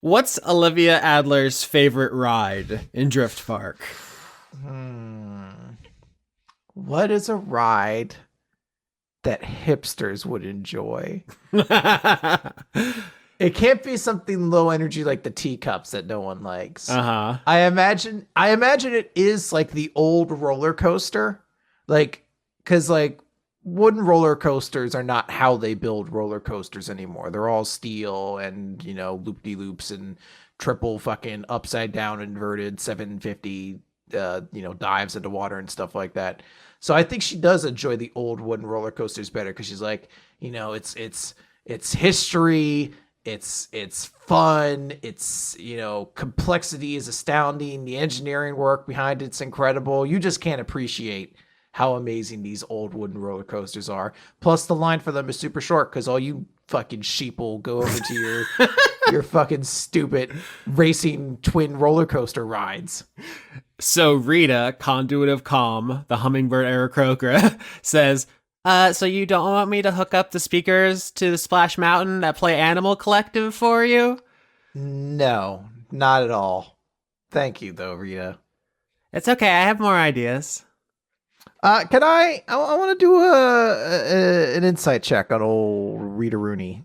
What's Olivia Adler's favorite ride in Drift Park? What is a ride that hipsters would enjoy? It can't be something low energy like the teacups that no one likes. Uh-huh. I imagine it is like the old roller coaster. Because wooden roller coasters are not how they build roller coasters anymore. They're all steel and, loop-de-loops and triple fucking upside down inverted 750, dives into water and stuff like that. So I think she does enjoy the old wooden roller coasters better because she's like, it's history. It's fun. It's, complexity is astounding. The engineering work behind it's incredible. You just can't appreciate how amazing these old wooden roller coasters are. Plus the line for them is super short because all you fucking sheeple go over to your fucking stupid racing twin roller coaster rides. So Rita, conduit of calm, the hummingbird Aarakocra, says, so you don't want me to hook up the speakers to the Splash Mountain that play Animal Collective for you? No, not at all. Thank you, though, Rita. It's okay. I have more ideas. Can I want to do an insight check on old Rita Rooney.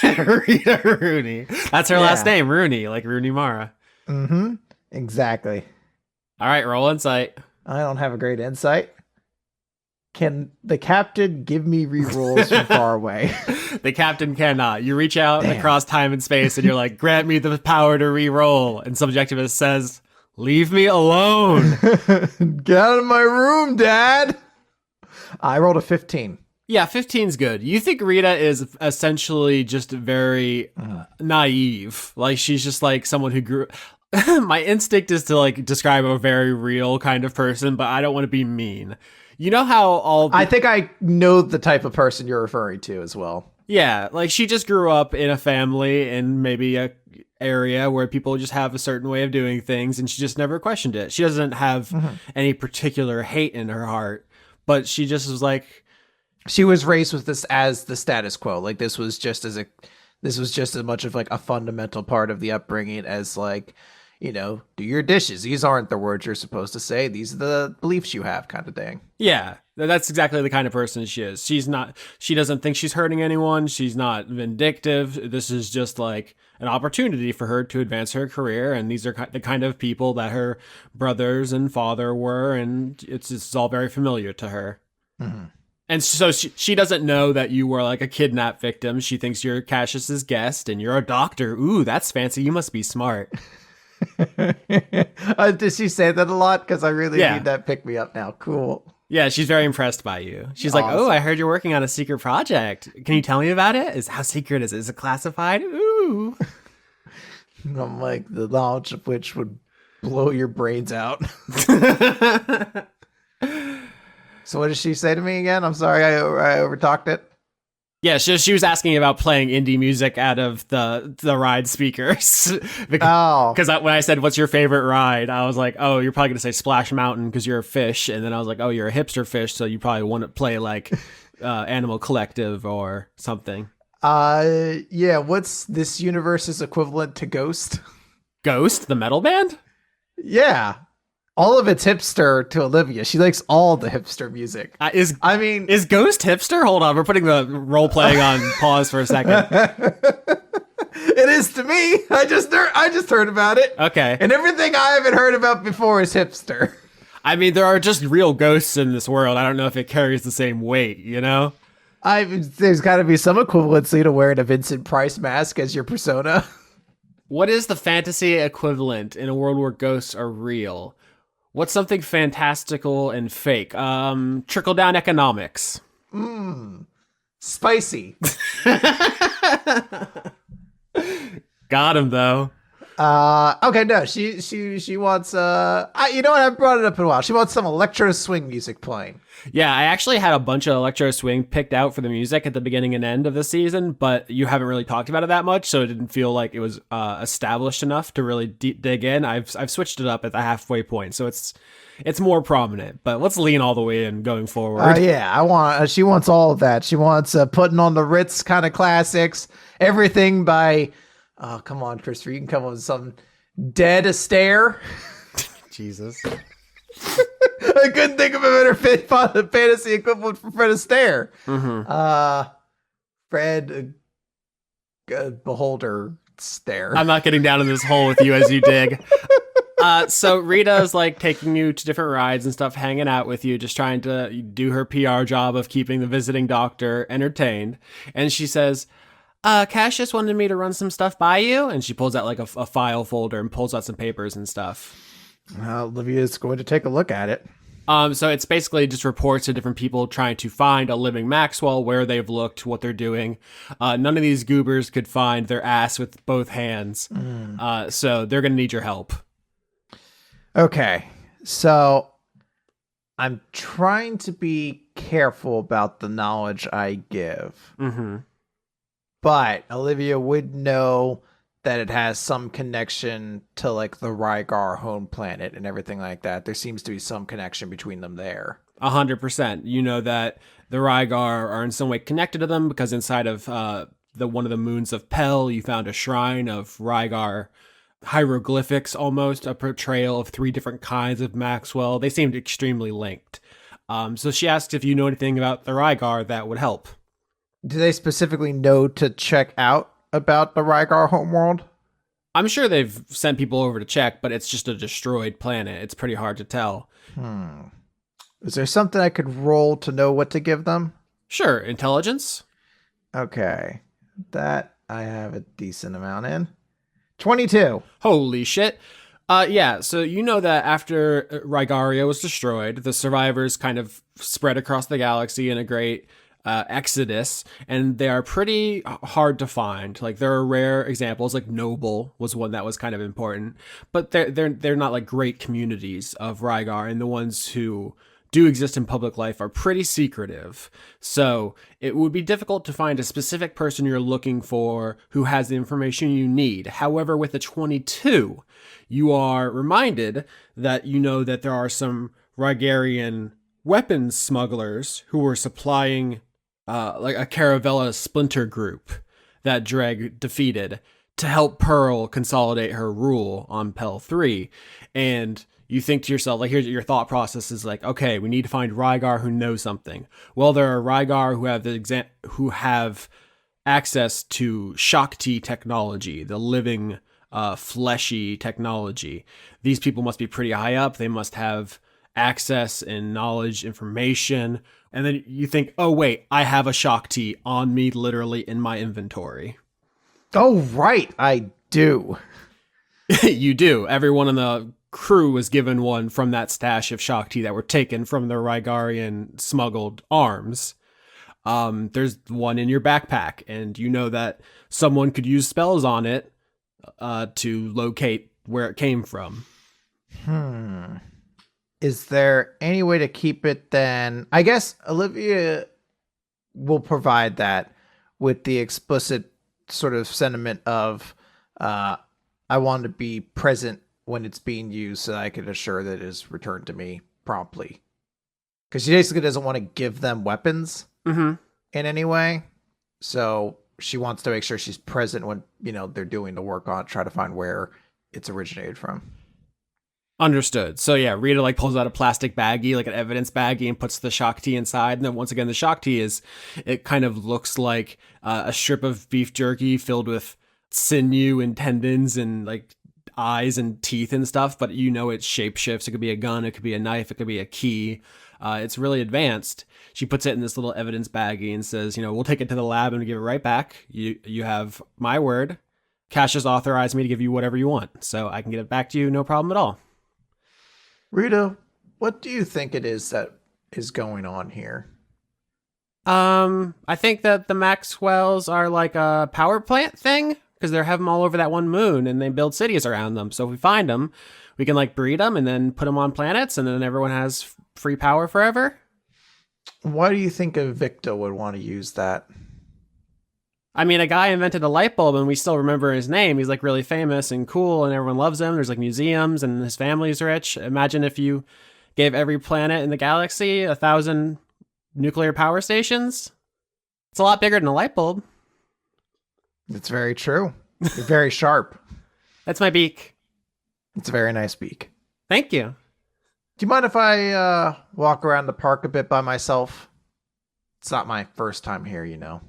Rita Rooney. That's her last name, Rooney, like Rooney Mara. Mm-hmm. Exactly. All right, roll insight. I don't have a great insight. Can the captain give me rerolls from far away? The captain cannot. You reach out across time and space and you're like, grant me the power to re-roll. And Subjectivist says, leave me alone. Get out of my room, Dad. I rolled a 15. Yeah, 15's good. You think Rita is essentially just very naive. Like, she's just like someone who grew... My instinct is to like describe a very real kind of person, but I don't want to be mean. You know how I think I know the type of person you're referring to as well. Yeah, like she just grew up in a family in maybe a area where people just have a certain way of doing things, and she just never questioned it. She doesn't have any particular hate in her heart, but she just was like... She was raised with this as the status quo. Like, this was just as much of like a fundamental part of the upbringing as like, do your dishes. These aren't the words you're supposed to say. These are the beliefs you have, kind of thing. Yeah, that's exactly the kind of person she is. She doesn't think she's hurting anyone. She's not vindictive. This is just like an opportunity for her to advance her career. And these are the kind of people that her brothers and father were. And it's all very familiar to her. Mm-hmm. And so she doesn't know that you were like a kidnap victim. She thinks you're Cassius's guest and you're a doctor. Ooh, that's fancy. You must be smart. Does she say that a lot? Because I really need that pick me up now. Cool. Yeah, she's very impressed by you. She's awesome. Like, oh, I heard you're working on a secret project. Can you tell me about it? How secret is it? Is it classified? Ooh. I'm like, the knowledge of which would blow your brains out. So what did she say to me again? I'm sorry, I overtalked it. Yeah, she was asking about playing indie music out of the ride speakers. Because when I said, what's your favorite ride? I was like, oh, you're probably going to say Splash Mountain because you're a fish. And then I was like, oh, you're a hipster fish, so you probably want to play like Animal Collective or something. Yeah, what's this universe's equivalent to Ghost? Ghost, the metal band? Yeah. All of it's hipster to Olivia. She likes all the hipster music. Is Ghost hipster? Hold on, we're putting the role playing on pause for a second. It is to me. I just heard about it. Okay. And everything I haven't heard about before is hipster. I mean, there are just real ghosts in this world. I don't know if it carries the same weight, you know? There's got to be some equivalency to wearing a Vincent Price mask as your persona. What is the fantasy equivalent in a world where ghosts are real? What's something fantastical and fake? Trickle-down economics. Spicy. Got him, though. Okay, no, she wants, you know what, I brought it up in a while. She wants some electro swing music playing. Yeah, I actually had a bunch of electro swing picked out for the music at the beginning and end of the season, but you haven't really talked about it that much, so it didn't feel like it was established enough to really dig in. I've switched it up at the halfway point, so it's more prominent, but let's lean all the way in going forward. Yeah, she wants all of that. She wants putting on the Ritz kind of classics, everything by Oh, come on, Christopher. You can come up with something. Dead Astaire. Jesus. I couldn't think of a better fantasy equivalent for Fred Astaire. Fred Beholder Stare. I'm not getting down in this hole with you as you dig. So Rita's like taking you to different rides and stuff, hanging out with you, just trying to do her PR job of keeping the visiting doctor entertained. And she says, Cassius wanted me to run some stuff by you. And she pulls out like a file folder and pulls out some papers and stuff. Olivia's going to take a look at it. So it's basically just reports of different people trying to find a living Maxwell, where they've looked, what they're doing. None of these goobers could find their ass with both hands. So they're going to need your help. Okay. So I'm trying to be careful about the knowledge I give. But Olivia would know that it has some connection to like the Rygar home planet and everything like that. There seems to be some connection between them there. 100%. You know that the Rygar are in some way connected to them because inside of one of the moons of Pel, you found a shrine of Rygar hieroglyphics, almost a portrayal of 3 different kinds of Maxwell. They seemed extremely linked. So she asks if you know anything about the Rygar that would help. Do they specifically know to check out about the Rygar homeworld? I'm sure they've sent people over to check, but it's just a destroyed planet. It's pretty hard to tell. Is there something I could roll to know what to give them? Sure. Intelligence? Okay. That I have a decent amount in. 22. Holy shit. Yeah, so you know that after Rygaria was destroyed, the survivors kind of spread across the galaxy in a great exodus, and they are pretty hard to find. Like, there are rare examples, like Noble was one that was kind of important, but they're not like great communities of Rygar, and the ones who do exist in public life are pretty secretive. So it would be difficult to find a specific person you're looking for who has the information you need. However, with the 22, you are reminded that you know that there are some Rygarian weapons smugglers who were supplying like a Caravella splinter group that Dregg defeated to help Pearl consolidate her rule on Pel 3. And you think to yourself, like, here's your thought process is like, okay, we need to find Rygar who knows something. Well, there are Rygar who have access to Shakti technology, the living, fleshy technology. These people must be pretty high up. They must have access and knowledge, information. And then you think, oh, wait, I have a Shakti on me, literally in my inventory. Oh, right. I do. You do. Everyone in the crew was given one from that stash of Shakti that were taken from the Rygarian smuggled arms. There's one in your backpack, and you know that someone could use spells on it to locate where it came from. Is there any way to keep it then? I guess Olivia will provide that with the explicit sort of sentiment of I want to be present when it's being used so that I can assure that it is returned to me promptly. Because she basically doesn't want to give them weapons in any way. So she wants to make sure she's present when, you know, they're doing the work on it, try to find where it's originated from. Understood. So yeah, Rita like pulls out a plastic baggie, like an evidence baggie, and puts the Shakti inside. And then once again, the Shakti it kind of looks like a strip of beef jerky filled with sinew and tendons and like eyes and teeth and stuff, but you know it shapeshifts. It could be a gun, it could be a knife, it could be a key. It's really advanced. She puts it in this little evidence baggie and says, you know, we'll take it to the lab and give it right back. You have my word. Cassius authorized me to give you whatever you want, so I can get it back to you, no problem at all. Rita, what do you think it is that is going on here? I think that the Maxwells are like a power plant thing, because they have them all over that one moon and they build cities around them. So if we find them, we can like breed them and then put them on planets, and then everyone has free power forever. Why do you think a Victa would want to use that? I mean, a guy invented a light bulb and we still remember his name. He's like really famous and cool and everyone loves him. There's like museums and his family's rich. Imagine if you gave every planet in the galaxy 1,000 nuclear power stations. It's a lot bigger than a light bulb. It's very true. You're very sharp. That's my beak. It's a very nice beak. Thank you. Do you mind if I walk around the park a bit by myself? It's not my first time here, you know.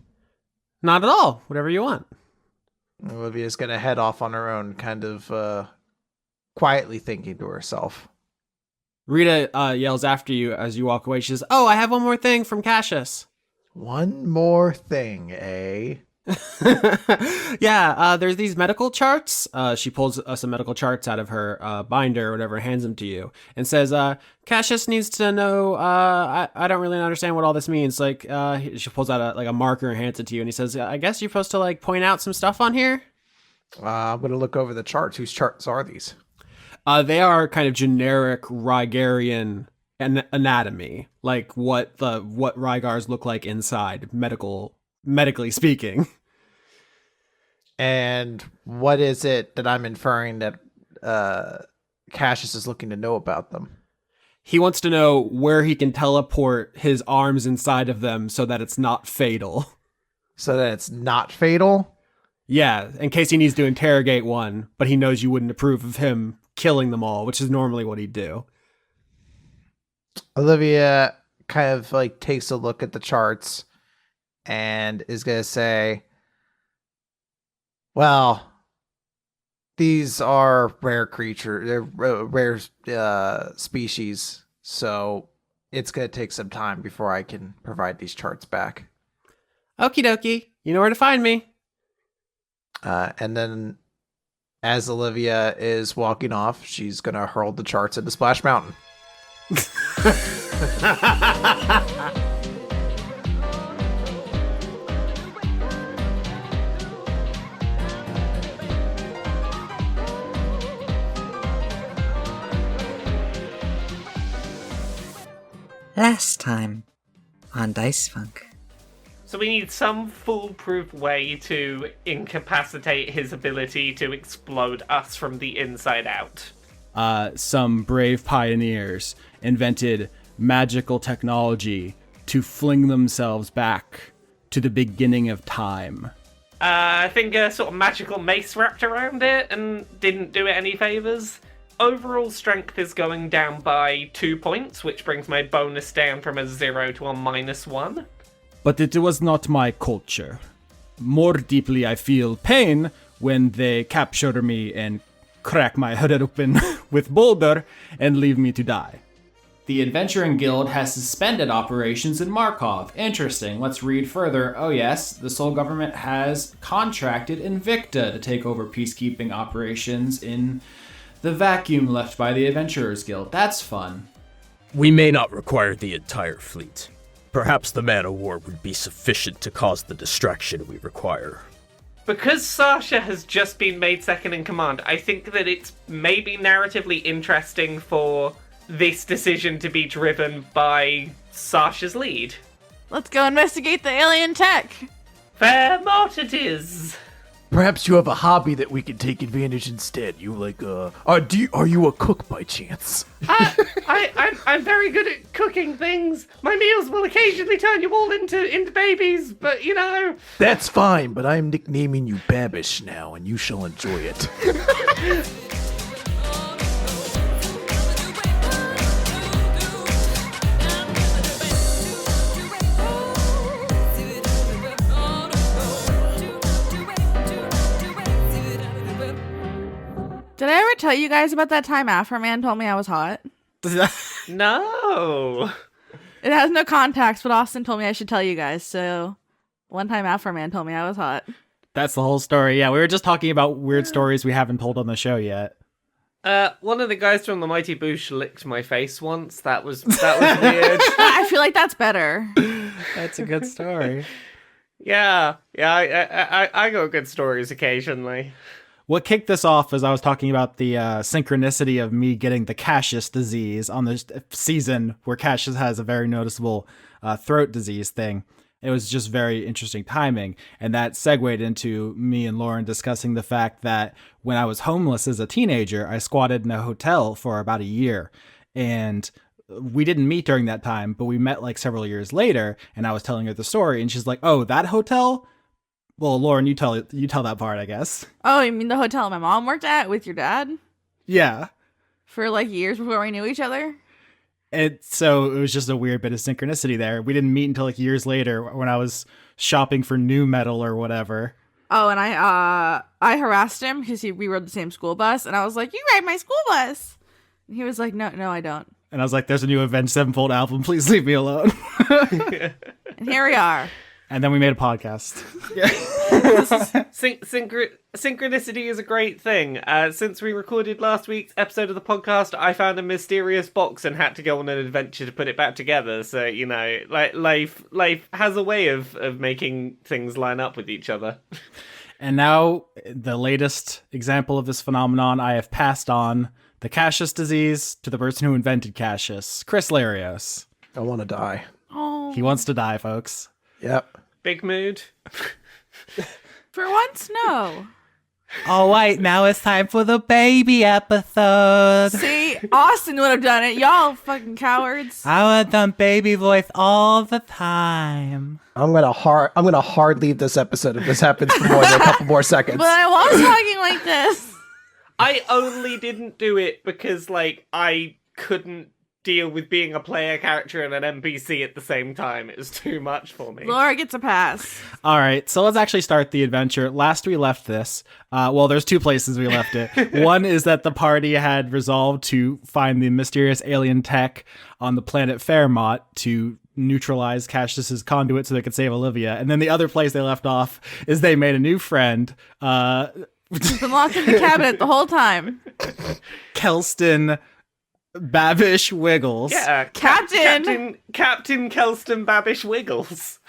Not at all. Whatever you want. Olivia's going to head off on her own, kind of quietly thinking to herself. Rita yells after you as you walk away. She says, "Oh, I have one more thing from Cassius." One more thing, eh? Yeah, there's these medical charts. She pulls some medical charts out of her binder or whatever, hands them to you, and says, Cassius needs to know, I don't really understand what all this means. Like, she pulls out a marker and hands it to you, and he says, I guess you're supposed to, like, point out some stuff on here? I'm going to look over the charts. Whose charts are these? They are kind of generic Rygarian anatomy, like what Rygars look like inside, medically speaking. And what is it that I'm inferring that Cassius is looking to know about them? He wants to know where he can teleport his arms inside of them so that it's not fatal. So that it's not fatal? Yeah, in case he needs to interrogate one, but he knows you wouldn't approve of him killing them all, which is normally what he'd do. Olivia kind of like takes a look at the charts and is going to say, well, these are rare creatures, they're rare species, so it's going to take some time before I can provide these charts back. Okie dokie, you know where to find me. And then as Olivia is walking off, she's going to hurl the charts into Splash Mountain. Last time on Dice Funk. So we need some foolproof way to incapacitate his ability to explode us from the inside out. Some brave pioneers invented magical technology to fling themselves back to the beginning of time. I think a sort of magical mace wrapped around it and didn't do it any favors. Overall strength is going down by 2 points, which brings my bonus down from a 0 to a -1. But it was not my culture. More deeply I feel pain when they capture me and crack my head open with boulder and leave me to die. The Adventuring Guild has suspended operations in Markov. Interesting. Let's read further. Oh yes, the Soul Government has contracted Invicta to take over peacekeeping operations in the vacuum left by the Adventurers Guild. That's fun. We may not require the entire fleet. Perhaps the man of war would be sufficient to cause the distraction we require. Because Sasha has just been made second in command, I think that it's maybe narratively interesting for this decision to be driven by Sasha's lead. Let's go investigate the alien tech. Fermat it is. Perhaps you have a hobby that we can take advantage instead. You like, are you a cook by chance? I'm very good at cooking things. My meals will occasionally turn you all into babies, but you know. That's fine, but I'm nicknaming you Babish now, and you shall enjoy it. Did I ever tell you guys about that time Afro Man told me I was hot? No. It has no context, but Austin told me I should tell you guys. So one time Afro Man told me I was hot. That's the whole story. Yeah, we were just talking about weird stories we haven't told on the show yet. One of the guys from the Mighty Boosh licked my face once. That was weird. I feel like that's better. That's a good story. Yeah, I got good stories occasionally. What kicked this off is I was talking about the synchronicity of me getting the Cassius disease on this season where Cassius has a very noticeable throat disease thing. It was just very interesting timing. And that segued into me and Lauren discussing the fact that when I was homeless as a teenager, I squatted in a hotel for about a year. And we didn't meet during that time, but we met like several years later. And I was telling her the story and she's like, oh, that hotel? Well, Lauren, you tell that part, I guess. Oh, you mean the hotel my mom worked at with your dad? Yeah. For like years before we knew each other? So it was just a weird bit of synchronicity there. We didn't meet until like years later when I was shopping for new metal or whatever. Oh, and I harassed him because we rode the same school bus, and I was like, "You ride my school bus," and he was like, "No, I don't." And I was like, "There's a new Avenged Sevenfold album. Please leave me alone." And here we are. And then we made a podcast. Synchronicity is a great thing. Since we recorded last week's episode of the podcast, I found a mysterious box and had to go on an adventure to put it back together. So, you know, like life has a way of making things line up with each other. And now, the latest example of this phenomenon, I have passed on the Cassius disease to the person who invented Cassius, Chris Larios. I want to die. Oh, He wants to die, folks. Yep. Big mood. for once, no. All right, now it's time for the baby episode. See, Austin would have done it. Y'all fucking cowards. I would have done baby voice all the time. I'm gonna hard leave this episode if this happens for more than a couple more seconds. But I was talking like this. I only didn't do it because, like, I couldn't deal with being a player character and an NPC at the same time. It was too much for me. Laura gets a pass. All right, so let's actually start the adventure. Last we left this, there's two places we left it. One is that the party had resolved to find the mysterious alien tech on the planet Fermat to neutralize Cassius's conduit so they could save Olivia. And then the other place they left off is they made a new friend, She's been locked in the cabinet the whole time. Kelston Babish Wiggles. Yeah, Captain Kelston Babish Wiggles.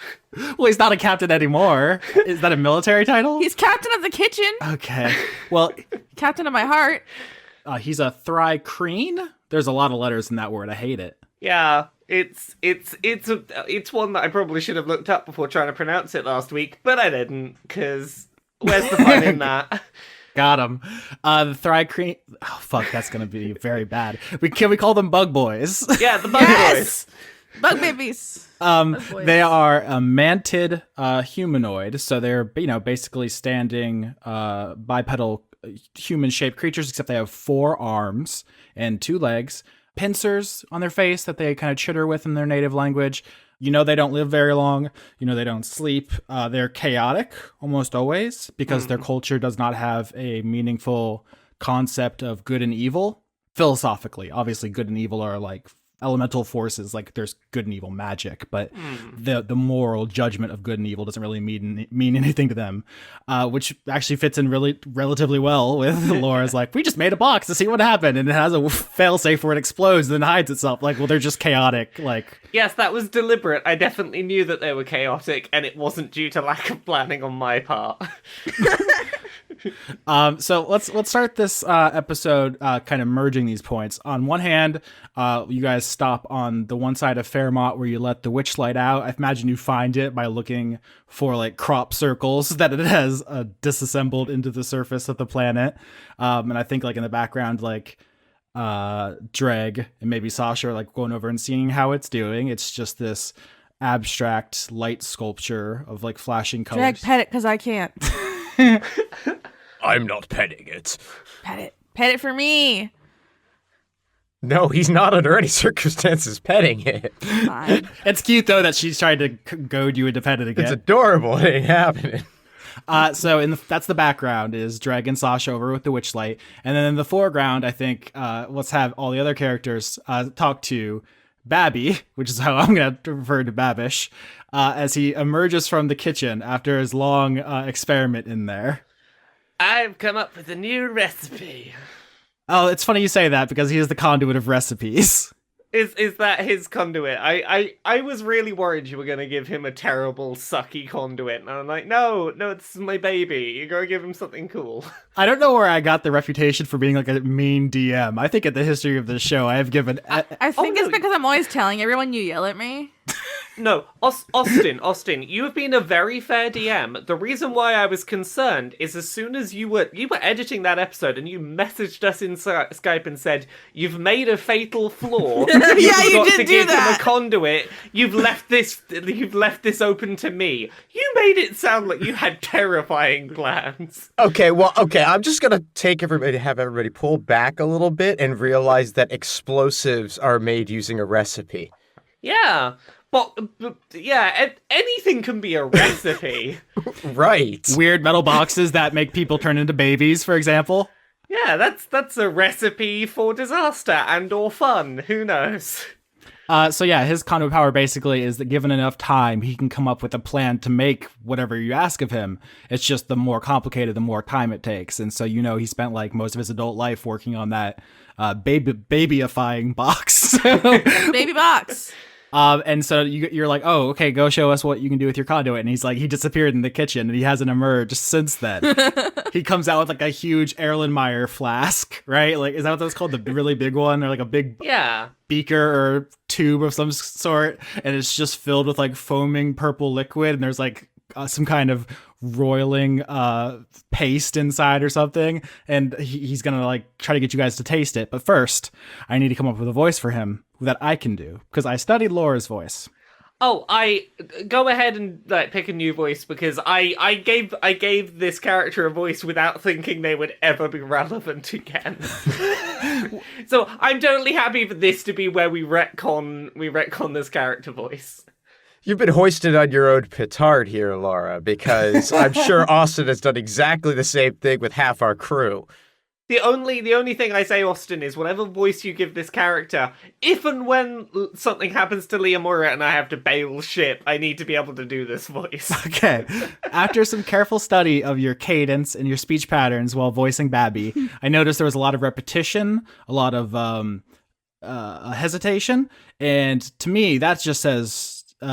Well, he's not a captain anymore. Is that a military title? He's captain of the kitchen. Okay. Well, Captain of my heart. he's a Thry-Kreen? There's a lot of letters in that word. I hate it. Yeah, it's one that I probably should have looked up before trying to pronounce it last week, but I didn't, because where's the fun in that? Got him. The Thry-Kreen. Oh, fuck, that's going to be very bad. Can we call them Bug Boys? Yeah, the Bug Yes! Boys. Bug babies. They are a mantid humanoid, so they're basically standing bipedal human-shaped creatures, except they have 4 arms and 2 legs, pincers on their face that they kind of chitter with in their native language. They don't live very long. They don't sleep. They're chaotic almost always because their culture does not have a meaningful concept of good and evil. Philosophically, obviously, good and evil are like elemental forces. Like there's good and evil magic, but the moral judgment of good and evil doesn't really mean anything to them, which actually fits in really relatively well with Laura's like, we just made a box to see what happened, and it has a failsafe where it explodes and then hides itself. Like, well, they're just chaotic. Like, yes, that was deliberate. I definitely knew that they were chaotic, and it wasn't due to lack of planning on my part. So let's start this episode kind of merging these points. On one hand, you guys stop on the one side of Fermat where you let the witch light out. I imagine you find it by looking for like crop circles that it has disassembled into the surface of the planet. And I think like in the background, like Dregg and maybe Sasha are like going over and seeing how it's doing. It's just this abstract light sculpture of like flashing colors. Dregg, pet it because I can't. I'm not petting it. Pet it. Pet it for me. No, he's not under any circumstances petting it. Fine. It's cute though that she's trying to goad you into pet it again. It's adorable. It ain't happening. So that's the background is Dregg and Sasha over with the witchlight, and then in the foreground, I think let's have all the other characters talk to Babby, which is how I'm going to refer to Babish, as he emerges from the kitchen after his long experiment in there. I've come up with a new recipe. Oh, it's funny you say that because he is the conduit of recipes. Is that his conduit? I was really worried you were going to give him a terrible, sucky conduit. And I'm like, no, it's my baby. You're going to give him something cool. I don't know where I got the reputation for being like a mean DM. I think in the history of the show, I have given... I think it's because I'm always telling everyone you yell at me. No, Austin, you have been a very fair DM. The reason why I was concerned is as soon as you were editing that episode and you messaged us in Skype and said you've made a fatal flaw. Yeah, you did to do give that. him a conduit. You've left this open to me. You made it sound like you had terrifying plans. Okay, I'm just gonna have everybody pull back a little bit and realize that explosives are made using a recipe. Yeah. But yeah, anything can be a recipe. Right. Weird metal boxes that make people turn into babies, for example. Yeah, that's a recipe for disaster and or fun. Who knows? So yeah, his conduit power basically is that given enough time, he can come up with a plan to make whatever you ask of him. It's just the more complicated, the more time it takes. And so, he spent like most of his adult life working on that babyifying box. Baby box. And so you're like, oh, okay, go show us what you can do with your conduit. And he's like, he disappeared in the kitchen and he hasn't emerged since then. He comes out with like a huge Erlenmeyer flask, right? Like, is that what that's called? The really big one, or like a big beaker or tube of some sort. And it's just filled with like foaming purple liquid. And there's like some kind of roiling paste inside or something. And he's gonna like try to get you guys to taste it. But first, I need to come up with a voice for him that I can do, because I studied Laura's voice. Oh, I go ahead and like pick a new voice, because I gave this character a voice without thinking they would ever be relevant again. So I'm totally happy for this to be where we retcon this character voice. You've been hoisted on your own petard here, Laura, because I'm sure Austin has done exactly the same thing with half our crew. The only thing I say, Austin, is whatever voice you give this character, if and when something happens to Liamoira and I have to bail ship, I need to be able to do this voice. Okay. After some careful study of your cadence and your speech patterns while voicing Babby, I noticed there was a lot of repetition, a lot of hesitation, and to me, that just says Jeff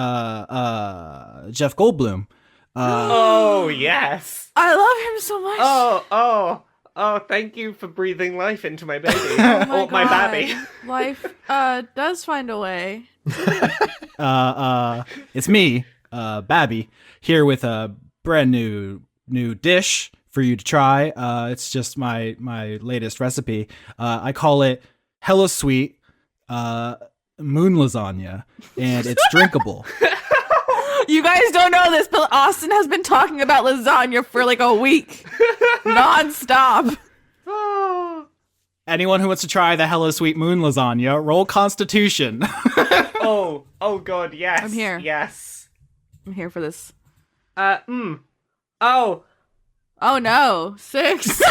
Goldblum. Oh, yes. I love him so much. Oh, thank you for breathing life into my baby. Oh my babby. Life does find a way. It's me, Babby, here with a brand new dish for you to try. It's just my latest recipe. I call it Hella Sweet Moon Lasagna, and it's drinkable. You guys don't know this, but Austin has been talking about lasagna for like a week. Non-stop. Anyone who wants to try the Hella Sweet Moon Lasagna, roll Constitution. Oh god, yes. I'm here. Yes. I'm here for this. Oh. Oh no. 6.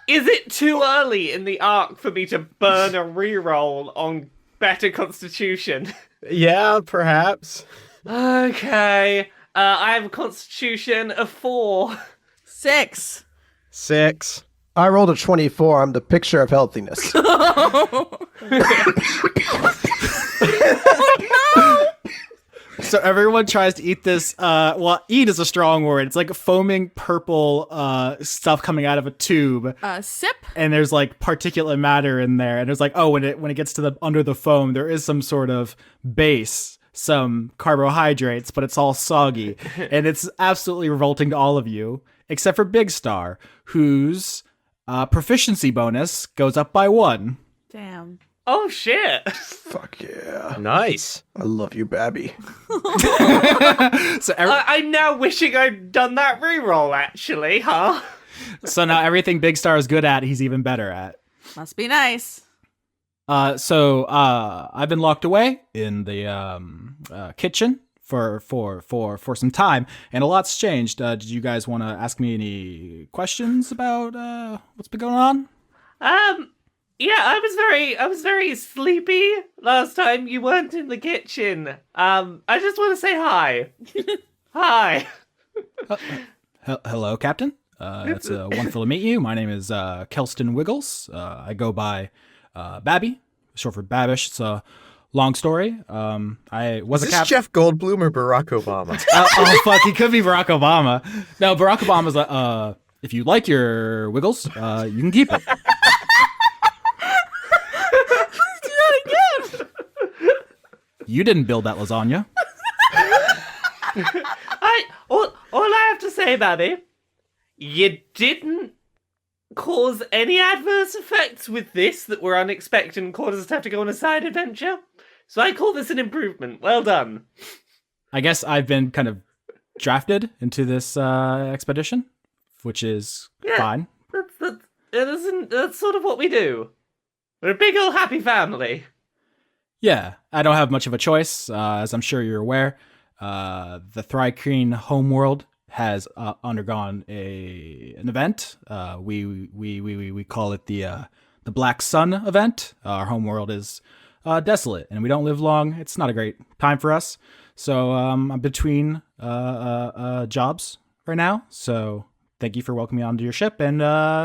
Is it too early in the arc for me to burn a reroll on better Constitution? Yeah, perhaps. Okay. I have a Constitution of 4. 6. 6. I rolled a 24. I'm the picture of healthiness. So everyone tries to eat this, eat is a strong word. It's like foaming purple stuff coming out of a tube. Sip. And there's like particulate matter in there. And there's like, when it gets to the under the foam, there is some sort of base, some carbohydrates, but it's all soggy. And it's absolutely revolting to all of you, except for Big Star, whose proficiency bonus goes up by 1. Damn. Oh shit. Fuck yeah. Nice. I love you, Babby. So I'm now wishing I'd done that reroll, actually, huh? So now everything Big Star is good at, he's even better at. Must be nice. So I've been locked away in the kitchen for some time, and a lot's changed. Did you guys want to ask me any questions about what's been going on? Yeah, I was very sleepy last time you weren't in the kitchen. I just want to say hi. Hi. Hello, Captain. It's wonderful to meet you. My name is Kelston Wiggles. I go by Babby, short for Babish. It's a long story. I was Is a this captain. Jeff Goldblum or Barack Obama? Oh fuck, he could be Barack Obama. No, Barack Obama's like, if you like your Wiggles, you can keep it. You didn't build that lasagna. All I have to say, Babby, you didn't cause any adverse effects with this that were unexpected and caused us to have to go on a side adventure. So I call this an improvement. Well done. I guess I've been kind of drafted into this expedition, which is fine. That's sort of what we do. We're a big old happy family. Yeah, I don't have much of a choice, as I'm sure you're aware. The Thrycreen homeworld has undergone an event. We call it the Black Sun event. Our homeworld is desolate, and we don't live long. It's not a great time for us. So I'm between jobs right now. So thank you for welcoming me onto your ship, and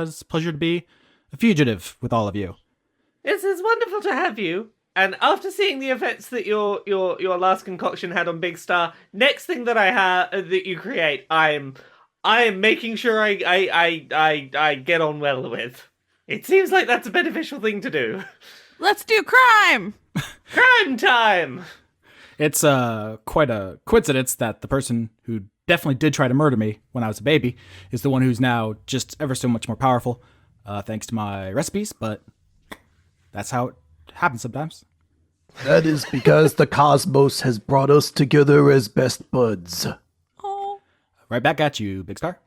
it's a pleasure to be a fugitive with all of you. It's wonderful to have you. And after seeing the effects that your last concoction had on Big Star, next thing that I have that you create, I am making sure I get on well with. It seems like that's a beneficial thing to do. Let's do crime! Crime time! It's quite a coincidence that the person who definitely did try to murder me when I was a baby is the one who's now just ever so much more powerful, thanks to my recipes, but that's how it happens sometimes. That is because the cosmos has brought us together as best buds. Oh. Right back at you, Big Star.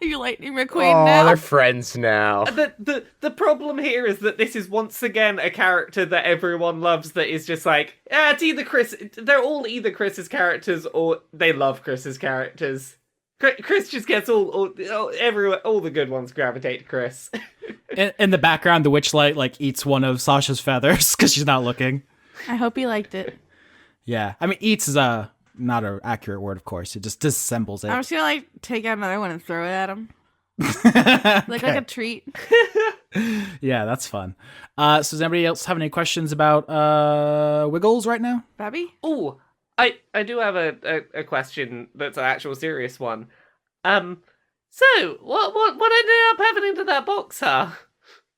You Lightning McQueen now? they're friends now. The problem here is that this is once again a character that everyone loves that is just like, it's either Chris. They're all either Chris's characters or they love Chris's characters. Chris just gets all the good ones gravitate to Chris. In the background, the witchlight eats one of Sasha's feathers because she's not looking. I hope he liked it. Yeah, I mean, eats is not an accurate word, of course. It just disassembles it. I'm just gonna take out another one and throw it at him. Like a treat. Yeah, that's fun. So does anybody else have any questions about Wiggles right now? Babby? Oh, I do have a question that's an actual serious one. So what ended up happening to that box, huh?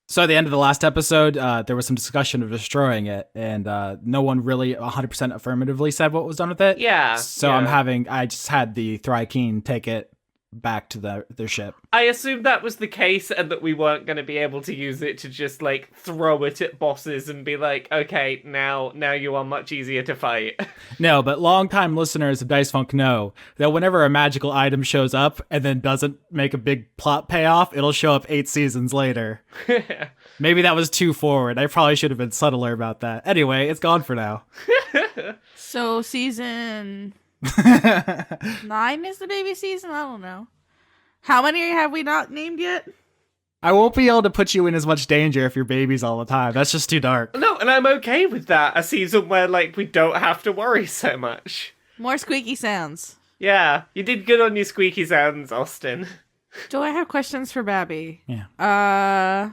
So at the end of the last episode, there was some discussion of destroying it, and no one really 100% affirmatively said what was done with it. Yeah. So yeah. I just had the Thrycreen take it back to their ship. I assumed that was the case and that we weren't going to be able to use it to just throw it at bosses and be like, okay, now you are much easier to fight. No, but longtime listeners of Dice Funk know that whenever a magical item shows up and then doesn't make a big plot payoff, it'll show up 8 seasons later. Maybe that was too forward. I probably should have been subtler about that. Anyway, it's gone for now. So season 9 is the baby season? I don't know. How many have we not named yet? I won't be able to put you in as much danger if you're babies all the time. That's just too dark. No, and I'm okay with that. A season where we don't have to worry so much. More squeaky sounds. Yeah, you did good on your squeaky sounds, Austin. Do I have questions for Babby? Yeah.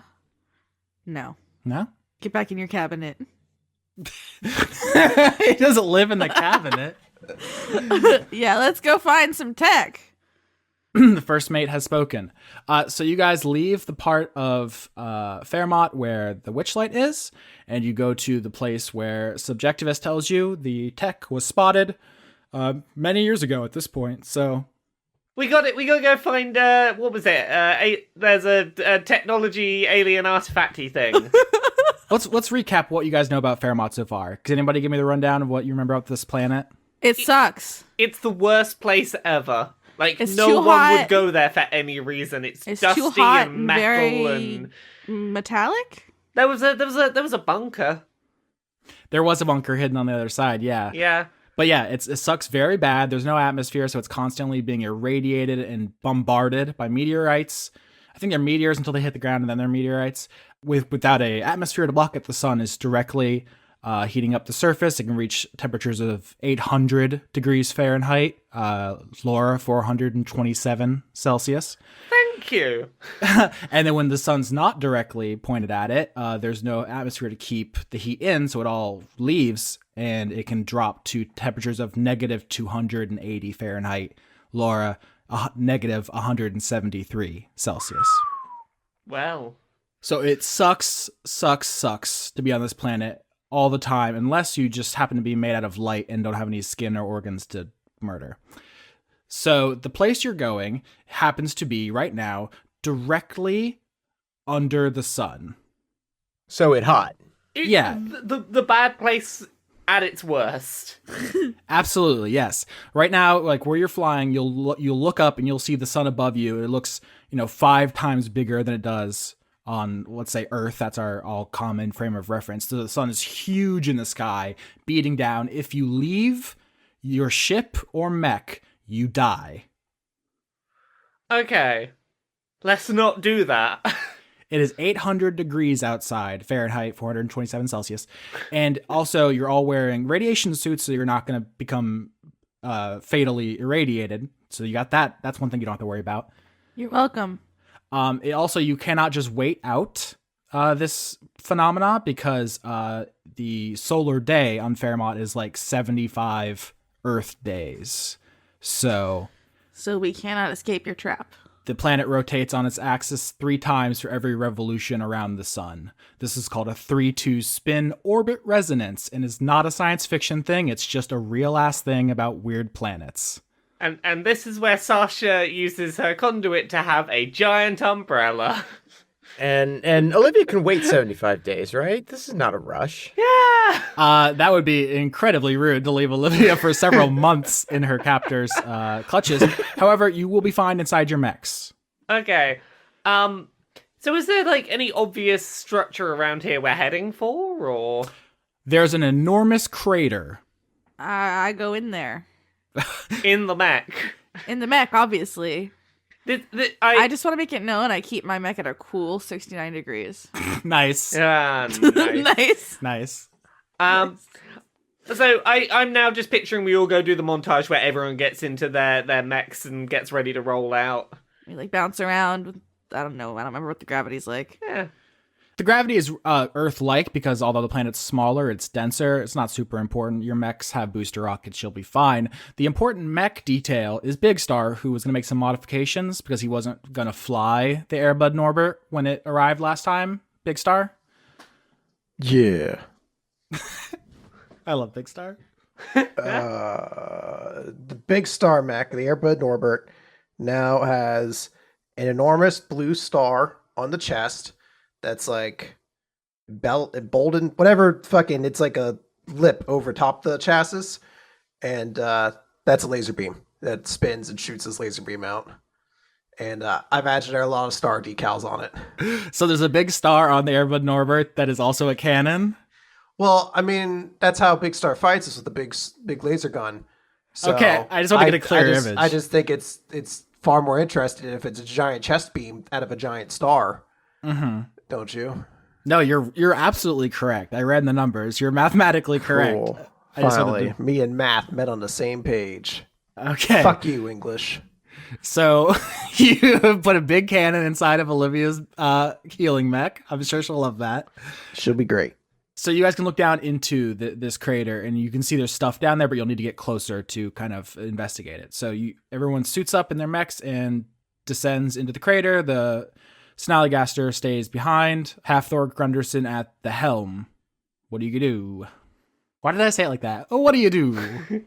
No. No? Get back in your cabinet. He doesn't live in the cabinet. Yeah, let's go find some tech. The first mate has spoken. So you guys leave the part of Fermat where the witchlight is, and you go to the place where Subjectivist tells you the tech was spotted many years ago at this point. So we got it. We gotta go find what was it? There's a technology alien artifacty thing. Let's recap what you guys know about Fermat so far. Can anybody give me the rundown of what you remember about this planet? It sucks. It's the worst place ever. It's no too one hot. would go there for any reason. It's dusty too hot and metal very and metallic. there was a bunker. There was a bunker hidden on the other side, yeah. Yeah. But yeah, it sucks very bad. There's no atmosphere, so it's constantly being irradiated and bombarded by meteorites. I think they're meteors until they hit the ground, and then they're meteorites. Without a atmosphere to block it, the sun is directly heating up the surface. It can reach temperatures of 800 degrees Fahrenheit, Laura 427 Celsius. Thank you. And then when the sun's not directly pointed at it, there's no atmosphere to keep the heat in, so it all leaves, and it can drop to temperatures of negative 280 Fahrenheit, Laura negative 173 Celsius. Well, So it sucks to be on this planet all the time, unless you just happen to be made out of light and don't have any skin or organs to murder. So the place you're going happens to be right now directly under the sun. So it hot. Yeah. The bad place at its worst. Absolutely, yes. Right now, like where you're flying, you'll look up and you'll see the sun above you. It looks, 5 times bigger than it does on, let's say, Earth. That's our all common frame of reference. So the sun is huge in the sky, beating down. If you leave your ship or mech, you die. Okay. Let's not do that. It is 800 degrees outside, Fahrenheit, 427 Celsius. And also, you're all wearing radiation suits, so you're not going to become fatally irradiated. So you got that. That's one thing you don't have to worry about. You're welcome. You cannot just wait out this phenomena because the solar day on Fermat is like 75 Earth days. So we cannot escape your trap. the planet rotates on its axis 3 times for every revolution around the sun. This is called a 3-2 spin orbit resonance and is not a science fiction thing. It's just a real ass thing about weird planets. And this is where Sasha uses her conduit to have a giant umbrella. And Olivia can wait 75 days, right? This is not a rush. Yeah! That would be incredibly rude to leave Olivia for several months in her captor's clutches. However, you will be fine inside your mechs. Okay. So is there, like, any obvious structure around here we're heading for, or...? There's an enormous crater. I go in there. In the mech? In the mech, obviously. I just want to make it known I keep my mech at a cool 69 degrees. Nice. Yeah, nice. Nice. So I'm now just picturing we all go do the montage where everyone gets into their mechs and gets ready to roll out. We like bounce around with, I don't know, I don't remember what the gravity's like. Yeah. The gravity is Earth-like because although the planet's smaller, it's denser. It's not super important. Your mechs have booster rockets. You'll be fine. The important mech detail is Big Star, who was going to make some modifications because he wasn't going to fly the Airbud Norbert when it arrived last time. Big Star? Yeah. I love Big Star. The Big Star mech, the Airbud Norbert, now has an enormous blue star on the chest that's like emboldened, whatever fucking, it's like a lip over top the chassis. And that's a laser beam that spins and shoots this laser beam out. And I imagine there are a lot of star decals on it. So there's a big star on the Airbud Norbert that is also a cannon? Well, I mean, that's how Big Star fights, is with a big laser gun. So Okay, I just want to get a clear image. I just think it's far more interesting if it's a giant chest beam out of a giant star. Mm-hmm. Don't you? No, you're absolutely correct. I read the numbers. You're mathematically correct. Cool. I just wanted Finally, to- me and math met on the same page. Okay. Fuck you, English. So you put a big cannon inside of Olivia's healing mech. I'm sure she'll love that. Should be great. So you guys can look down into this crater, and you can see there's stuff down there, but you'll need to get closer to kind of investigate it. So everyone suits up in their mechs and descends into the crater. The Snallygaster stays behind. Halfthor Grunderson at the helm. What do you do? Why did I say it like that? Oh, what do you do?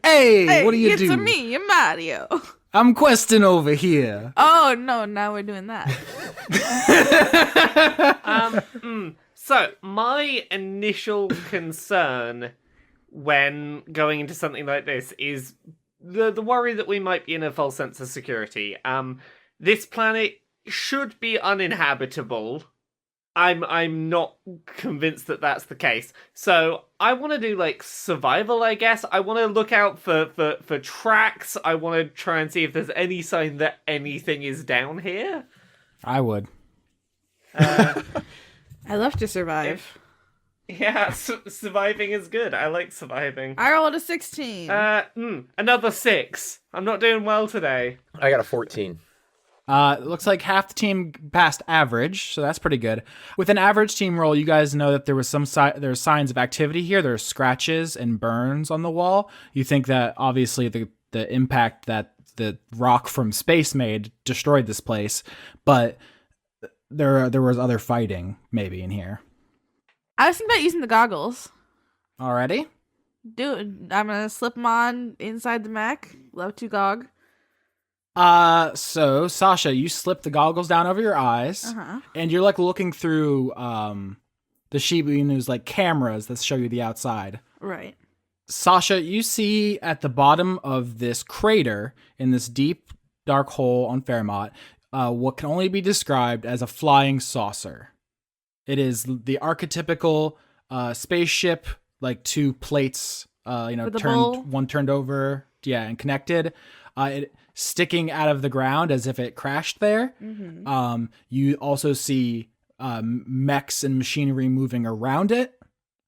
Hey, what do you do? It's me, Mario. I'm questing over here. Oh, no, now we're doing that. So, my initial concern when going into something like this is the worry that we might be in a false sense of security. This planet should be uninhabitable. I'm not convinced that that's the case. So, I want to do, like, survival, I guess. I want to look out for tracks. I want to try and see if there's any sign that anything is down here. I would. I love to survive. Yeah, surviving is good. I like surviving. I rolled a 16. Another 6. I'm not doing well today. I got a 14. It looks like half the team passed average, so that's pretty good. With an average team roll, you guys know that there was there's signs of activity here. There's scratches and burns on the wall. You think that obviously the impact that the rock from space made destroyed this place, but there was other fighting maybe in here. I was thinking about using the goggles. Already? Dude, I'm gonna slip them on inside the mech. Love to gog. So Sasha, you slip the goggles down over your eyes, and you're like looking through the Shiba Inu's like cameras that show you the outside. Right. Sasha, you see at the bottom of this crater in this deep dark hole on Fermat, what can only be described as a flying saucer. It is the archetypical spaceship, like two plates, one turned over, and connected. It sticking out of the ground as if it crashed there. Mm-hmm. You also see mechs and machinery moving around it.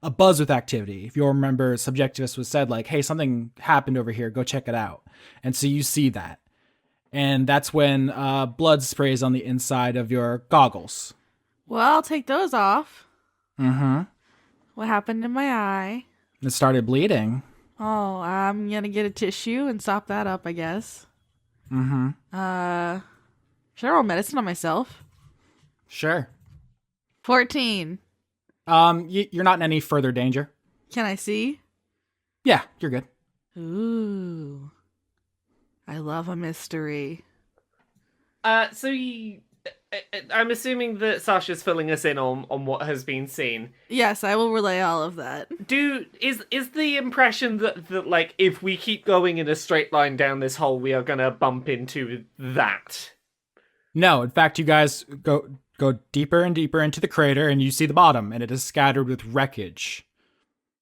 A buzz with activity. If you'll remember, Subjectivist was said like, hey, something happened over here. Go check it out. And so you see that. And that's when blood sprays on the inside of your goggles. Well, I'll take those off. Mm-hmm. What happened in my eye? It started bleeding. Oh, I'm gonna get a tissue and sop that up, I guess. Mm-hmm. Should I roll medicine on myself? Sure. 14. You're not in any further danger. Can I see? Yeah, you're good. Ooh. I love a mystery. I'm assuming that Sasha's filling us in on what has been seen. Yes, I will relay all of that. Is the impression that like if we keep going in a straight line down this hole, we are gonna bump into that? No, in fact, you guys go deeper and deeper into the crater, and you see the bottom, and it is scattered with wreckage.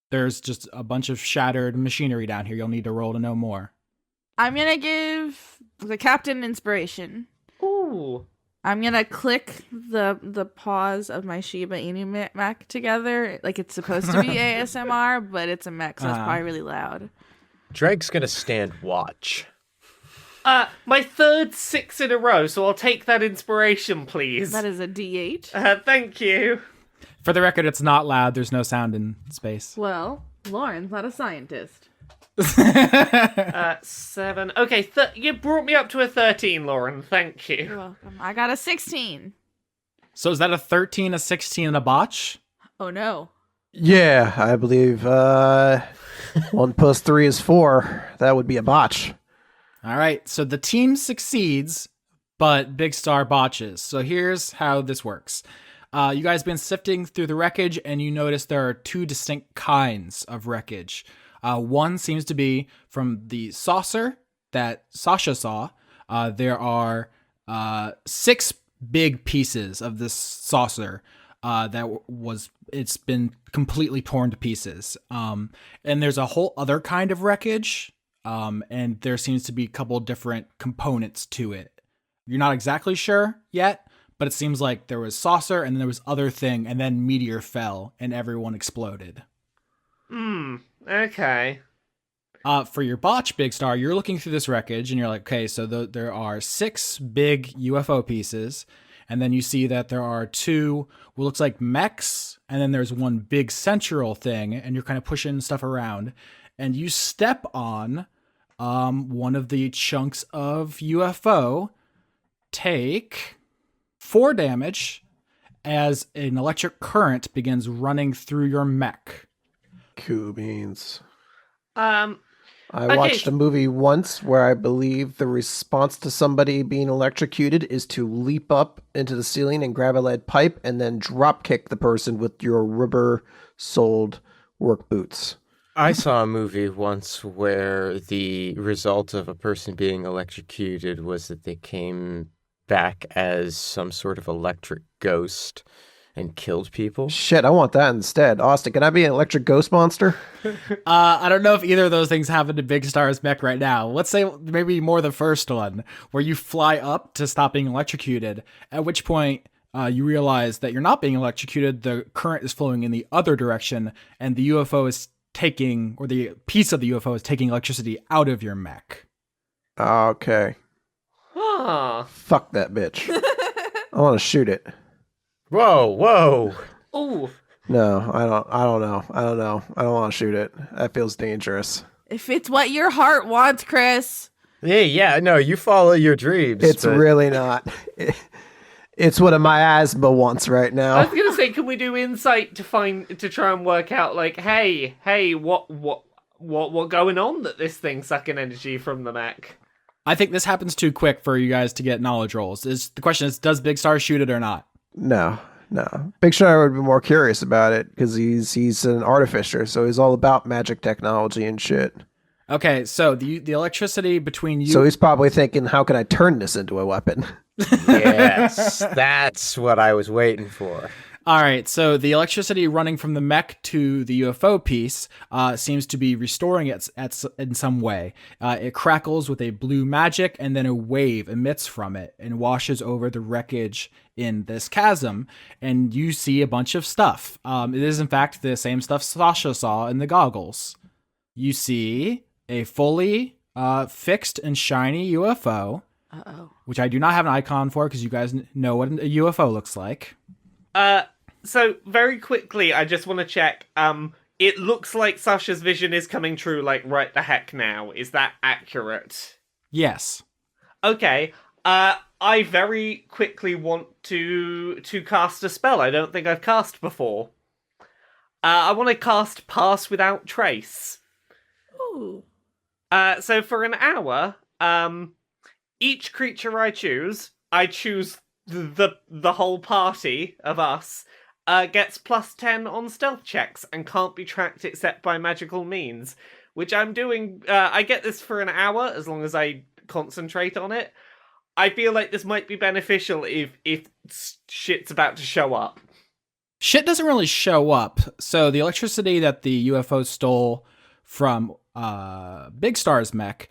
There's just a bunch of shattered machinery down here. You'll need to roll to know more. I'm gonna give the captain inspiration. Ooh. I'm gonna click the paws of my Shiba Inu mech together like it's supposed to be ASMR, but it's a mech, so it's probably really loud. Dregg's gonna stand watch. My third 6 in a row, so I'll take that inspiration, please. That is a D8. Thank you. For the record, it's not loud. There's no sound in space. Well, Lauren's not a scientist. 7. Okay, you brought me up to a 13, Lauren. Thank you. You're welcome. I got a 16. So is that a 13, a 16, and a botch? Oh, no. Yeah, I believe 1 + 3 is 4. That would be a botch. All right, so the team succeeds, but Big Star botches. So here's how this works. You guys been sifting through the wreckage, and you notice there are 2 distinct kinds of wreckage. One seems to be from the saucer that Sasha saw. There are 6 big pieces of this saucer it's been completely torn to pieces. And there's a whole other kind of wreckage. And there seems to be a couple different components to it. You're not exactly sure yet, but it seems like there was saucer and then there was other thing, and then meteor fell and everyone exploded. Okay. For your botch, Big Star, you're looking through this wreckage and you're like, okay, so there are 6 big UFO pieces, and then you see that there are 2 what looks like mechs, and then there's one big central thing, and you're kind of pushing stuff around, and you step on one of the chunks of UFO, take 4 damage as an electric current begins running through your mech. Cool beans. Okay. I watched a movie once where I believe the response to somebody being electrocuted is to leap up into the ceiling and grab a lead pipe and then drop kick the person with your rubber-soled work boots. I saw a movie once where the result of a person being electrocuted was that they came back as some sort of electric ghost and killed people. Shit, I want that instead. Austin, can I be an electric ghost monster? I don't know if either of those things happen to Big Star's mech right now. Let's say maybe more the first one, where you fly up to stop being electrocuted, at which point you realize that you're not being electrocuted. The current is flowing in the other direction, and the UFO is taking, or the piece of the UFO is taking electricity out of your mech. Okay. Fuck that bitch. I want to shoot it. Whoa. Ooh. No, I don't know. I don't want to shoot it. That feels dangerous. If it's what your heart wants, Chris. Hey, yeah, no, you follow your dreams. It's but... really not. It's what my asthma wants right I now. was gonna say, can we do insight to try and work out like, hey, what going on that this thing's sucking energy from the mech? I think this happens too quick for you guys to get knowledge rolls. The question is, does Big Star shoot it or not? No. Big Star would be more curious about it because he's an artificer, so he's all about magic technology and shit. Okay, so the electricity between you. So he's probably thinking, how can I turn this into a weapon? Yes, that's what I was waiting for. All right, so the electricity running from the mech to the UFO piece seems to be restoring it in some way. It crackles with a blue magic, and then a wave emits from it and washes over the wreckage in this chasm, and you see a bunch of stuff. It is, in fact, the same stuff Sasha saw in the goggles. You see a fully fixed and shiny UFO, which I do not have an icon for because you guys know what a UFO looks like. So very quickly, I just want to check. It looks like Sasha's vision is coming true, like right the heck now. Is that accurate? Yes. Okay. I very quickly want to cast a spell I don't think I've cast before. I want to cast Pass Without Trace. Ooh. So for an hour, each creature I choose the whole party of us, gets +10 on stealth checks and can't be tracked except by magical means. Which I'm doing. I get this for an hour as long as I concentrate on it. I feel like this might be beneficial if shit's about to show up. Shit doesn't really show up. So the electricity that the UFO stole from Big Star's mech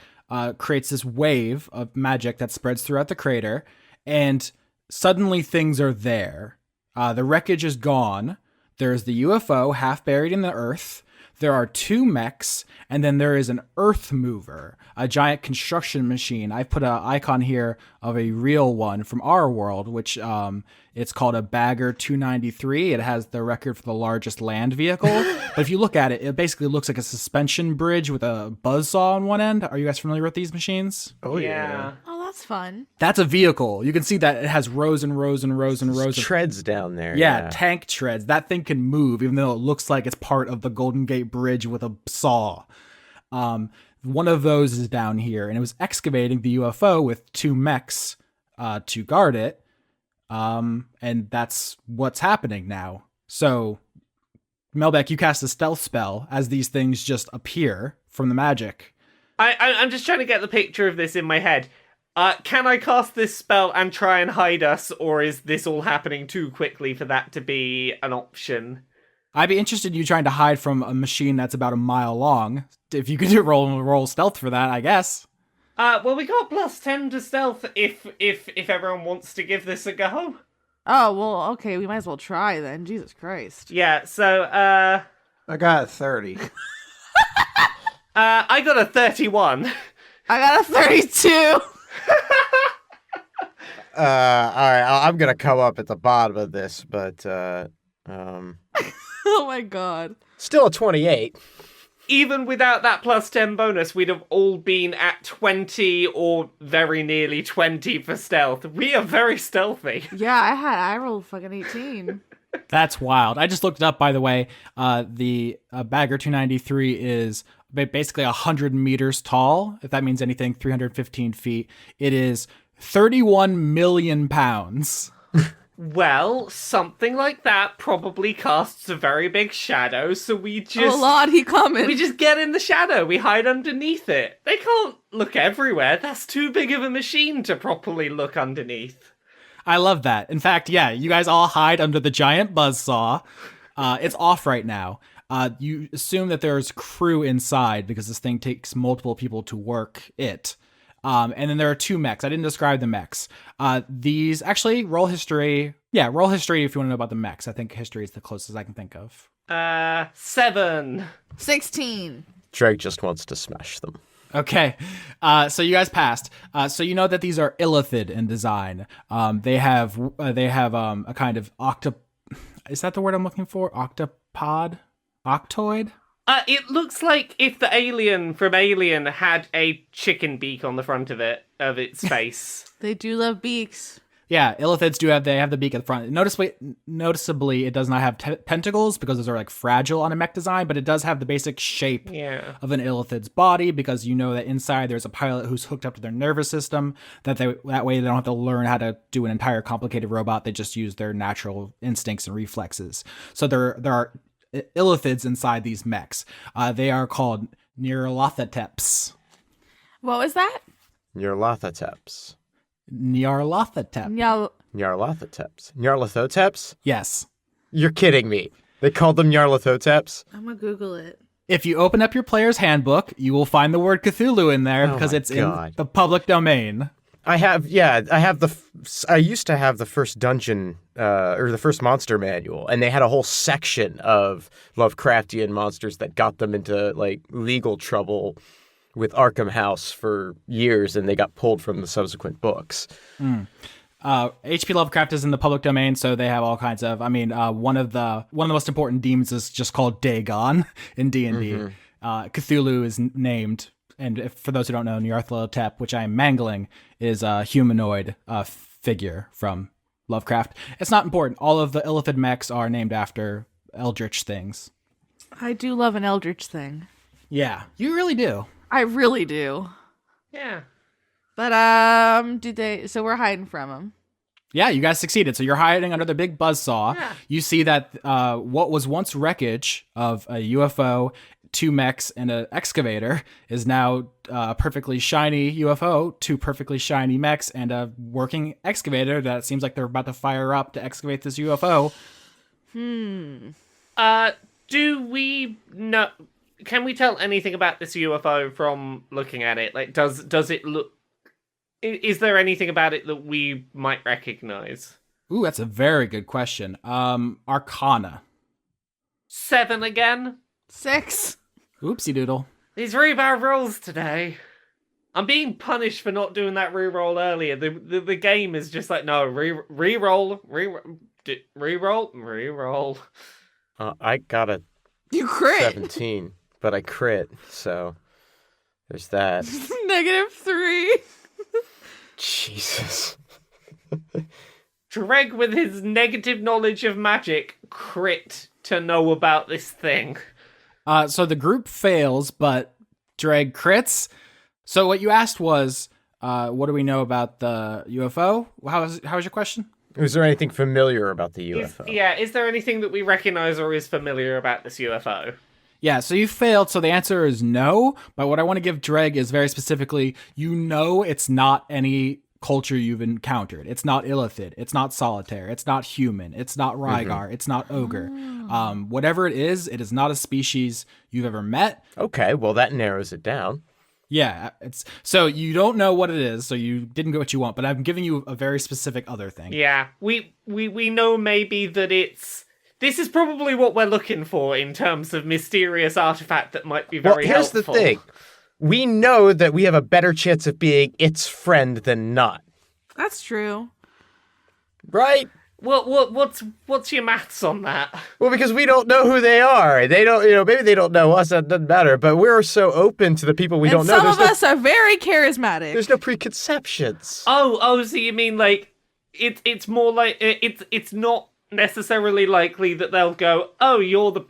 creates this wave of magic that spreads throughout the crater, and suddenly things are there. The wreckage is gone. There's the UFO half buried in the earth. There are 2 mechs, and then there is an earth mover, a giant construction machine. I put an icon here of a real one from our world, which it's called a Bagger 293. It has the record for the largest land vehicle. But if you look at it, it basically looks like a suspension bridge with a buzzsaw on one end. Are you guys familiar with these machines? Oh, yeah. Oh, that's fun. That's a vehicle. You can see that it has rows and rows and rows and rows of Treads down there. Yeah, tank treads. That thing can move, even though it looks like it's part of the Golden Gate Bridge with a saw. One of those is down here, and it was excavating the UFO with 2 mechs to guard it. And that's what's happening now. So, Melbeck, you cast a stealth spell as these things just appear from the magic. I'm just trying to get the picture of this in my head. Can I cast this spell and try and hide us, or is this all happening too quickly for that to be an option? I'd be interested in you trying to hide from a machine that's about a mile long. If you could roll stealth for that, I guess. Well, we got +10 to stealth if everyone wants to give this a go. Oh, well, okay, we might as well try then. Jesus Christ. Yeah, so, I got a 30. I got a 31. I got a 32. All right, I'm gonna come up at the bottom of this, but Oh my god. still a 28. Even without that +10 bonus, we'd have all been at 20 or very nearly 20 for stealth. We are very stealthy. Yeah, I rolled fucking 18. That's wild. I just looked it up, by the way. The Bagger 293 is basically 100 meters tall. If that means anything, 315 feet. It is 31 million pounds. Well, something like that probably casts a very big shadow, so we just... Oh lord, he coming. We just get in the shadow, we hide underneath it. They can't look everywhere, that's too big of a machine to properly look underneath. I love that. In fact, yeah, you guys all hide under the giant buzzsaw. It's off right now. You assume that there's crew inside because this thing takes multiple people to work it. And then there are 2 mechs. I didn't describe the mechs. These actually roll history. Yeah, roll history if you want to know about the mechs. I think history is the closest I can think of. 7. 16. Dregg just wants to smash them. Okay, so you guys passed. So you know that these are illithid in design. They have a kind of Is that the word I'm looking for? Octopod? Octoid? It looks like if the alien from Alien had a chicken beak on the front of its face. They do love beaks. Yeah, illithids they have the beak at the front. Noticeably, it does not have tentacles because those are like fragile on a mech design, but it does have the basic shape of an illithid's body because you know that inside there's a pilot who's hooked up to their nervous system. That way they don't have to learn how to do an entire complicated robot. They just use their natural instincts and reflexes. So there are illithids inside these mechs. They are called Nyarlathoteps. What was that? Nyarlathoteps. Nyarlathoteps. Nyarlathoteps. Nyarlathoteps? Yes. You're kidding me. They called them Nyarlathoteps? I'm gonna Google it. If you open up your player's handbook, you will find the word Cthulhu in there because it's in the public domain. I used to have the first dungeon, or the first monster manual, and they had a whole section of Lovecraftian monsters that got them into, like, legal trouble with Arkham House for years, and they got pulled from the subsequent books. H.P. Lovecraft is in the public domain, so they have all kinds of. I mean, one of the most important demons is just called Dagon in D&D. Cthulhu is named, and for those who don't know, Nyarlathotep, which I am mangling, is a humanoid figure from Lovecraft. It's not important. All of the illithid mechs are named after eldritch things. I do love an eldritch thing. Yeah, you really do. I really do. Yeah. But so we're hiding from them. Yeah, you guys succeeded. So you're hiding under the big buzzsaw. Yeah. You see that what was once wreckage of a UFO, 2 mechs, and an excavator is now a perfectly shiny UFO, 2 perfectly shiny mechs, and a working excavator that seems like they're about to fire up to excavate this UFO. Do we know... Can we tell anything about this UFO from looking at it? Like, does it look... Is there anything about it that we might recognize? Ooh, that's a very good question. Arcana. 7 again? 6. Oopsie doodle. These really bad rolls today. I'm being punished for not doing that reroll earlier. The game is just like, no, reroll. I got a You crit. 17, but I crit, so there's that. -3. Jesus. Dregg, with his negative knowledge of magic, crit to know about this thing. So the group fails, but Dregg crits. So what you asked was, what do we know about the UFO? How was your question? Is there anything familiar about the UFO? Is there anything that we recognize or is familiar about this UFO? Yeah, so you failed, so the answer is no. But what I want to give Dregg is very specifically, it's not any culture you've encountered. It's not illithid. It's not solitaire. It's not human. It's not Rygar. It's not ogre. Whatever it is not a species you've ever met. Okay, well, that narrows it down. Yeah, so you don't know what it is, so you didn't get what you want, but I'm giving you a very specific other thing. Yeah, we know maybe that this is probably what we're looking for in terms of mysterious artifact that might be very helpful. Here's the thing. We know that we have a better chance of being its friend than not. That's true. Right? What's your maths on that? Well, because we don't know who they are. They don't, maybe they don't know us. That doesn't matter. But we're so open to the people we don't know. Some of us are very charismatic. There's no preconceptions. Oh, so you mean like it's more like it's not necessarily likely that they'll go, oh, you're the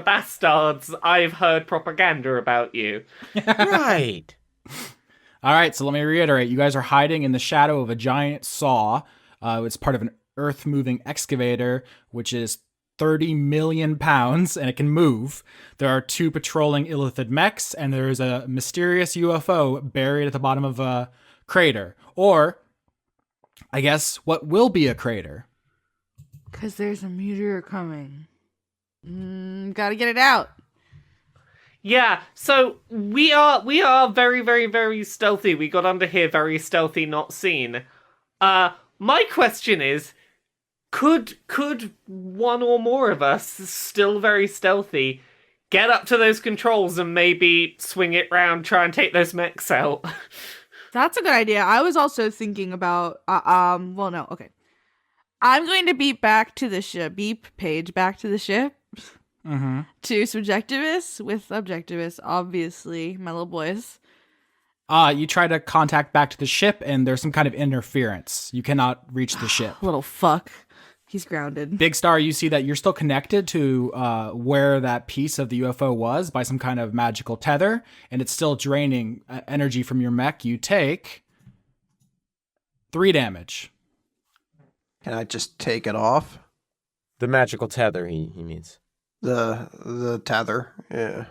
bastards. I've heard propaganda about you. Right. All right, so let me reiterate. You guys are hiding in the shadow of a giant saw. It's part of an earth-moving excavator, which is 30 million pounds, and it can move. There are 2 patrolling illithid mechs, and there is a mysterious UFO buried at the bottom of a crater. Or, I guess, what will be a crater? Because there's a meteor coming. Gotta get it out. Yeah, so we are very, very, very stealthy. We got under here very stealthy, not seen. My question is, could one or more of us, still very stealthy, get up to those controls and maybe swing it round, try and take those mechs out? That's a good idea. I was also thinking about, well, no, okay. I'm going to beep back to the ship, back to the ship, to subjectivists with objectivists, obviously, my little boys. You try to contact back to the ship, and there's some kind of interference. You cannot reach the ship. Little fuck. He's grounded. Big Star, you see that you're still connected to where that piece of the UFO was by some kind of magical tether, and it's still draining energy from your mech. You take 3 damage. Can I just take it off? The magical tether, he means. The tether. Yeah.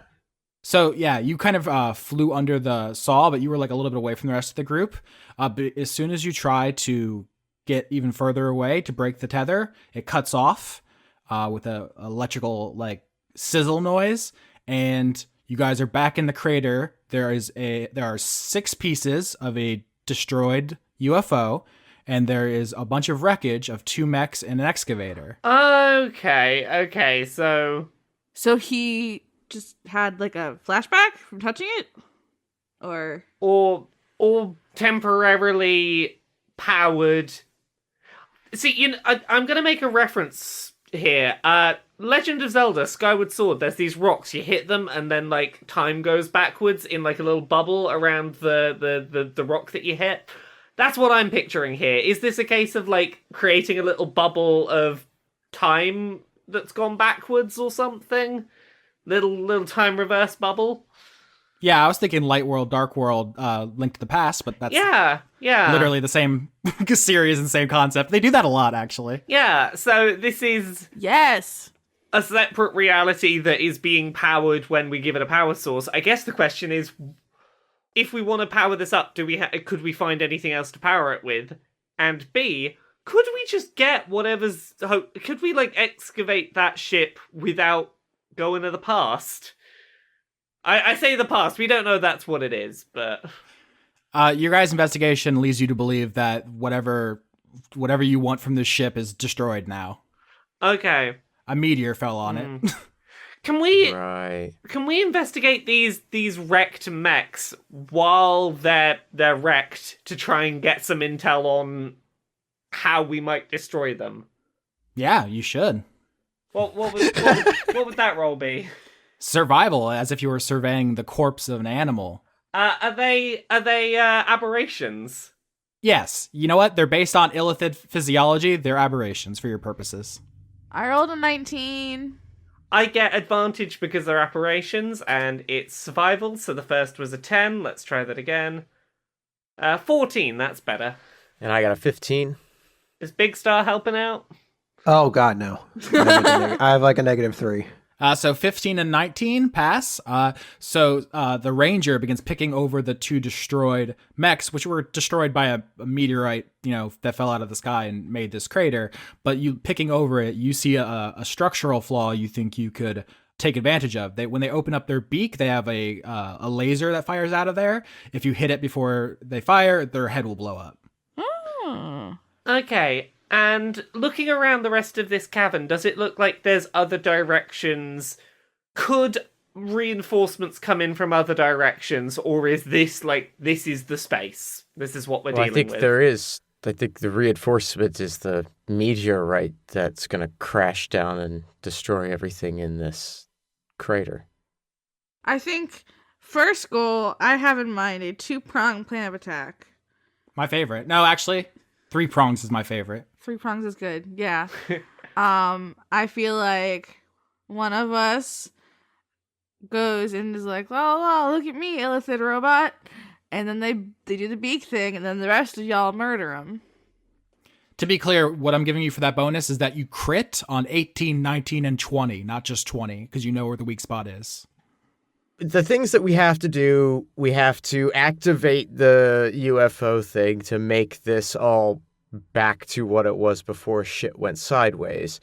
So, yeah, you kind of flew under the saw, but you were like a little bit away from the rest of the group. But as soon as you try to get even further away to break the tether, it cuts off with a electrical like sizzle noise, and you guys are back in the crater. There are 6 pieces of a destroyed UFO, and there is a bunch of wreckage of 2 mechs and an excavator. Okay, so he just had like a flashback from touching it? Or temporarily powered. See, I'm gonna make a reference here. Legend of Zelda: Skyward Sword. There's these rocks. You hit them, and then like time goes backwards in like a little bubble around the rock that you hit. That's what I'm picturing here. Is this a case of like creating a little bubble of time that's gone backwards or something? Little time reverse bubble. Yeah, I was thinking Light World, Dark World, Link to the Past, but that's yeah, literally the same series and same concept. They do that a lot, actually. Yeah, so this is yes, a separate reality that is being powered when we give it a power source. I guess the question is, if we want to power this up, could we find anything else to power it with? And B, could we just get whatever's... Could we, like, excavate that ship without going to the past? I say the past. We don't know that's what it is, but... Your guys' investigation leads you to believe that whatever you want from this ship is destroyed now. Okay. A meteor fell on it. Can we investigate these wrecked mechs while they're wrecked to try and get some intel on how we might destroy them? Yeah, you should. What would that roll be? Survival, as if you were surveying the corpse of an animal. Are they aberrations? Yes. You know what? They're based on illithid physiology. They're aberrations for your purposes. I rolled a 19. I get advantage because they're aberrations, and it's survival, so the first was a 10. Let's try that again. 14, that's better. And I got a 15. Is Big Star helping out? Oh, God, no. I have like a -3. So 15 and 19 pass. So the Ranger begins picking over the 2 destroyed mechs, which were destroyed by a meteorite, that fell out of the sky and made this crater. But you picking over it, you see a structural flaw you think you could take advantage of. When they open up their beak, they have a laser that fires out of there. If you hit it before they fire, their head will blow up. Oh. Okay. And looking around the rest of this cavern, does it look like there's other directions? Could reinforcements come in from other directions, or is this is the space? This is what we're dealing with? I think there is. I think the reinforcement is the meteorite that's going to crash down and destroy everything in this crater. I think first goal I have in mind a 2-pronged plan of attack. My favorite. No, actually, 3 prongs is my favorite. 3 prongs is good. Yeah. I feel like one of us goes and is like, oh, look at me, illithid robot. And then they do the beak thing, and then the rest of y'all murder him. To be clear, what I'm giving you for that bonus is that you crit on 18, 19, and 20, not just 20, because you know where the weak spot is. The things that we have to do, we have to activate the UFO thing to make this all back to what it was before shit went sideways.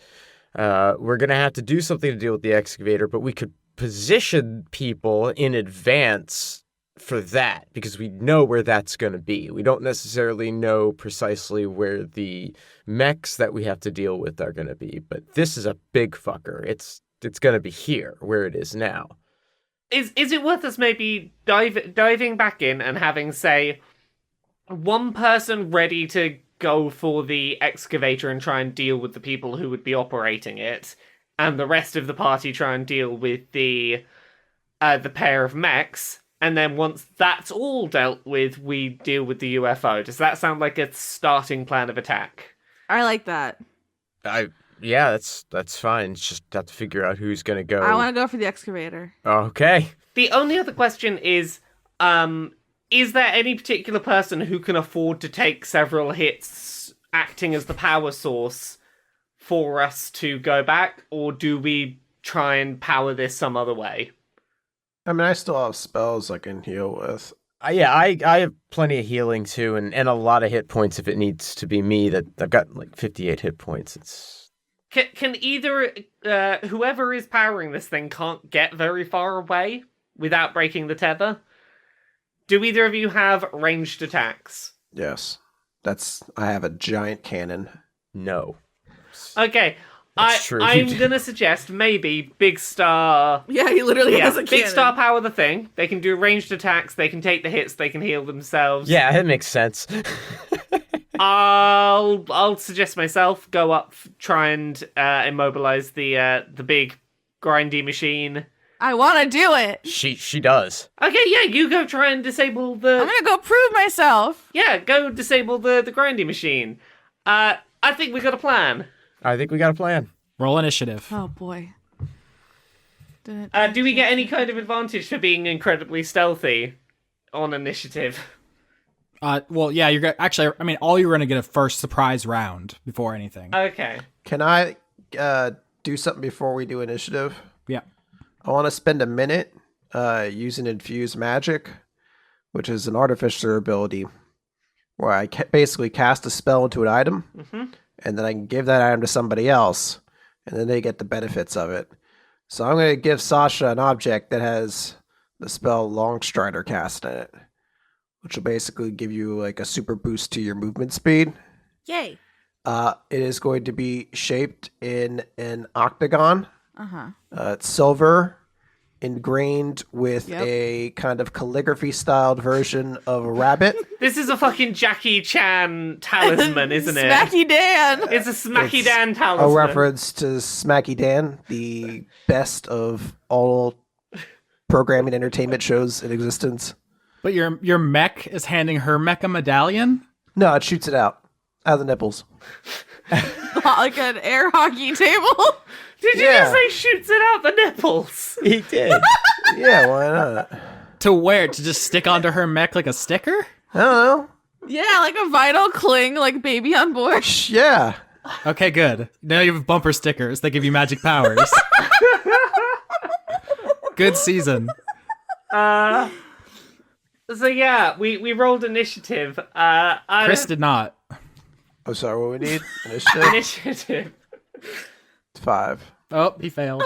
We're going to have to do something to deal with the excavator, but we could position people in advance for that because we know where that's going to be. We don't necessarily know precisely where the mechs that we have to deal with are going to be, but this is a big fucker. It's going to be here where it is now. Is it worth us maybe diving back in and having, say, one person ready to go for the excavator and try and deal with the people who would be operating it, and the rest of the party try and deal with the pair of mechs, And then once that's all dealt with, we deal with the UFO. Does that sound like a starting plan of attack? I like that. Yeah, that's fine. It's just have to figure out who's gonna go. I want to go for the excavator. Okay. The only other question is there any particular person who can afford to take several hits acting as the power source for us to go back, or do we try and power this some other way? I mean, I still have spells I can heal with. Yeah, I have plenty of healing too, and a lot of hit points if it needs to be me. That I've got like 58 hit points. It's Can either whoever is powering this thing can't get very far away without breaking the tether? Do either of you have ranged attacks? Yes. I have a giant cannon. no. Okay, That's true. I'm gonna suggest maybe Big Star. Yeah, he literally has a Big cannon. Star power the thing. They can do ranged attacks. They can take the hits. They can heal themselves. Yeah, it makes sense. I'll suggest myself go up, try and immobilize the big grindy machine. I want to do it. she does. Okay, yeah, you go try and disable the. I'm gonna go prove myself. Yeah, go disable the grindy machine. I think we got a plan. I think we got a plan. Roll initiative. Oh boy. Do we get any kind of advantage for being incredibly stealthy on initiative? Well, yeah, you're actually. I mean, all you're gonna get a first surprise round before anything. Okay. Can I do something before we do initiative? Yeah. I want to spend a minute using infuse magic, which is an artificer ability where I basically cast a spell into an item, and then I can give that item to somebody else, and then they get the benefits of it. So I'm going to give Sasha an object that has the spell Longstrider cast in it, which will basically give you like a super boost to your movement speed. Yay. It is going to be shaped in an octagon. Uh-huh. It's silver, ingrained with Yep. a kind of calligraphy-styled version of a rabbit. This is a fucking Jackie Chan talisman, isn't it? Smacky Dan. It's a Smacky It's Dan A talisman. reference to Smacky Dan, the best of all programming entertainment shows in existence. But your mech is handing her mech a medallion? No, it shoots it out of the nipples. Like an air hockey table. Did you Yeah. just say shoots it out the nipples? He did. Yeah, why not? To wear to just stick onto her mech like a sticker? I don't know. Yeah, like a vinyl cling, like baby on board. Yeah. Okay, good. Now you have bumper stickers that give you magic powers. Good season. So yeah, we rolled initiative. Chris did not. Oh, sorry, what we need? Initiative? Initiative. 5. Oh, he failed.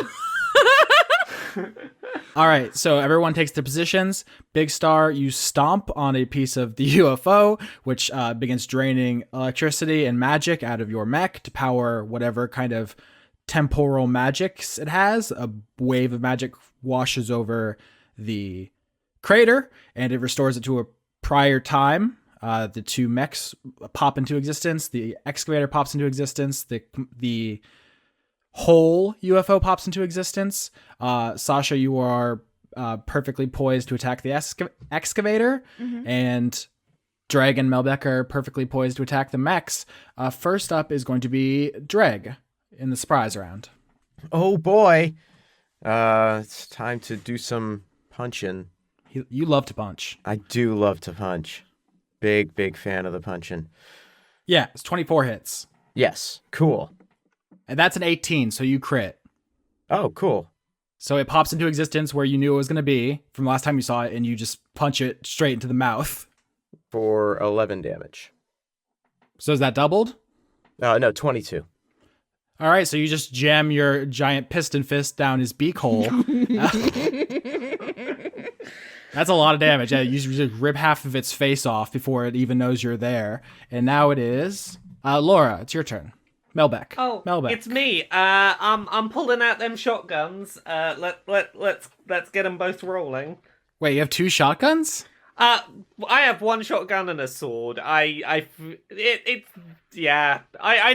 All right, so everyone takes their positions. Big Star, you stomp on a piece of the UFO, which begins draining electricity and magic out of your mech to power whatever kind of temporal magics it has. A wave of magic washes over the crater, and it restores it to a prior time. The two mechs pop into existence. The excavator pops into existence. The whole UFO pops into existence. Sasha, you are perfectly poised to attack the excavator, and Dregg and Melbeck are perfectly poised to attack the mechs. First up is going to be Dregg in the surprise round. Oh boy. It's time to do some punching. You love to punch. I do love to punch. Big fan of the punching. Yeah, it's 24 hits. Yes. Cool. And that's an 18, so you crit. Oh, cool. So it pops into existence where you knew it was going to be from last time you saw it, and you just punch it straight into the mouth. For 11 damage. So is that doubled? No, 22. All right, so you just jam your giant piston fist down his beak hole. That's a lot of damage. Yeah, you just rip half of its face off before it even knows you're there. And now it is Laura. It's your turn. Melbeck. Oh, Melbeck. it's me. I'm pulling out them shotguns. Let's get them both rolling. Wait, you have two shotguns? I have one shotgun and a sword. I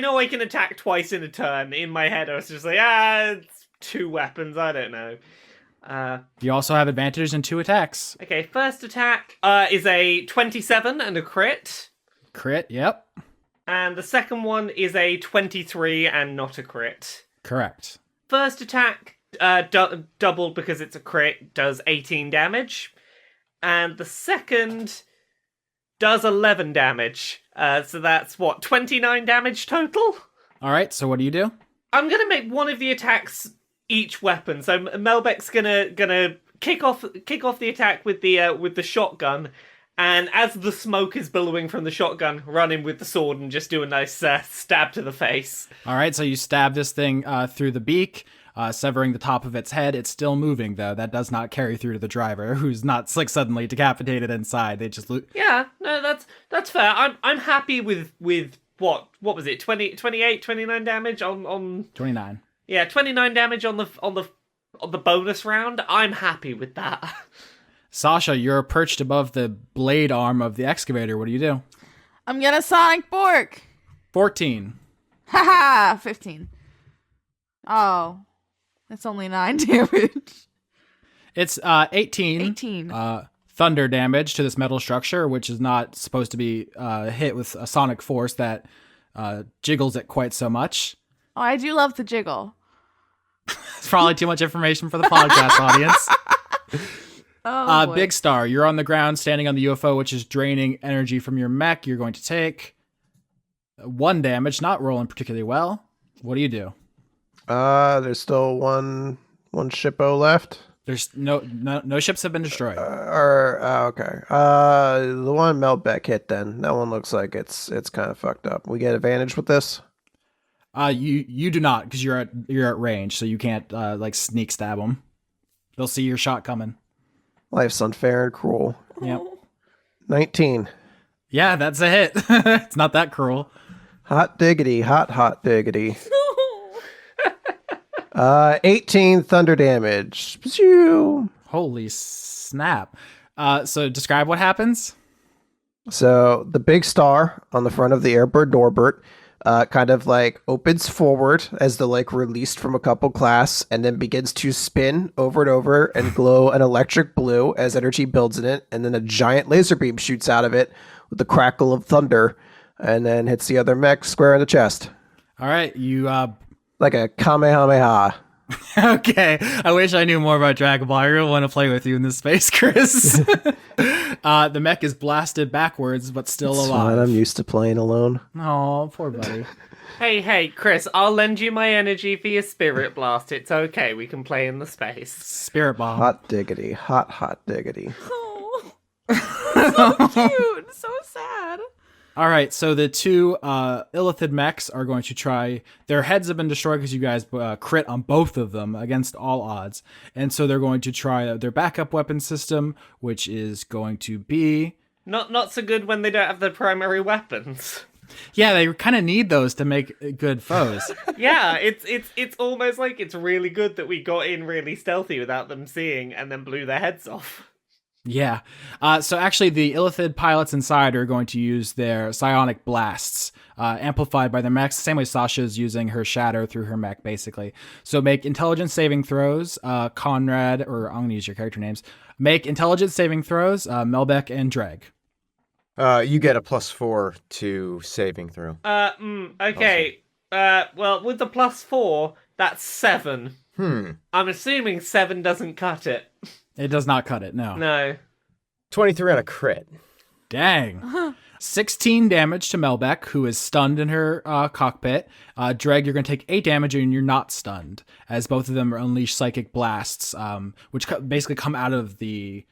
know I can attack twice in a turn. In my head, I was just like, it's two weapons. I don't know. You also have advantage in 2 attacks. Okay, first attack is a 27 and a crit. Crit, yep. And the second one is a 23 and not a crit. Correct. First attack, doubled because it's a crit, does 18 damage. And the second does 11 damage. So that's, 29 damage total? All right, so what do you do? I'm going to make one of the attacks each weapon. So Melbeck's gonna kick off the attack with the shotgun. And as the smoke is billowing from the shotgun, run in with the sword and just do a nice stab to the face. All right, so you stab this thing through the beak, severing the top of its head. It's still moving, though. That does not carry through to the driver, who's not suddenly decapitated inside. They just Yeah, no, that's fair. I'm happy with what was it? 28, 29 damage on 29. Yeah, 29 damage on the bonus round. I'm happy with that. Sasha, you're perched above the blade arm of the excavator. What do you do? I'm gonna Sonic Bork. 14. Haha, 15. Oh, that's only 9 damage. It's 18. 18. Thunder damage to this metal structure, which is not supposed to be hit with a sonic force that jiggles it quite so much. Oh, I do love the jiggle. It's probably too much information for the podcast audience. Oh, boy. Big Star, you're on the ground standing on the UFO, which is draining energy from your mech. You're going to take 1 damage, not rolling particularly well. What do you do? There's still one shippo left. There's no ships have been destroyed. Okay. The one Melbeck hit then. That one looks like it's kind of fucked up. We get advantage with this. You do not, because you're at range, so you can't like sneak stab them. They'll see your shot coming. Life's unfair and cruel. Yep. 19. Yeah, that's a hit. It's not that cruel. Hot diggity, hot diggity. 18 thunder damage. Pshoo. Holy snap. So describe what happens. So the big star on the front of the Airbird Norbert kind of like opens forward as the like released from a couple class and then begins to spin over and over and glow an electric blue as energy builds in it. And then a giant laser beam shoots out of it with the crackle of thunder and then hits the other mech square in the chest. All right, you like a Kamehameha. Okay, I wish I knew more about Dragon Ball. I really want to play with you in this space, Chris. The mech is blasted backwards, but still It's alive. fine, I'm used to playing alone. Oh, poor buddy. Hey, Chris, I'll lend you my energy for your spirit blast. It's okay, we can play in the space. Spirit bomb. Hot diggity, hot diggity. Oh, so cute. So sad. All right, so the two Illithid mechs are going to try. Their heads have been destroyed because you guys crit on both of them against all odds. And so they're going to try their backup weapon system, which is going to be... Not so good when they don't have their primary weapons. Yeah, they kind of need those to make good foes. Yeah, it's almost like it's really good that we got in really stealthy without them seeing and then blew their heads off. Yeah. So actually, the Illithid pilots inside are going to use their psionic blasts, amplified by their mechs, the same way Sasha's using her shatter through her mech, basically. So make intelligence saving throws. Conrad, or I'm going to use your character names. Make intelligence saving throws, Melbeck and Dregg. You get a +4 to saving throw. Okay. Well, with the +4, that's 7. I'm assuming 7 doesn't cut it. It does not cut it, no. No. 23 on a crit. Dang. 16 damage to Melbeck, who is stunned in her cockpit. Dregg, you're going to take 8 damage and you're not stunned, as both of them unleash psychic blasts, which basically come out of the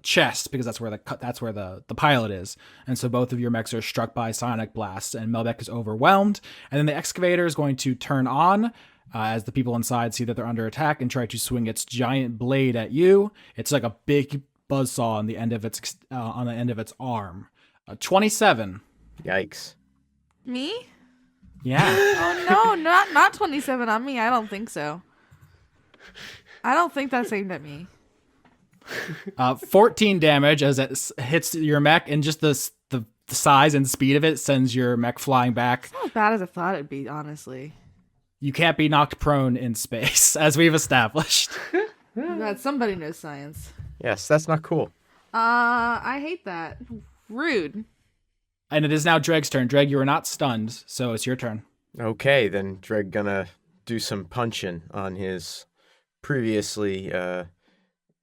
chest, because that's where the pilot is. And so both of your mechs are struck by psionic blasts, and Melbeck is overwhelmed. And then the excavator is going to turn on, as the people inside see that they're under attack and try to swing its giant blade at you. It's like a big buzzsaw on the end of its arm. 27. Yikes. Me? Yeah. Oh no, not 27 on me. I don't think so. I don't think that's aimed at me. 14 damage as it hits your mech, and just the size and speed of it sends your mech flying back. It's not as bad as I thought it'd be, honestly. You can't be knocked prone in space, as we've established. Glad somebody knows science. Yes, that's not cool. I hate that. Rude. And it is now Dregg's turn. Dregg, you are not stunned, so it's your turn. Okay, then Dregg gonna do some punching on his previously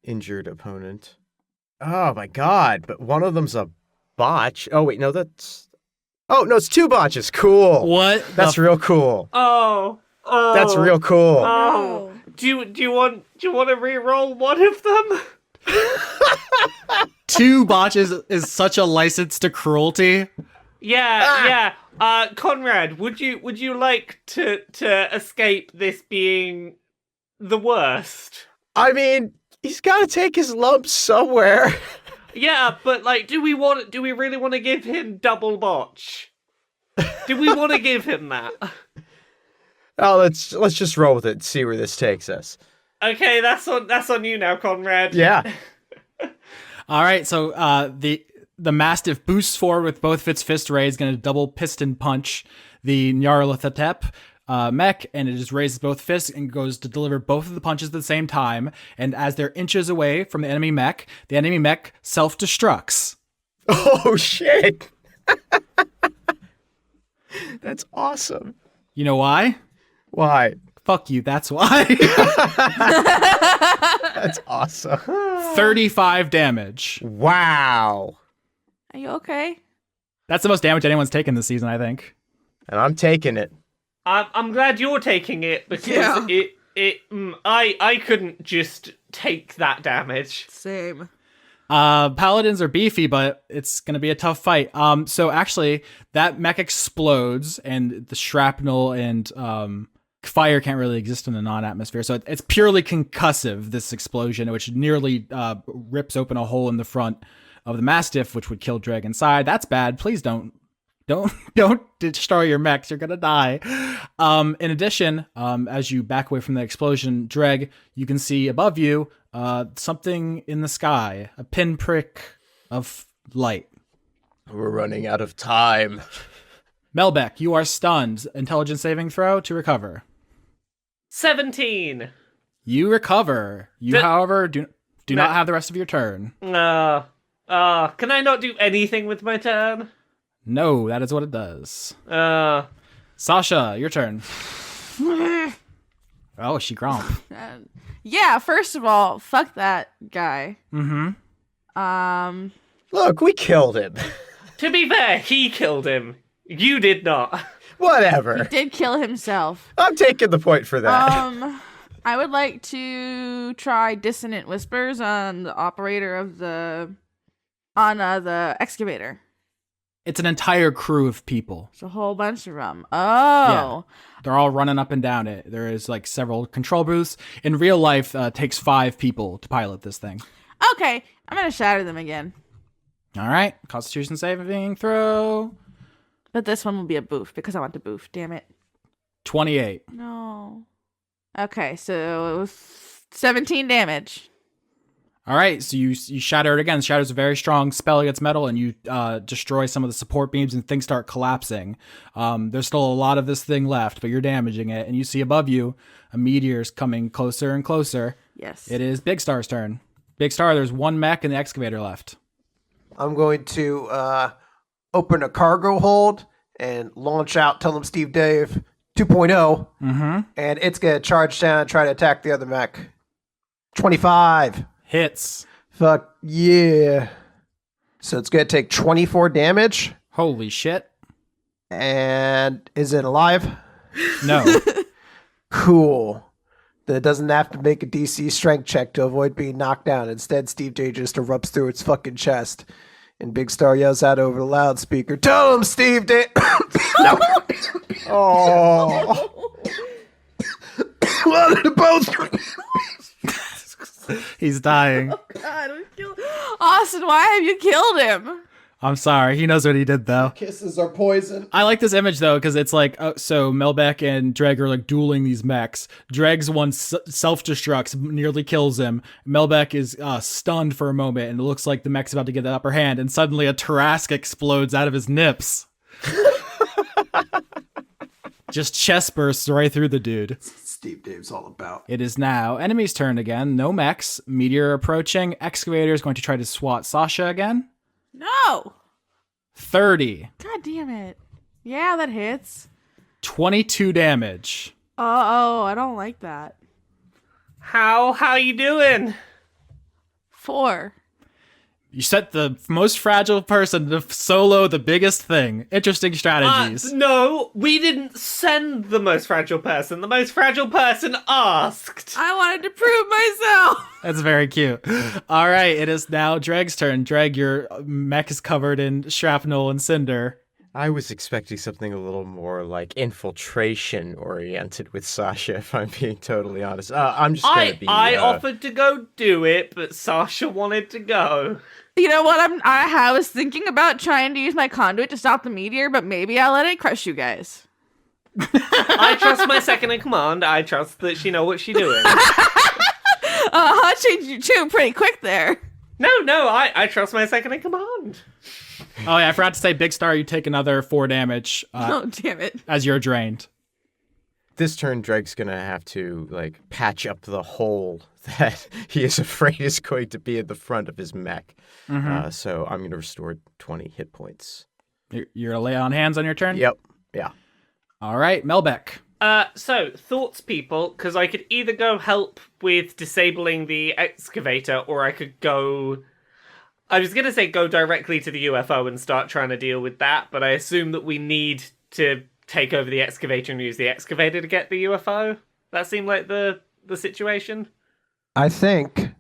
injured opponent. Oh my god, but one of them's a botch. Oh wait, no, that's... Oh, no, it's 2 botches. Cool. What? That's real cool. Oh. That's real cool. Oh. Do you want to re-roll one of them? 2 botches is such a license to cruelty. Yeah. Conrad, would you like to escape this being the worst? I mean, he's got to take his lumps somewhere. Yeah, but like, do we really want to give him double botch? Do we want to give him that? Oh, let's just roll with it and see where this takes us. Okay, that's on you now, Conrad. Yeah. All right, so the Mastiff boosts forward with both of its fists raised, going to double piston punch the Nyarlathotep mech, and it just raises both fists and goes to deliver both of the punches at the same time. And as they're inches away from the enemy mech self-destructs. Oh, shit. That's awesome. You know why? Why? Fuck you, that's why. That's awesome. 35 damage. Wow. Are you okay? That's the most damage anyone's taken this season, I think. And I'm taking it. I'm glad you're taking it because I couldn't just take that damage. Same. Paladins are beefy, but it's going to be a tough fight. So actually, that mech explodes, and the shrapnel and fire can't really exist in the non-atmosphere. So it's purely concussive, this explosion, which nearly rips open a hole in the front of the Mastiff, which would kill Dregg inside. That's bad. Please don't destroy your mechs. You're gonna die. In addition, as you back away from the explosion, Dregg, you can see above you something in the sky, a pinprick of light. We're running out of time. Melbeck, you are stunned. Intelligence saving throw to recover. 17. You recover. You, however, do not have the rest of your turn. Can I not do anything with my turn? No, that is what it does. Sasha, your turn. Oh, she gromp. Yeah, first of all, fuck that guy. Mm-hmm. Look, we killed him. To be fair, he killed him. You did not. Whatever. He did kill himself. I'm taking the point for that. I would like to try dissonant whispers on the operator of the excavator. It's an entire crew of people. It's a whole bunch of them. Oh. Yeah. They're all running up and down it. There is like several control booths. In real life, it takes 5 people to pilot this thing. Okay, I'm gonna shatter them again. All right. Constitution saving throw. But this one will be a boof because I want to boof. Damn it. 28. No. Okay, so it was 17 damage. All right, so you shatter it again. Shatter's a very strong spell against metal, and you destroy some of the support beams, and things start collapsing. There's still a lot of this thing left, but you're damaging it, and you see above you a meteor's coming closer and closer. Yes. It is Big Star's turn. Big Star, there's 1 mech and the excavator left. I'm going to open a cargo hold and launch out, tell them Steve Dave 2.0, and it's going to charge down and try to attack the other mech. 25. Hits. Fuck yeah. So it's going to take 24 damage. Holy shit. And is it alive? No. Cool. Then it doesn't have to make a DC strength check to avoid being knocked down. Instead, Steve J just erupts through its fucking chest. And Big Star yells out over the loudspeaker, "Tell him, Steve J." No. Oh. One of the boats. He's dying. Oh, God, Austin, why have you killed him? I'm sorry. He knows what he did, though. Kisses are poison. I like this image, though, because it's like, so Melbeck and Dregg are like dueling these mechs. Dregg's one self-destructs, nearly kills him. Melbeck is stunned for a moment, and it looks like the mech's about to get the upper hand, and suddenly a Tarrasque explodes out of his nips. Just chest bursts right through the dude. Deep Dave's all about. It is now enemy's turn again. No mechs. Meteor approaching. Excavator is going to try to swat Sasha again. No! 30. God damn it. Yeah, that hits. 22 damage. Uh-oh, I don't like that. How you doing? 4. You set the most fragile person to solo the biggest thing. Interesting strategies. No, we didn't send the most fragile person. The most fragile person asked. I wanted to prove myself. That's very cute. All right, it is now Dregg's turn. Dregg, your mech is covered in shrapnel and cinder. I was expecting something a little more like infiltration oriented with Sasha, if I'm being totally honest. I'm just gonna be. I offered to go do it, but Sasha wanted to go. You know what? I was thinking about trying to use my conduit to stop the meteor, but maybe I'll let it crush you guys. I trust my second in command. I trust that she know what she's doing. I changed your tune pretty quick there. No, I trust my second in command. Oh yeah, I forgot to say, Big Star, you take another 4 damage Oh, damn it. as you're drained. This turn, Dregg's gonna have to like patch up the hole that he is afraid is going to be in the front of his mech. So I'm gonna restore 20 hit points. You're gonna lay on hands on your turn? Yep. Yeah. All right, Melbeck. So, thoughts, people, because I could either go help with disabling the excavator, or I could go... I was going to say go directly to the UFO and start trying to deal with that, but I assume that we need to take over the excavator and use the excavator to get the UFO. That seemed like the situation. I think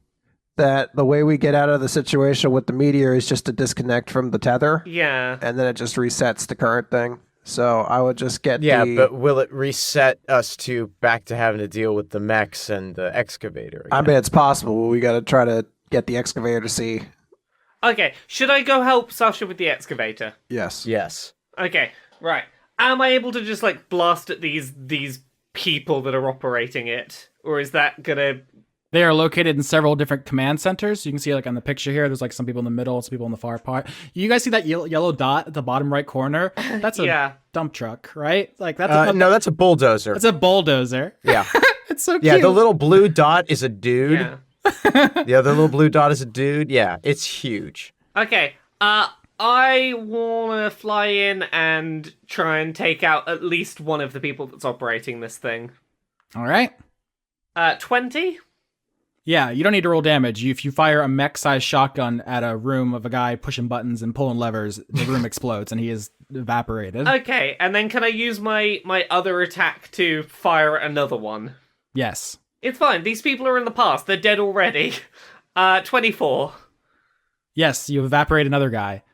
that the way we get out of the situation with the meteor is just to disconnect from the tether, Yeah. and then it just resets the current thing. So I would just get But will it reset us back to having to deal with the mechs and the excavator again? I mean, it's possible. We got to try to get the excavator to see. Okay, should I go help Sasha with the excavator? Yes. Yes. Okay, right. Am I able to just, like, blast at these people that are operating it? Or is that gonna... They are located in several different command centers. You can see, like, on the picture here, there's, like, some people in the middle, some people in the far part. You guys see that yellow dot at the bottom right corner? That's a dump truck, right? Like, that's No, that's a bulldozer. That's a bulldozer. Yeah. It's so cute. Yeah, the little blue dot is a dude. Yeah. The other little blue dot is a dude. Yeah, it's huge. Okay, I wanna fly in and try and take out at least one of the people that's operating this thing. All right. 20? Yeah, you don't need to roll damage. If you fire a mech-sized shotgun at a room of a guy pushing buttons and pulling levers, the room explodes and he is evaporated. Okay, and then can I use my other attack to fire another one? Yes. It's fine, these people are in the past, they're dead already. 24. Yes, you evaporate another guy.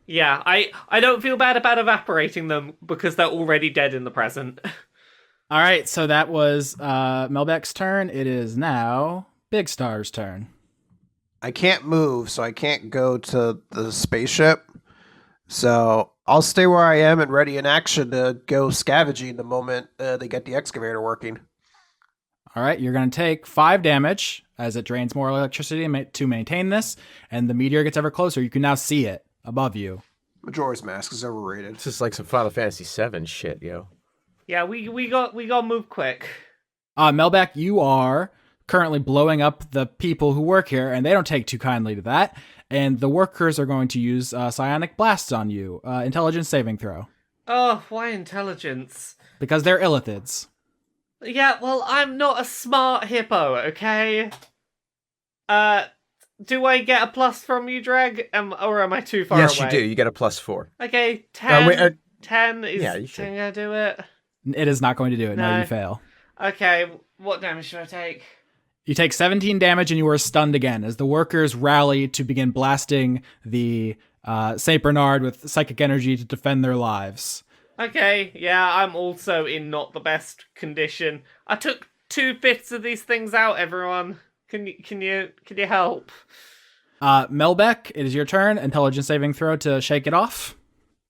Yeah, I don't feel bad about evaporating them because they're already dead in the present. All right, so that was Melbeck's turn. It is now Big Star's turn. I can't move, so I can't go to the spaceship. So I'll stay where I am and ready in action to go scavenging the moment they get the excavator working. All right, you're going to take 5 damage as it drains more electricity to maintain this, and the meteor gets ever closer. You can now see it above you. Majora's Mask is overrated. This is like some Final Fantasy VII shit, yo. Yeah, we got move quick. Melbeck, you are currently blowing up the people who work here, and they don't take too kindly to that. And the workers are going to use psionic blasts on you. Intelligence saving throw. Oh, why intelligence? Because they're illithids. Yeah, well, I'm not a smart hippo, okay? Do I get a plus from you, Dregg? Or am I too far away? Yes, you do. You get a +4. Okay, 10. wait, 10 is... yeah, you should. 10 gonna do it? It is not going to do it. No, No. you fail. Okay, what damage should I take? You take 17 damage and you are stunned again as the workers rally to begin blasting the Saint Bernard with psychic energy to defend their lives. Okay, yeah, I'm also in not the best condition. I took 2/5 of these things out, everyone. Can you help? Melbeck, it is your turn. Intelligence saving throw to shake it off.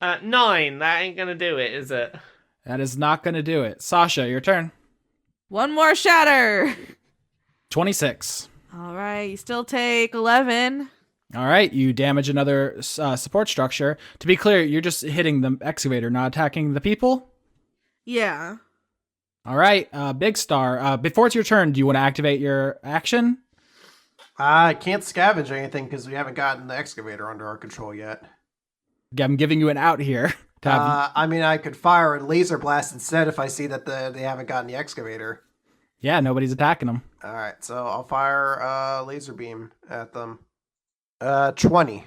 9. That ain't gonna do it, is it? That is not going to do it. Sasha, your turn. One more shatter. 26. All right, you still take 11. All right, you damage another support structure. To be clear, you're just hitting the excavator, not attacking the people? Yeah. All right, Big Star. Before it's your turn, do you want to activate your action? I can't scavenge anything because we haven't gotten the excavator under our control yet. I'm giving you an out here. I mean, I could fire a laser blast instead if I see that they haven't gotten the excavator. Yeah, nobody's attacking them. All right, so I'll fire a laser beam at them. 20.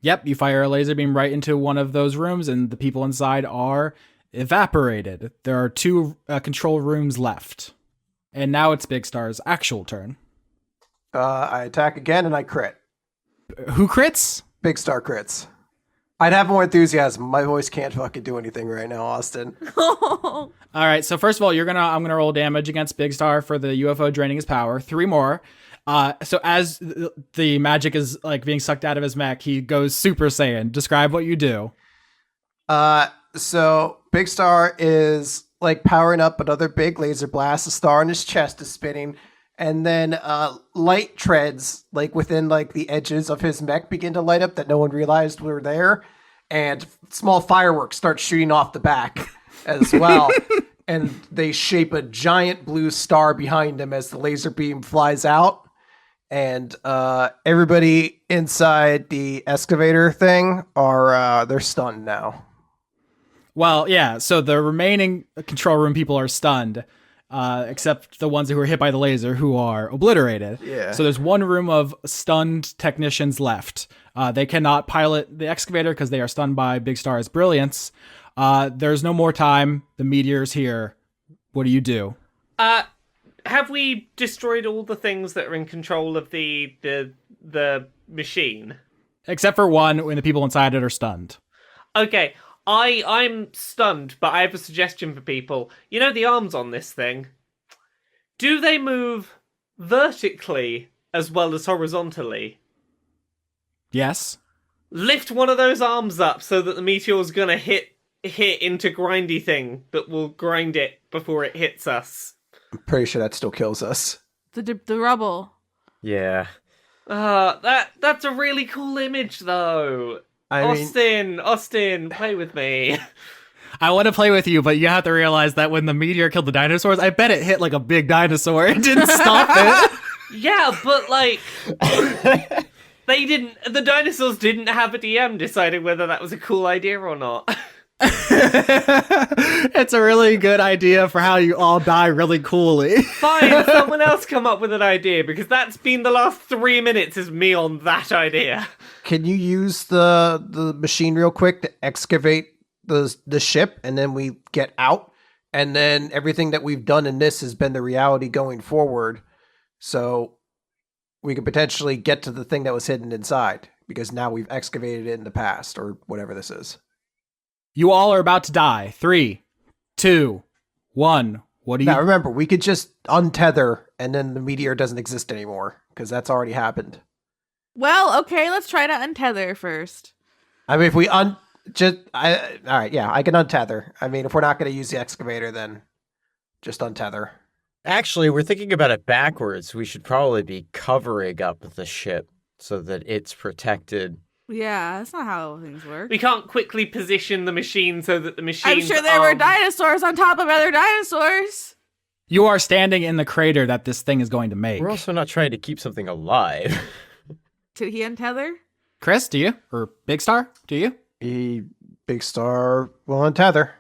Yep, you fire a laser beam right into one of those rooms, and the people inside are evaporated. There are 2 control rooms left. And now it's Big Star's actual turn. I attack again and I crit. Who crits? Big Star crits. I'd have more enthusiasm. My voice can't fucking do anything right now, Austin. All right, so first of all, I'm gonna roll damage against Big Star for the UFO draining his power. 3 more. So as the magic is like being sucked out of his mech, he goes Super Saiyan. Describe what you do. So Big Star is like powering up another big laser blast. The star on his chest is spinning, and then light treads like within like the edges of his mech begin to light up that no one realized were there, and small fireworks start shooting off the back as well. And they shape a giant blue star behind him as the laser beam flies out. And everybody inside the excavator thing they're stunned now. Well, yeah, so the remaining control room people are stunned, except the ones who were hit by the laser who are obliterated. Yeah. So there's one room of stunned technicians left. They cannot pilot the excavator because they are stunned by Big Star's brilliance. There's no more time. The meteor's here. What do you do? Have we destroyed all the things that are in control of the machine? Except for one, when the people inside it are stunned. Okay, I'm stunned, but I have a suggestion for people. You know the arms on this thing? Do they move vertically as well as horizontally? Yes. Lift one of those arms up so that the meteor's gonna hit into grindy thing that will grind it before it hits us. I'm pretty sure that still kills us. The rubble. Yeah. That's a really cool image, though. Austin, play with me. I want to play with you, but you have to realize that when the meteor killed the dinosaurs, I bet it hit like a big dinosaur and didn't stop it. Yeah, but like... The dinosaurs didn't have a DM deciding whether that was a cool idea or not. It's a really good idea for how you all die really coolly. Fine, someone else come up with an idea, because that's been the last 3 minutes is me on that idea. Can you use the machine real quick to excavate the ship, and then we get out, and then everything that we've done in this has been the reality going forward, so we could potentially get to the thing that was hidden inside, because now we've excavated it in the past, or whatever this is. You all are about to die. 3, 2, 1. What do you... Now remember, we could just untether, and then the meteor doesn't exist anymore, because that's already happened. Well, okay, let's try to untether first. I mean, if we all right, yeah, I can untether. I mean, if we're not going to use the excavator, then just untether. Actually, we're thinking about it backwards. We should probably be covering up the ship so that it's protected. Yeah, that's not how things work. We can't quickly position the machine so that the machine... I'm sure there were dinosaurs on top of other dinosaurs. You are standing in the crater that this thing is going to make. We're also not trying to keep something alive. Did he untether? Chris, do you? Or Big Star, do you? Big Star will untether.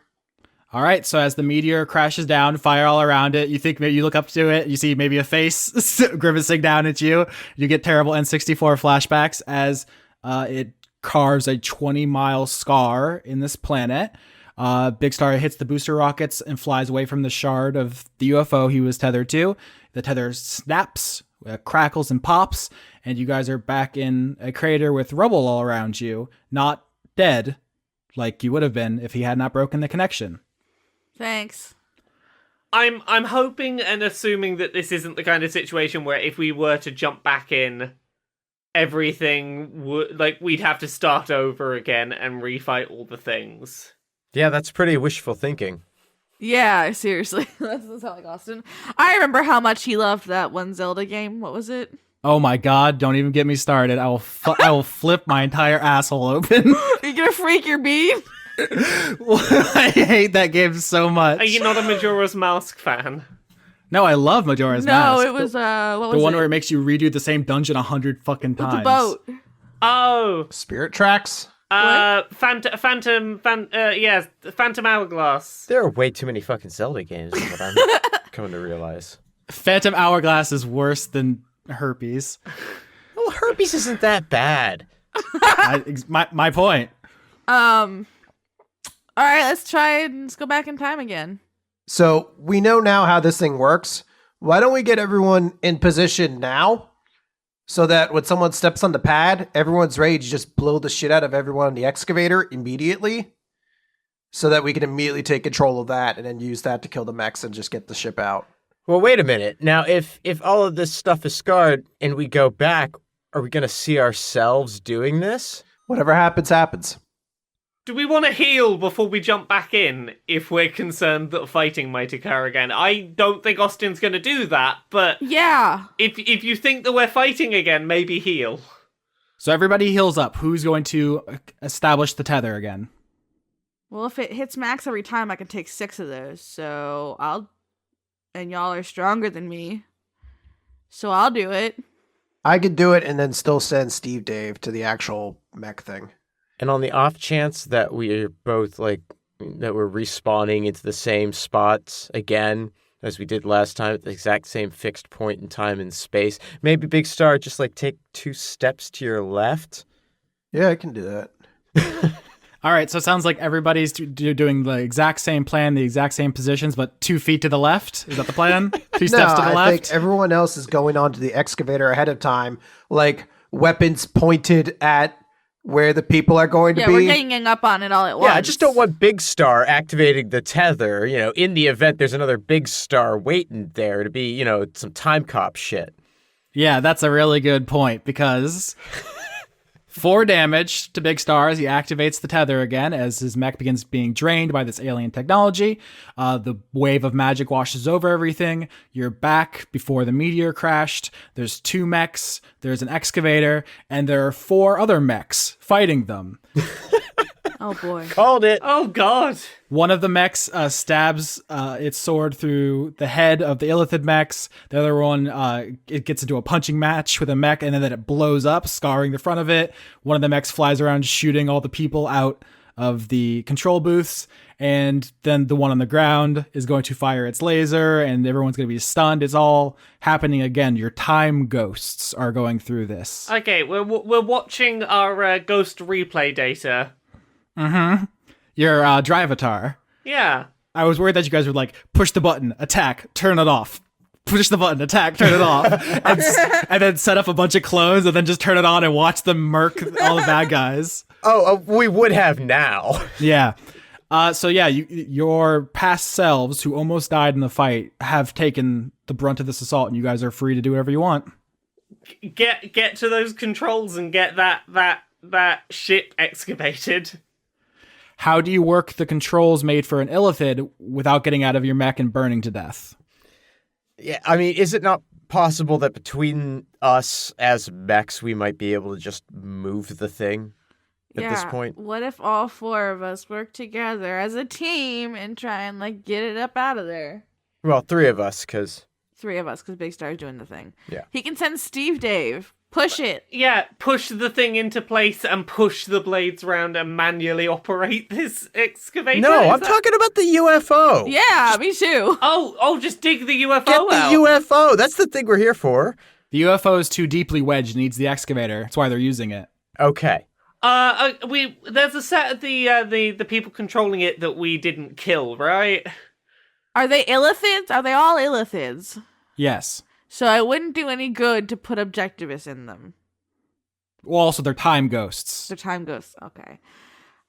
All right, so as the meteor crashes down, fire all around it, you think maybe you look up to it, you see maybe a face grimacing down at you. You get terrible N64 flashbacks as it carves a 20-mile scar in this planet. Big Star hits the booster rockets and flies away from the shard of the UFO he was tethered to. The tether snaps, crackles, and pops, and you guys are back in a crater with rubble all around you, not dead like you would have been if he had not broken the connection. Thanks. I'm hoping and assuming that this isn't the kind of situation where if we were to jump back in, everything would, like, we'd have to start over again and refight all the things. Yeah, that's pretty wishful thinking. Yeah, seriously. That doesn't sound like Austin. I remember how much he loved that one Zelda game. What was it? Oh my god, don't even get me started. I will flip my entire asshole open. Are you gonna freak your bean? I hate that game so much. Are you not a Majora's Mask fan? No, I love Majora's Mask. No, it was what was the one it? where it makes you redo the same dungeon 100 fucking With times. the boat. Oh, Spirit Tracks. Phantom Hourglass. There are way too many fucking Zelda games, is what I'm coming to realize. Phantom Hourglass is worse than Herpes. Well, herpes isn't that bad. My point. All right, let's try and let's go back in time again. So we know now how this thing works. Why don't we get everyone in position now so that when someone steps on the pad, everyone's ready to just blow the shit out of everyone on the excavator immediately so that we can immediately take control of that and then use that to kill the mechs and just get the ship out. Well, wait a minute. Now, if all of this stuff is scarred and we go back, are we going to see ourselves doing this? Whatever happens, happens. Do we want to heal before we jump back in if we're concerned that fighting might occur again? I don't think Austin's going to do that, but Yeah. if you think that we're fighting again, maybe heal. So everybody heals up. Who's going to establish the tether again? Well, if it hits max every time, I can take 6 of those. So and y'all are stronger than me. So I'll do it. I could do it and then still send Steve Dave to the actual mech thing. And on the off chance that we're both that we're respawning into the same spots again, as we did last time at the exact same fixed point in time and space, maybe Big Star just take 2 steps to your left. Yeah, I can do that. All right, so it sounds like everybody's doing the exact same plan, the exact same positions, but 2 feet to the left. Is that the plan? 2 steps to the I left? think everyone else is going onto the excavator ahead of time, weapons pointed at where the people are going to Yeah, be. we're ganging up on it all at once. Yeah, I just don't want Big Star activating the tether, in the event there's another Big Star waiting there to be, some time cop shit. Yeah, that's a really good point because 4 damage to Big Star as he activates the tether again as his mech begins being drained by this alien technology. The wave of magic washes over everything. You're back before the meteor crashed. There's 2 mechs, there's an excavator, and there are 4 other mechs fighting them. Oh boy. Called it. Oh, God. One of the mechs stabs its sword through the head of the Illithid mechs. The other one, it gets into a punching match with a mech, and then it blows up, scarring the front of it. One of the mechs flies around shooting all the people out of the control booths. And then the one on the ground is going to fire its laser, and everyone's going to be stunned. It's all happening again. Your time ghosts are going through this. Okay, we're watching our ghost replay data. Mm-hmm. Your Drivatar. Yeah. I was worried that you guys would push the button, attack, turn it off. Push the button, attack, turn it off. and then set up a bunch of clones and then just turn it on and watch them murk all the bad guys. Oh, we would have now. Yeah. So yeah, your past selves who almost died in the fight have taken the brunt of this assault, and you guys are free to do whatever you want. Get to those controls and get that ship excavated. How do you work the controls made for an Illithid without getting out of your mech and burning to death? Yeah, I mean, is it not possible that between us as mechs, we might be able to just move the thing at this point? What if all 4 of us work together as a team and try and get it up out of there? Well, 3 of us, because... 3 of us, because Big Star's doing the thing. Yeah. He can send Steve Dave. Push it. Yeah, push the thing into place and push the blades around and manually operate this excavator. No, I'm talking about the UFO. Yeah, me too. Oh, just dig the UFO Get out. the UFO. That's the thing we're here for. The UFO is too deeply wedged, needs the excavator. That's why they're using it. Okay. There's a set of the people controlling it that we didn't kill, right? Are they Illithids? Are they all Illithids? Yes. So I wouldn't do any good to put Objectivists in them. Well, also they're time ghosts. They're time ghosts. Okay.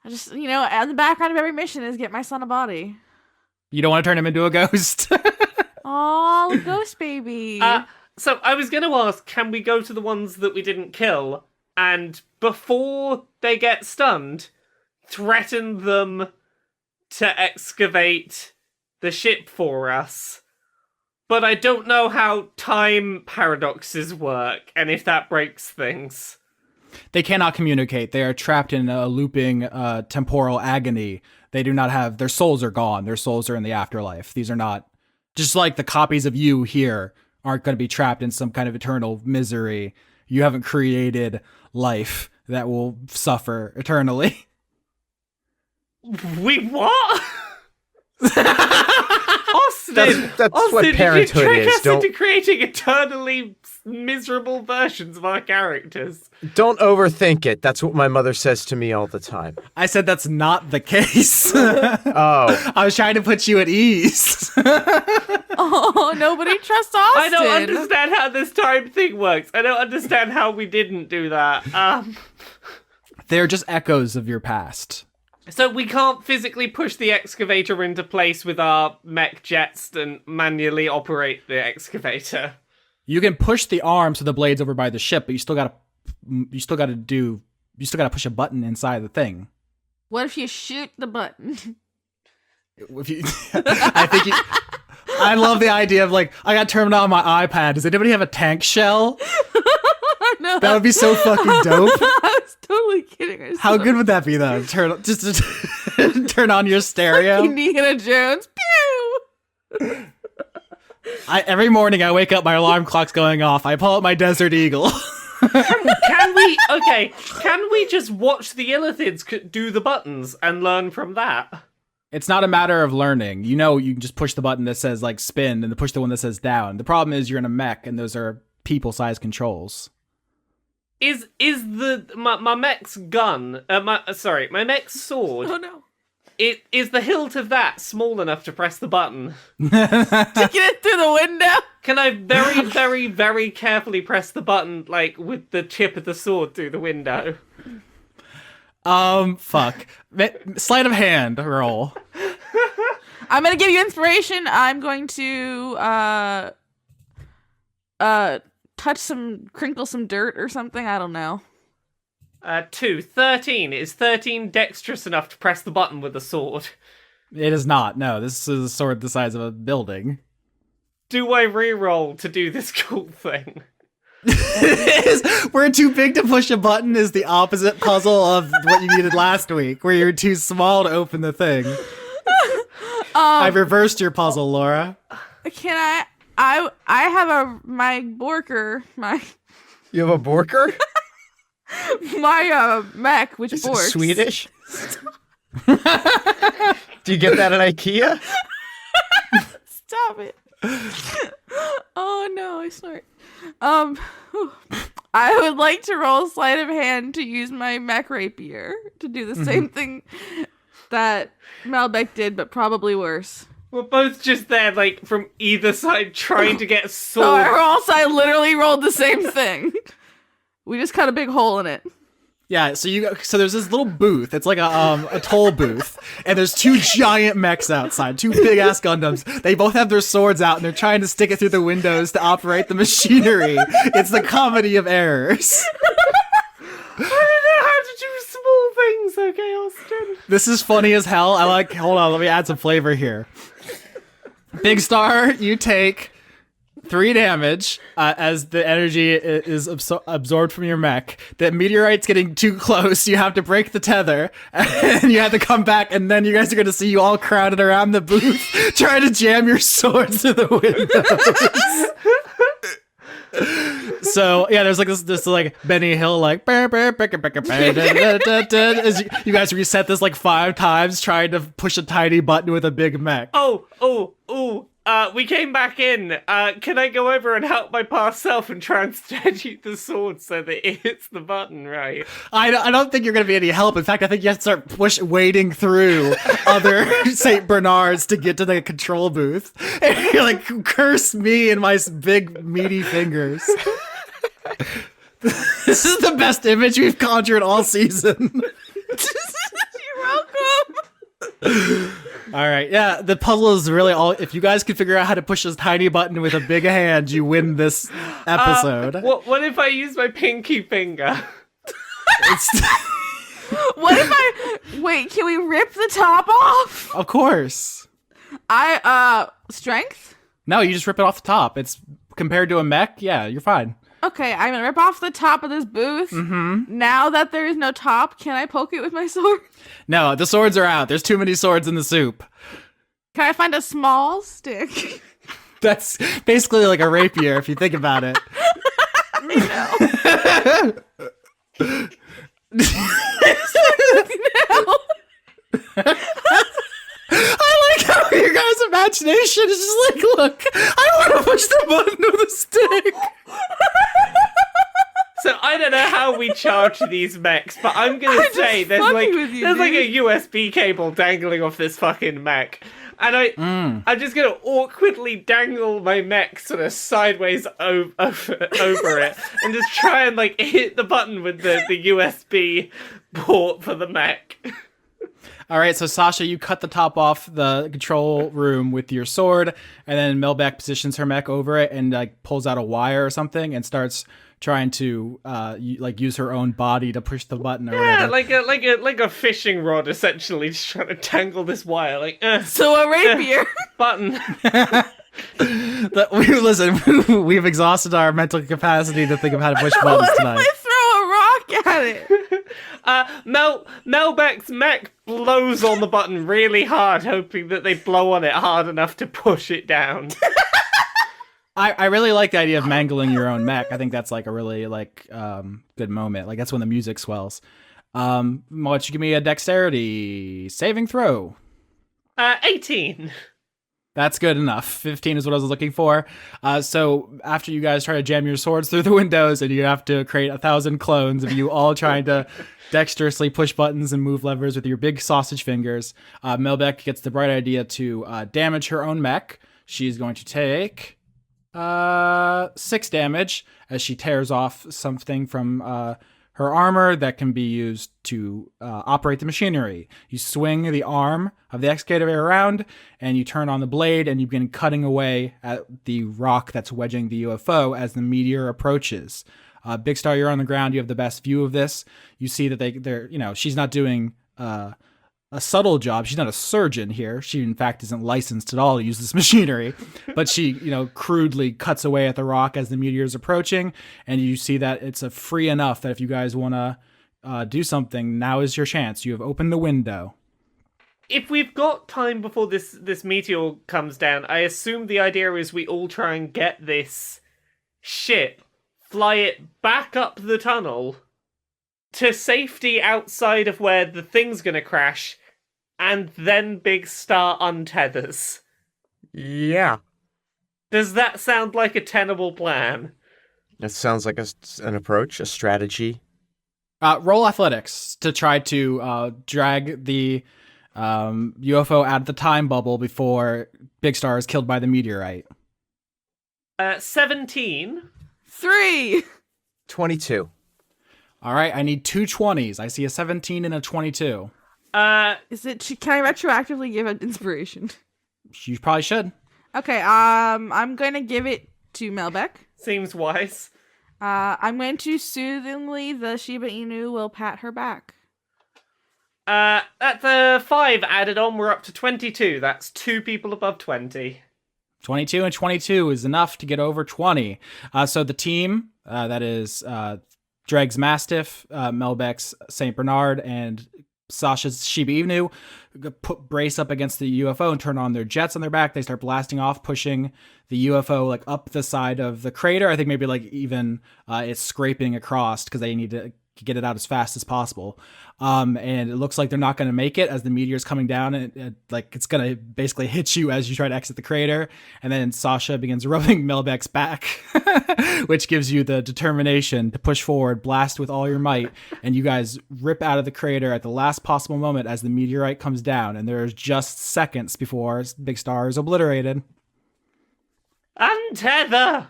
I just, at the background of every mission is get my son a body. You don't want to turn him into a ghost? Oh, ghost baby. So I was going to ask, can we go to the ones that we didn't kill and before they get stunned, threaten them to excavate the ship for us? But I don't know how time paradoxes work and if that breaks things. They cannot communicate. They are trapped in a looping temporal agony. They do not have, their souls are gone. Their souls are in the afterlife. These are not, just like the copies of you here aren't going to be trapped in some kind of eternal misery. You haven't created life that will suffer eternally. We what? Austin, That's Austin, what parenthood did you trick is. us into creating eternally miserable versions of our characters? Don't overthink it. That's what my mother says to me all the time. I said that's not the case. Oh. I was trying to put you at ease. Oh, nobody trusts Austin. I don't understand how this time thing works. I don't understand how we didn't do that. They're just echoes of your past. So we can't physically push the excavator into place with our mech jets and manually operate the excavator. You can push the arms of the blades over by the ship, but you still gotta push a button inside the thing. What if you shoot the button? If you, I love the idea of like, I got turned on my iPad. Does anybody have a tank shell? No, That would be so fucking dope. I was totally kidding. How good would that be though? Turn turn on your stereo. Indiana Jones. Pew! Every morning I wake up, my alarm clock's going off. I pull out my Desert Eagle. Can we just watch the Illithids do the buttons and learn from that? It's not a matter of learning. You can just push the button that says like spin and push the one that says down. The problem is you're in a mech and those are people-sized controls. Is my mech's gun? My mech's sword. Oh no! Is the hilt of that small enough to press the button? To get it through the window. Can I very, very, very carefully press the button, like with the tip of the sword through the window? Fuck. Sleight of hand roll. I'm gonna give you inspiration. I'm going to crinkle some dirt or something. I don't know. 13. Is 13 dexterous enough to press the button with a sword? It is not. No, this is a sword the size of a building. Do I re-roll to do this cool thing? We're too big to push a button is the opposite puzzle of what you needed last week, where you're too small to open the thing. I reversed your puzzle, Laura. Can I have my Borker, You have a Borker? my mech, which Is it borks. Swedish? Do you get that at IKEA? Stop it. Oh no, I snort. I would like to roll sleight of hand to use my mech rapier to do the same thing that Melbeck did, but probably worse. We're both just there, like, from either side trying to get sword. I literally rolled the same thing. We just cut a big hole in it. Yeah, so there's this little booth. It's like a toll booth, and there's two giant mechs outside, two big ass Gundams. They both have their swords out, and they're trying to stick it through the windows to operate the machinery. It's the comedy of errors. I don't know how to do small things, okay, Austin? This is funny as hell. Hold on, let me add some flavor here. Big Star, you take 3 damage as the energy is absorbed from your mech. The meteorite's getting too close. You have to break the tether, and you have to come back, and then you guys are going to see you all crowded around the booth trying to jam your swords to the windows. So yeah, there's like this like Benny Hill like as you guys reset this like 5 times trying to push a tiny button with a big mech. We came back in. Can I go over and help my past self and try and steady the sword so that it hits the button right? I don't think you're going to be any help. In fact, I think you have to start wading through other St. Bernards to get to the control booth. And you're like, curse me and my big meaty fingers. This is the best image we've conjured all season. You're welcome. All right, yeah, the puzzle is really all. If you guys can figure out how to push this tiny button with a big hand, you win this episode. What if I use my pinky finger? What if wait, can we rip the top off? Of course. Strength? No, you just rip it off the top. It's compared to a mech. Yeah, you're fine. Okay, I'm gonna rip off the top of this booth. Mm-hmm. Now that there is no top, can I poke it with my sword? No, the swords are out. There's too many swords in the soup. Can I find a small stick? That's basically like a rapier if you think about it. I know. I like how your guys' imagination is just like, look, I want to push the button with a stick. So I don't know how we charge these mechs, but I'm gonna say there's like a USB cable dangling off this fucking mech. And I'm just gonna awkwardly dangle my mech sort of sideways over it, and just try and like hit the button with the USB port for the mech. All right, so Sasha, you cut the top off the control room with your sword, and then Melbeck positions her mech over it and like pulls out a wire or something and starts trying to use her own body to push the button or whatever. like a fishing rod, essentially, just trying to tangle this wire. Like So a rapier. Button. Listen, we've exhausted our mental capacity to think of how to push buttons tonight. I throw a rock at it. Melbeck's mech blows on the button really hard, hoping that they blow on it hard enough to push it down. I really like the idea of mangling your own mech. I think that's like a really good moment. Like that's when the music swells. Why don't you give me a dexterity saving throw? 18. That's good enough. 15 is what I was looking for. So after you guys try to jam your swords through the windows and you have to create 1,000 clones of you all trying to dexterously push buttons and move levers with your big sausage fingers, Melbeck gets the bright idea to damage her own mech. She's going to take 6 damage as she tears off something from her armor that can be used to operate the machinery. You swing the arm of the excavator around and you turn on the blade and you begin cutting away at the rock that's wedging the UFO as the meteor approaches. Big Star, you're on the ground. You have the best view of this. You see that they're she's not doing a subtle job. She's not a surgeon here. She, in fact, isn't licensed at all to use this machinery. But she, crudely cuts away at the rock as the meteor is approaching. And you see that it's free enough that if you guys want to do something, now is your chance. You have opened the window. If we've got time before this meteor comes down, I assume the idea is we all try and get this ship, fly it back up the tunnel to safety outside of where the thing's gonna crash, and then Big Star untethers. Yeah. Does that sound like a tenable plan? That sounds like an approach, a strategy. Roll athletics to try to drag the UFO out of the time bubble before Big Star is killed by the meteorite. 17. 3. 22. All right, I need 2 20s. I see a 17 and a 22. Can I retroactively give an inspiration? You probably should. Okay, I'm going to give it to Melbeck. Seems wise. I'm going to soothingly, the Shiba Inu will pat her back. That's a 5 added on. We're up to 22. That's 2 people above 20. 22 and 22 is enough to get over 20. So the team, that is Dregg's Mastiff, Melbeck's St. Bernard, and Sasha's Shiba Inu, brace up against the UFO and turn on their jets on their back. They start blasting off, pushing the UFO up the side of the crater. I think maybe even it's scraping across because they need to get it out as fast as possible. And it looks like they're not going to make it as the meteor's coming down, and it's going to basically hit you as you try to exit the crater. And then Sasha begins rubbing Melbeck's back, which gives you the determination to push forward, blast with all your might, and you guys rip out of the crater at the last possible moment as the meteorite comes down, and there's just seconds before Big Star is obliterated. Untether!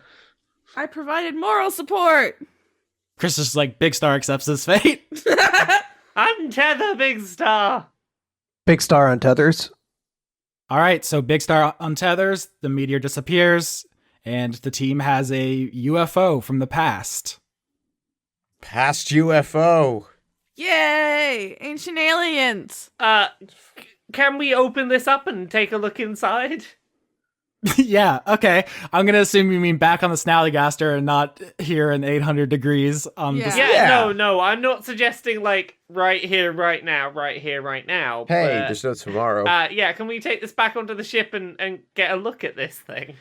I provided moral support! Chris is like, Big Star accepts his fate. Untether, Big Star! Big Star untethers. All right, so Big Star untethers, the meteor disappears, and the team has a UFO from the past. Past UFO. Yay! Ancient aliens! Can we open this up and take a look inside? Yeah, okay. I'm gonna assume you mean back on the Snallygaster and not here in 800 degrees. Yeah. Yeah, no, I'm not suggesting like right here, right now. Hey, but, there's no tomorrow. yeah, can we take this back onto the ship and get a look at this thing?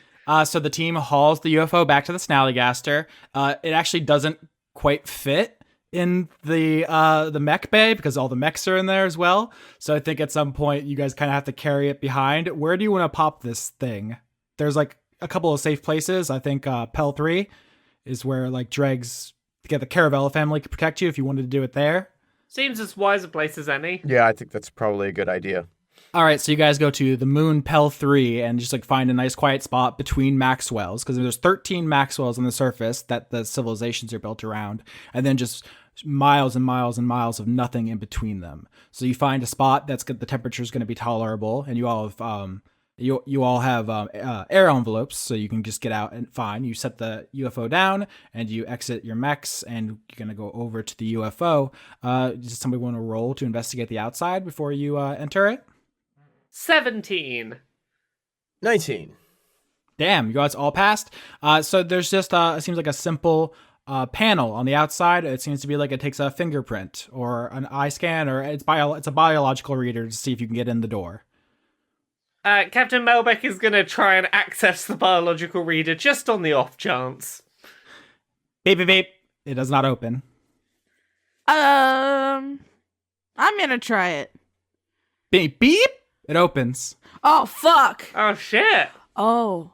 So the team hauls the UFO back to the Snallygaster. It actually doesn't quite fit in the mech bay because all the mechs are in there as well. So I think at some point you guys kind of have to carry it behind. Where do you want to pop this thing? There's like a couple of safe places. I think Pel 3 is where like Dregg's the Caravella family could protect you if you wanted to do it there. Seems as wise a place as any. Yeah, I think that's probably a good idea. All right, so you guys go to the moon Pel 3 and just like find a nice quiet spot between Maxwells because there's 13 Maxwells on the surface that the civilizations are built around, and then just miles and miles and miles of nothing in between them. So you find a spot that's good, the temperature is going to be tolerable, and you all have you all have air envelopes, so you can just get out and fine. You set the UFO down and you exit your mechs, and you're gonna go over to the UFO. Does somebody want to roll to investigate the outside before you enter it? 17. 19. Damn, you guys all passed. So there's just it seems like a simple panel on the outside. It seems to be like it takes a fingerprint or an eye scan, or it's a biological reader to see if you can get in the door. Captain Melbeck is going to try and access the biological reader just on the off chance. Beep, beep, beep. It does not open. I'm gonna try it. Beep, beep. It opens. Oh, fuck. Oh, shit. Oh.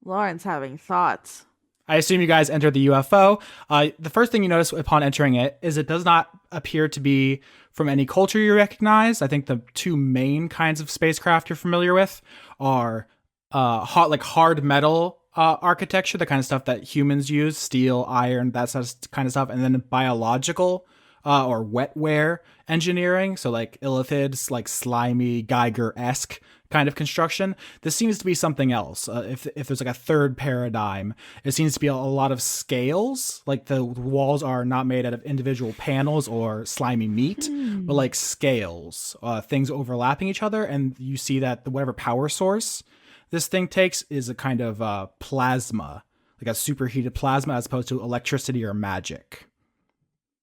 Lauren's having thoughts. I assume you guys enter the UFO. The first thing you notice upon entering it is it does not appear to be from any culture you recognize. I think the two main kinds of spacecraft you're familiar with are hard metal architecture, the kind of stuff that humans use, steel, iron, that kind of stuff, and then biological or wetware engineering, so like illithids, like slimy Geiger-esque kind of construction. This seems to be something else. If there's like a third paradigm, it seems to be a lot of scales. Like the walls are not made out of individual panels or slimy meat, but like scales, things overlapping each other. And you see that whatever power source this thing takes is a kind of plasma, like a superheated plasma, as opposed to electricity or magic.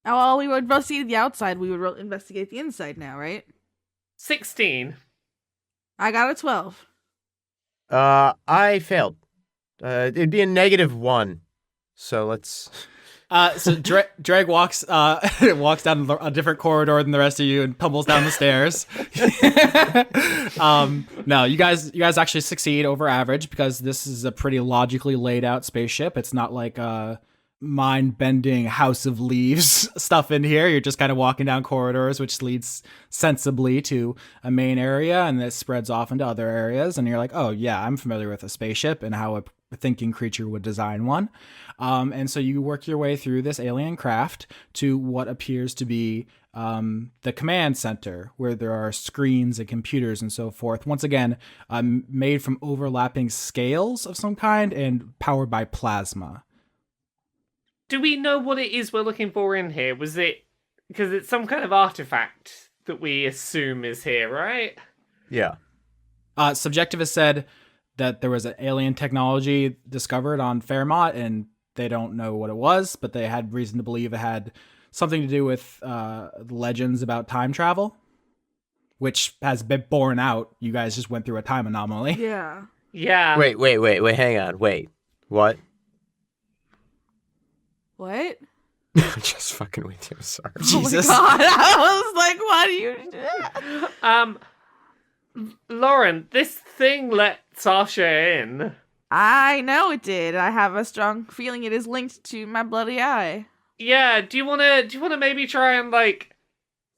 Oh, well, we would investigate the outside. We would investigate the inside now, right? 16. I got a 12. I failed. It'd be a -1. So let's... So Dregg walks down a different corridor than the rest of you and tumbles down the stairs. No, you guys actually succeed over average because this is a pretty logically laid out spaceship. It's not like mind-bending House of Leaves stuff in here. You're just kind of walking down corridors, which leads sensibly to a main area, and this spreads off into other areas. And you're like, oh yeah, I'm familiar with a spaceship and how a thinking creature would design one. And so you work your way through this alien craft to what appears to be the command center, where there are screens and computers and so forth. Once again, made from overlapping scales of some kind and powered by plasma. Do we know what it is we're looking for in here? Was it... because it's some kind of artifact that we assume is here, right? Yeah. Subjective has said that there was an alien technology discovered on Fermat, and they don't know what it was, but they had reason to believe it had something to do with legends about time travel, which has been borne out. You guys just went through a time anomaly. Yeah. Yeah. Wait, hang on. Wait. What? What? I'm just fucking with you. I'm sorry. Jesus. Oh my God. I was like, what do you... Lauren, this thing let Sasha in. I know it did. I have a strong feeling it is linked to my bloody eye. Yeah, do you wanna maybe try and like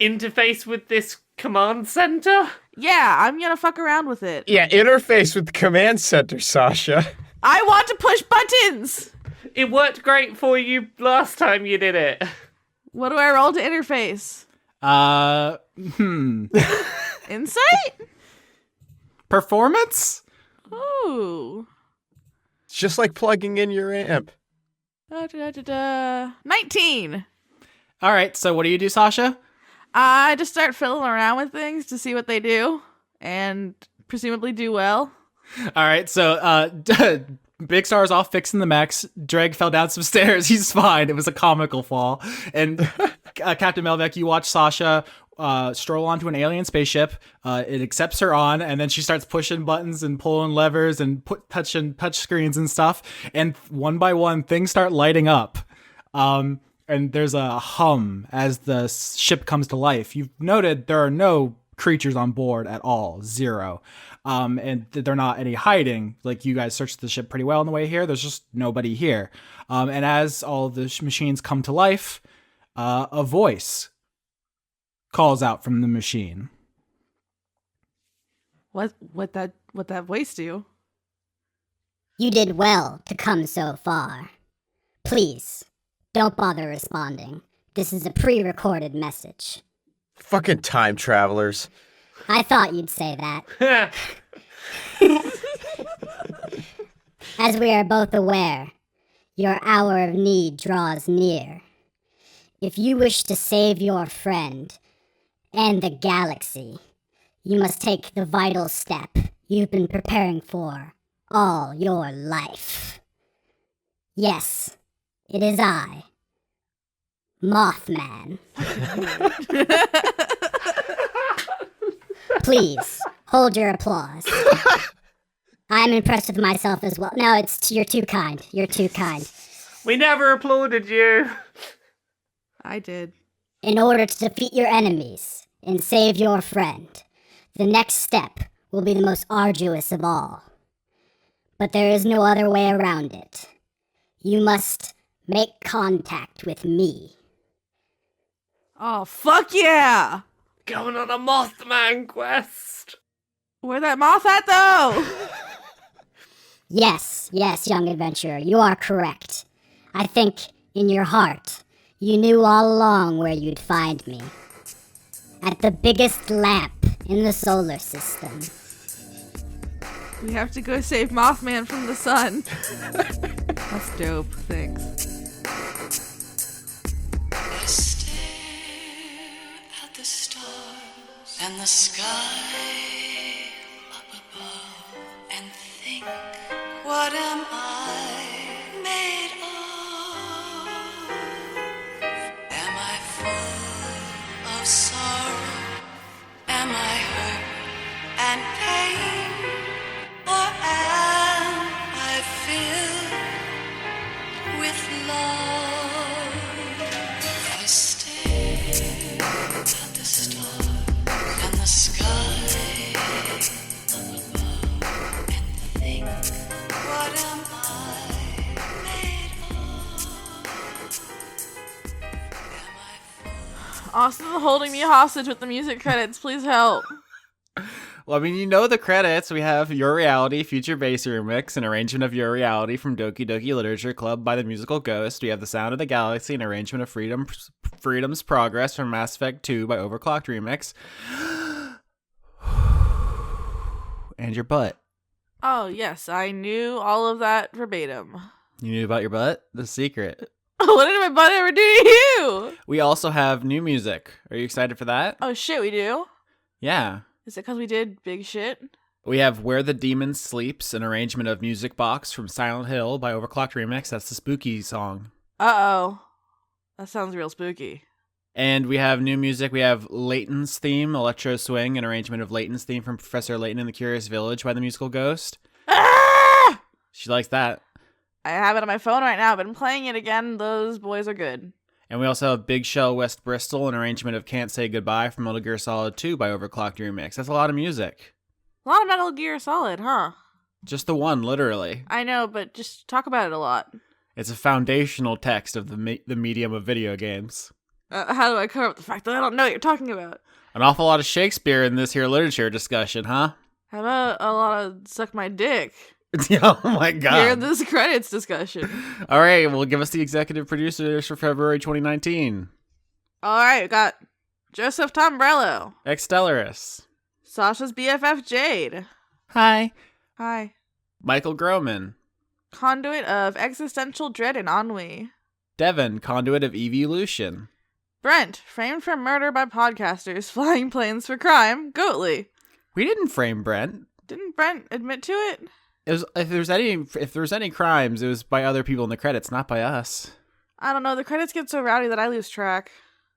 interface with this command center? Yeah, I'm gonna fuck around with it. Yeah, interface with the command center, Sasha. I want to push buttons! It worked great for you last time you did it. What do I roll to interface? Insight? Performance? Ooh. It's just like plugging in your amp. 19. All right, so what do you do, Sasha? I just start fiddling around with things to see what they do. And presumably do well. All right, so Big Star's off fixing the mechs. Dregg fell down some stairs. He's fine. It was a comical fall. And Captain Melbeck, you watch Sasha stroll onto an alien spaceship. It accepts her on, and then she starts pushing buttons and pulling levers and touching touch screens and stuff. And one by one, things start lighting up. And there's a hum as the ship comes to life. You've noted there are no creatures on board at all. 0. And they're not any hiding. Like, you guys searched the ship pretty well on the way here. There's just nobody here. And as all the machines come to life, a voice calls out from the machine. What that voice do? You did well to come so far. Please, don't bother responding. This is a pre-recorded message. Fucking time travelers. I thought you'd say that. As we are both aware, your hour of need draws near. If you wish to save your friend and the galaxy, you must take the vital step you've been preparing for all your life. Yes, it is I, Mothman. Please, hold your applause. I'm impressed with myself as well. No, you're too kind. You're too kind. We never applauded you. I did. In order to defeat your enemies and save your friend, the next step will be the most arduous of all. But there is no other way around it. You must make contact with me. Oh, fuck yeah! Going on a Mothman quest. Where that moth at, though? Yes, young adventurer, you are correct. I think, in your heart, you knew all along where you'd find me. At the biggest lamp in the solar system. We have to go save Mothman from the sun. That's dope, thanks. I stare at the stars and the sky up above and think, what am I made of? Am I full of sorrow? Am I hurt and pain? Or am I filled with love? I stare at the stars and the sky up above and think, what am I made of? Am I Austin holding me hostage with the music credits. Please help. Well, I mean, you know the credits. We have Your Reality, Future Bass Remix, an arrangement of Your Reality from Doki Doki Literature Club by the Musical Ghost. We have The Sound of the Galaxy, an arrangement of Freedom's Progress from Mass Effect 2 by Overclocked Remix. And your butt. Oh, yes, I knew all of that verbatim. You knew about your butt? The secret. What did my butt ever do to you? We also have new music. Are you excited for that? Oh, shit, we do? Yeah. Is it because we did big shit? We have Where the Demon Sleeps, an arrangement of Music Box from Silent Hill by Overclocked Remix. That's the spooky song. Uh-oh. That sounds real spooky. And we have new music. We have Layton's theme, Electro Swing, an arrangement of Layton's theme from Professor Layton in the Curious Village by the Musical Ghost. Ah! She likes that. I have it on my phone right now, but I'm playing it again. Those boys are good. And we also have Big Shell West Bristol, an arrangement of Can't Say Goodbye from Metal Gear Solid 2 by Overclocked Remix. That's a lot of music. A lot of Metal Gear Solid, huh? Just the one, literally. I know, but just talk about it a lot. It's a foundational text of the medium of video games. How do I cover up the fact that I don't know what you're talking about? An awful lot of Shakespeare in this here literature discussion, huh? How about a lot of suck my dick? Oh my god. Here in this credits discussion. All right, well, give us the executive producers for February 2019. All right, we got Joseph Tombrello. Extellaris. Sasha's BFF Jade. Hi. Hi. Michael Groman. Conduit of Existential Dread and Ennui. Devin, conduit of evolution. Brent, framed for murder by podcasters, flying planes for crime, Goatly. We didn't frame Brent. Didn't Brent admit to it? It was if there's any crimes, it was by other people in the credits, not by us. I don't know. The credits get so rowdy that I lose track.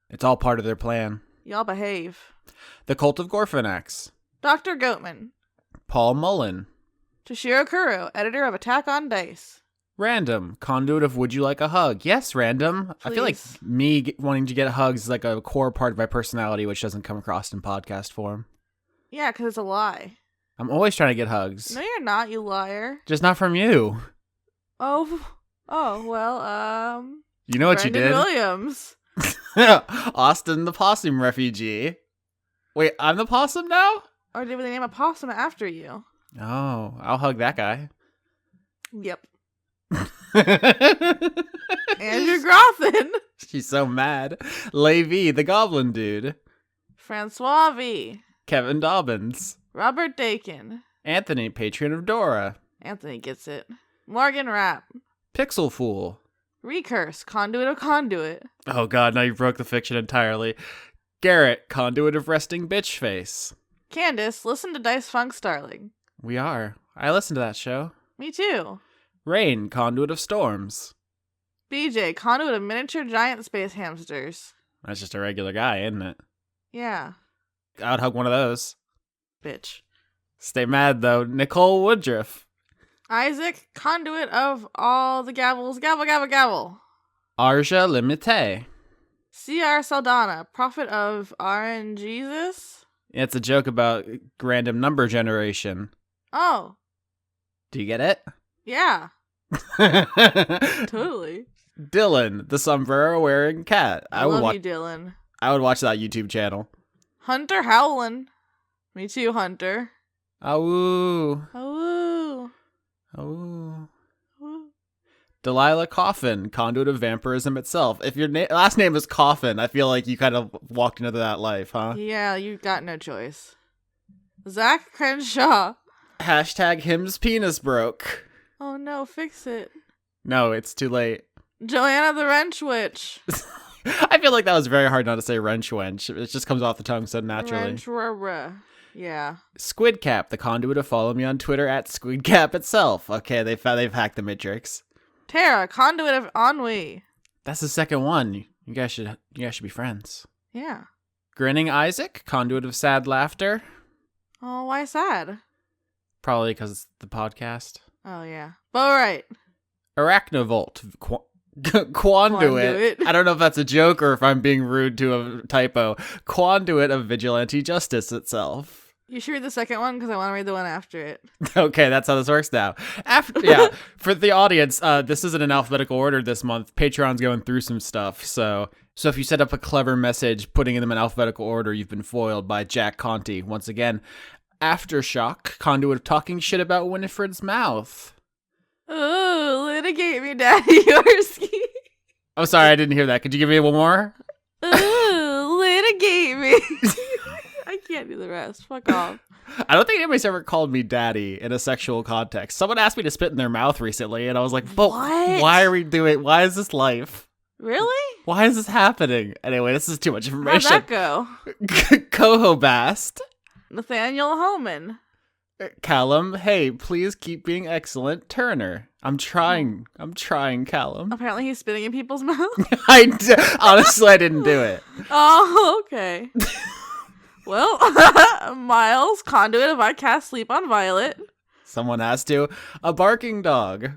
It's all part of their plan. Y'all behave. The Cult of Gorfanax. Dr. Goatman. Paul Mullen. Toshiro Kuro, editor of Attack on Dice. Random. Conduit of Would You Like a Hug? Yes, Random. I feel like Please. me wanting to get hugs is like a core part of my personality, which doesn't come across in podcast form. Yeah, because it's a lie. I'm always trying to get hugs. No, you're not, you liar. Just not from you. Oh, well, You know what Brendan you did? Williams. Austin the Possum Refugee. Wait, I'm the possum now? Or did they name a possum after you? Oh, I'll hug that guy. Yep. Andrew Grothin. She's so mad. Levi, the Goblin Dude. Francois V. Kevin Dobbins. Robert Dakin. Anthony, patron of Dora. Anthony gets it. Morgan Rapp. Pixel Fool. Recurse, conduit of conduit. Oh god, now you broke the fiction entirely. Garrett, conduit of resting bitch face. Candace, listen to Dice Funk Starling. We are. I listened to that show. Me too. Rain, conduit of storms. BJ, conduit of miniature giant space hamsters. That's just a regular guy, isn't it? Yeah, I would hug one of those. bitch. Stay mad though. Nicole Woodruff. Isaac, conduit of all the gavels. Gavel, gavel, gavel. Arja Limite. C.R. Saldana, prophet of RNGesus. It's a joke about random number generation. Oh, Do you get it? yeah, totally. Dylan, the sombrero wearing cat. I love you, Dylan. I would watch that YouTube channel. Hunter Howland. Me too, Hunter. Awoo. Oh, Awoo. woo. Delilah Coffin, conduit of vampirism itself. If your last name is Coffin, I feel like you kind of walked into that life, huh? Yeah, you got no choice. Zach Crenshaw. Hashtag him's penis broke. Oh no, fix it. No, it's too late. Joanna the Wrench Witch. I feel like that was very hard not to say wrench wench. It just comes off the tongue so naturally. Wrench rah. Yeah. Squidcap, the conduit of follow me on Twitter at Squidcap itself. Okay, they've hacked the Matrix. Tara, conduit of ennui. That's the second one. You guys should be friends. Yeah. Grinning Isaac, conduit of sad laughter. Oh, why sad? Probably because it's the podcast. Oh yeah. Bo right. Arachnovolt, Quanduit. Quanduit. I don't know if that's a joke or if I'm being rude to a typo. Quanduit of vigilante justice itself. You should read the second one because I want to read the one after it. Okay, that's how this works now. For the audience, this isn't in alphabetical order this month. Patreon's going through some stuff, so if you set up a clever message putting them in alphabetical order, you've been foiled by Jack Conti. Once again, Aftershock, conduit of talking shit about Winifred's mouth. Ooh, litigate me, Daddy Yorsky. Oh, sorry, I didn't hear that. Could you give me one more? Ooh, litigate me. I can't do the rest. Fuck off. I don't think anybody's ever called me daddy in a sexual context. Someone asked me to spit in their mouth recently, and I was like, but What? why are we doing? Why is this life? Really? Why is this happening? Anyway, this is too much How'd information. that go? Coho Bast. Nathaniel Homan. Callum, hey, please keep being excellent. Turner. I'm trying, Callum. Apparently he's spitting in people's mouths. Honestly, I didn't do it. Oh, okay. Well, Miles, conduit of I Cast Sleep on Violet. Someone has to. A barking dog.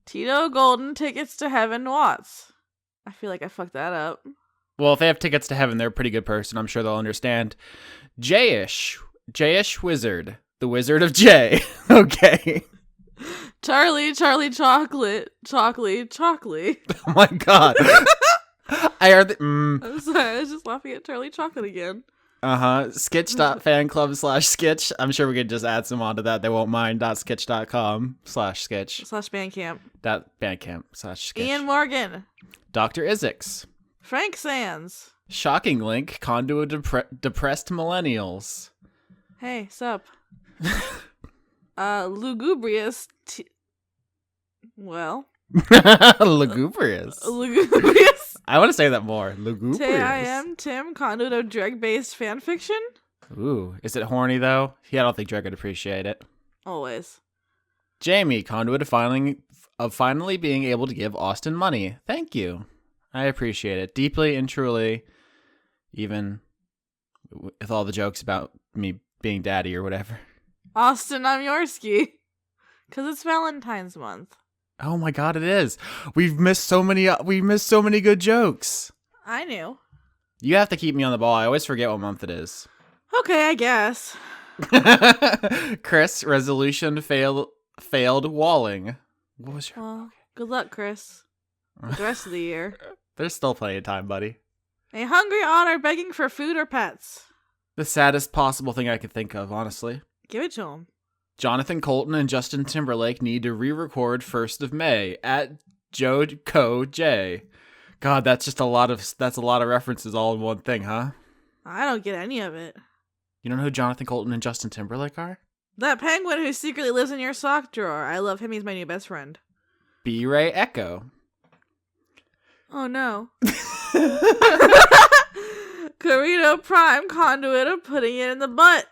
Tito Golden, Tickets to Heaven Watts. I feel like I fucked that up. Well, if they have tickets to heaven, they're a pretty good person. I'm sure they'll understand. Jayish Wizard. The Wizard of J. Okay. Charlie, Chocolate. Oh my god. I heard the, I'm sorry, I was just laughing at Charlie Chocolate again. Skitch.fanclub/skitch. I'm sure we could just add some onto that. They won't mind. .skitch.com/skitch. /Bandcamp. .bandcamp/skitch. Ian Morgan. Dr. Isix. Frank Sands. Shocking Link, conduit depressed millennials. Hey, sup? Lugubrious. Lugubrious. Lugubrious. I want to say that more. Lugubrious. T.I.M. Tim, conduit of Dregg-based fanfiction. Ooh, is it horny though? Yeah, I don't think Dregg would appreciate it. Always. Jamie, conduit of finally being able to give Austin money. Thank you. I appreciate it deeply and truly, even with all the jokes about me being daddy or whatever. Austin, I'm Yorsky. Because it's Valentine's month. Oh my god, it is. We missed so many good jokes. I knew. You have to keep me on the ball. I always forget what month it is. Okay, I guess. Chris, resolution failed walling. What was your... Well, good luck, Chris. With the rest of the year. There's still plenty of time, buddy. A hungry otter begging for food or pets. The saddest possible thing I could think of, honestly. Give it to him. Jonathan Colton and Justin Timberlake need to re-record 1st of May at JoCo God, that's a lot of references all in one thing, huh? I don't get any of it. You don't know who Jonathan Colton and Justin Timberlake are? That penguin who secretly lives in your sock drawer. I love him. He's my new best friend. B-Ray Echo. Oh no. Carito Prime, conduit of putting it in the butt.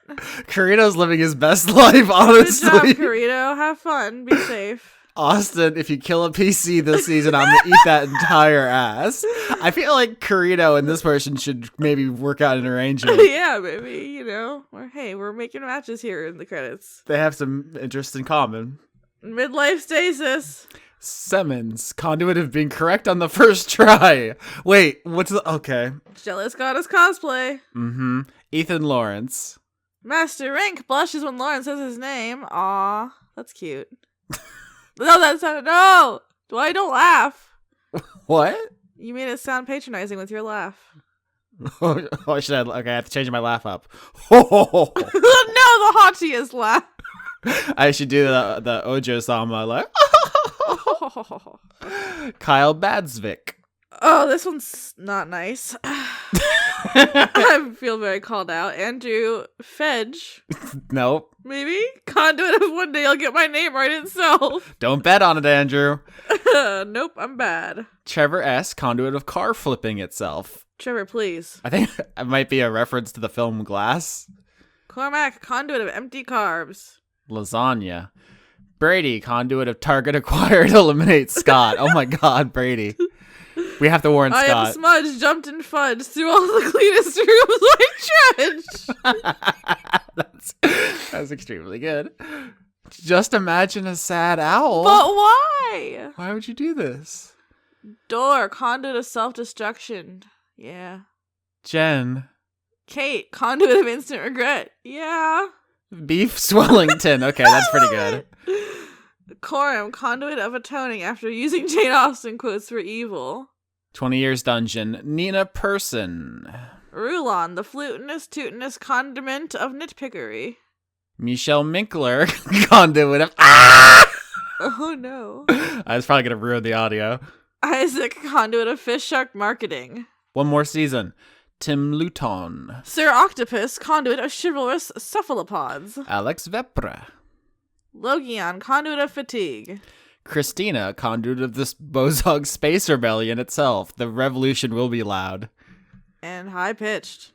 Carito's living his best life, honestly. Good job, Carito. Have fun. Be safe. Austin, if you kill a PC this season, I'm gonna eat that entire ass. I feel like Carito and this person should maybe work out an arrangement. Yeah, maybe, we're making matches here in the credits. They have some interest in common. Midlife stasis. Simmons, conduit of being correct on the first try. Wait, okay. Jealous goddess cosplay. Mm-hmm. Ethan Lawrence. Master Rank blushes when Lauren says his name. Aw, that's cute. No! Why don't laugh? What? You made it sound patronizing with your laugh. Okay, I have to change my laugh up. No, the haughtiest laugh. I should do the Ojo-sama, like... Kyle Badsvik. Oh, this one's not nice. I feel very called out. Andrew Fedge. Nope. Maybe? Conduit of one day I'll get my name right itself. Don't bet on it, Andrew. Nope, I'm bad. Trevor S., conduit of car flipping itself. Trevor, please. I think it might be a reference to the film Glass. Cormac, conduit of empty carbs. Lasagna. Brady, conduit of target acquired, eliminate Scott. Oh my god, Brady. We have to warn Scott. I am Smudge, jumped and fudged through all the cleanest rooms like trench. That's extremely good. Just imagine a sad owl. But why? Why would you do this? Door, conduit of self-destruction. Yeah. Jen. Kate, conduit of instant regret. Yeah. Beef Swellington. Okay, that's pretty good. Coram, conduit of atoning after using Jane Austen quotes for evil. 20 Years Dungeon. Nina Person. Rulon, the flutinous, tootinous condiment of nitpickery. Michelle Minkler, conduit of... Ah! Oh no. I was probably going to ruin the audio. Isaac, conduit of fish shark marketing. One more season. Tim Luton. Sir Octopus, conduit of chivalrous cephalopods. Alex Vepra. Logion, conduit of fatigue. Christina, conduit of this Bozog space rebellion itself. The revolution will be loud. And high-pitched.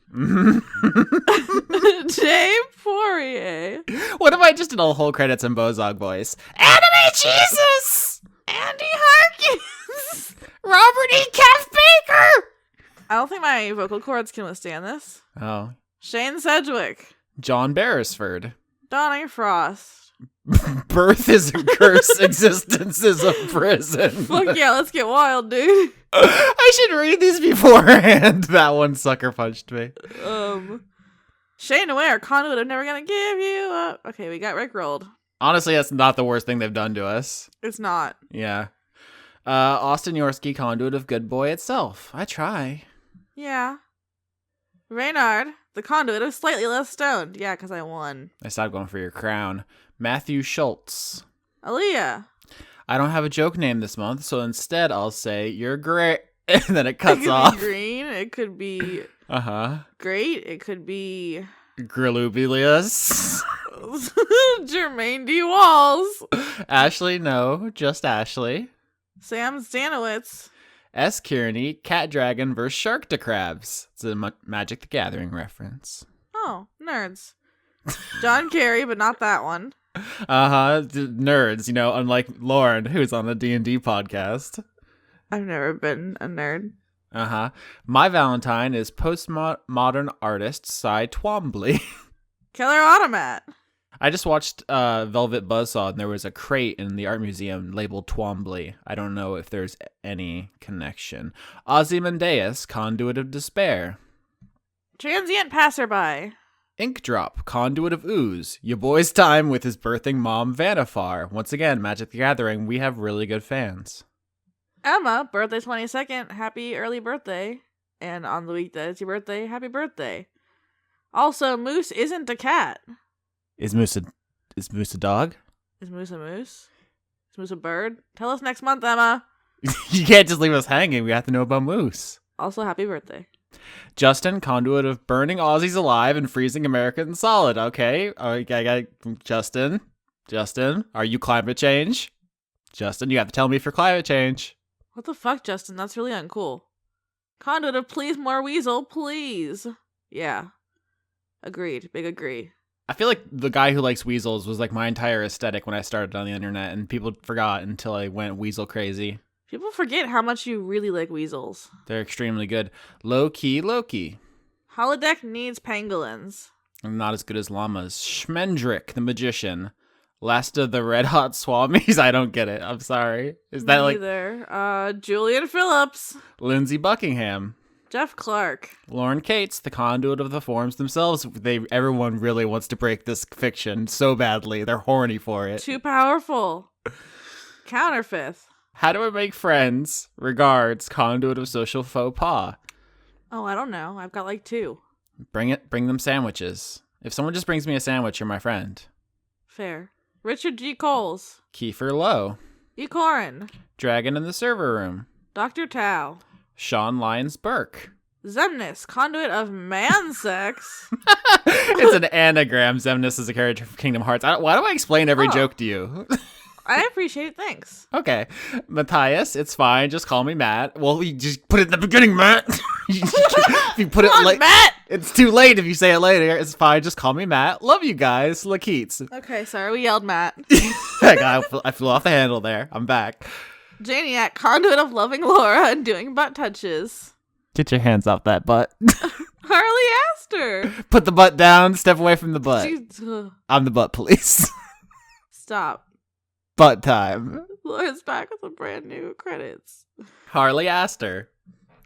Jay Poirier. What if I just did all whole credits in Bozog voice? Anime Jesus! Andy Harkins! Robert E. Calf Baker! I don't think my vocal cords can withstand this. Oh. Shane Sedgwick. John Beresford. Donnie Frost. Birth is a curse, existence is a prison. Fuck yeah, let's get wild, dude. I should read these beforehand. That one sucker punched me. Shane Ware, conduit of never gonna give you up. Okay, we got Rickrolled. Honestly, that's not the worst thing they've done to us. It's not. Yeah. Austin Yorsky, conduit of Good Boy itself. I try. Yeah. Reynard, the conduit of slightly less stoned. Yeah, because I won. I stopped going for your crown. Matthew Schultz. Aaliyah. I don't have a joke name this month, so instead I'll say, you're great. And then it cuts It could off. be green. It could be great. It could be Grillubilius. Jermaine D. Walls. Ashley, no. Just Ashley. Sam Stanowitz. S. Kearney, Cat Dragon vs. Shark to Crabs. It's a Magic the Gathering reference. Oh, nerds. John Kerry, but not that one. Nerds, unlike Lauren, who's on the D&D podcast. I've never been a nerd. My Valentine is postmodern artist Cy Twombly. Killer Automat. I just watched Velvet Buzzsaw, and there was a crate in the art museum labeled Twombly. I don't know if there's any connection. Ozymandias, Conduit of Despair. Transient Passerby. Ink Drop, Conduit of Ooze. Your boy's time with his birthing mom, Vanifar. Once again, Magic the Gathering, we have really good fans. Emma, birthday 22nd, happy early birthday. And on the week that it's your birthday, happy birthday. Also, Moose isn't a cat. Is Moose a dog? Is Moose a moose? Is Moose a bird? Tell us next month, Emma. You can't just leave us hanging. We have to know about Moose. Also, happy birthday. Justin, Conduit of burning Aussies alive and freezing Americans solid. Okay. I got Justin. Justin, are you climate change? Justin, you have to tell me if you're climate change. What the fuck, Justin? That's really uncool. Conduit of please more weasel, please. Yeah. Agreed. Big agree. I feel like the guy who likes weasels was like my entire aesthetic when I started on the internet, and people forgot until I went weasel crazy. People forget how much you really like weasels. They're extremely good. Low-key Loki. Holodeck needs pangolins. Not as good as llamas. Schmendrick, the magician. Last of the Red Hot Swamis? I don't get it. I'm sorry. Is that like... Neither. Julian Phillips. Lindsay Buckingham. Jeff Clark. Lauren Cates, the conduit of the forms themselves. Everyone really wants to break this fiction so badly. They're horny for it. Too powerful. Counterfeit. How do I make friends? Regards, conduit of social faux pas. Oh, I don't know. I've got like 2. Bring them sandwiches. If someone just brings me a sandwich, you're my friend. Fair. Richard G. Coles. Kiefer Lowe. E. Corin. Dragon in the server room. Dr. Tao. Sean Lyons Burke. Zemnis, conduit of man sex. It's an anagram. Zemnis is a character from Kingdom Hearts. Why do I explain every joke to you? I appreciate it, thanks. Okay. Matthias, it's fine. Just call me Matt. Well, you just put it in the beginning, Matt. If you put it late, Matt! It's too late if you say it later. It's fine. Just call me Matt. Love you guys. Lakeets. Okay, sorry, we yelled Matt. I flew off the handle there. I'm back. Janiac, conduit of loving Laura and doing butt touches. Get your hands off that butt. Harley Astor. Put the butt down. Step away from the butt. Jeez. I'm the butt police. Stop. Butt time. Laura's back with a brand new credits. Harley Astor.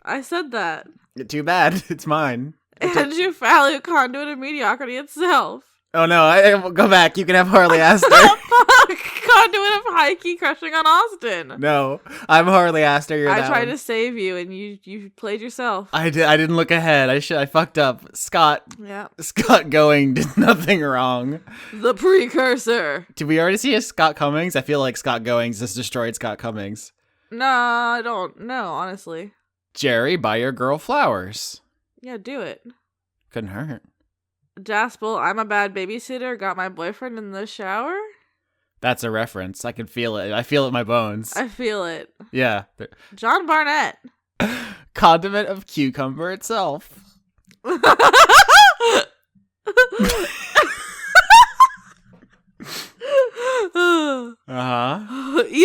I said that. Too bad. It's mine. Andrew Fallon, conduit of mediocrity itself. Oh no, I go back. You can have Harley Astor. Conduit of high-key crushing on Austin. No, I'm Harley Astor. You're I that tried one. to save you, and you played yourself. I didn't look ahead. I fucked up. Scott Going did nothing wrong. The precursor. Did we already see a Scott Cummings? I feel like Scott Goings just destroyed Scott Cummings. No, I don't know, honestly. Jerry, buy your girl flowers. Yeah, do it. Couldn't hurt. Jaspel, I'm a bad babysitter, got my boyfriend in the shower? That's a reference. I can feel it. I feel it in my bones. I feel it. Yeah. John Barnett. Condiment of cucumber itself. Eat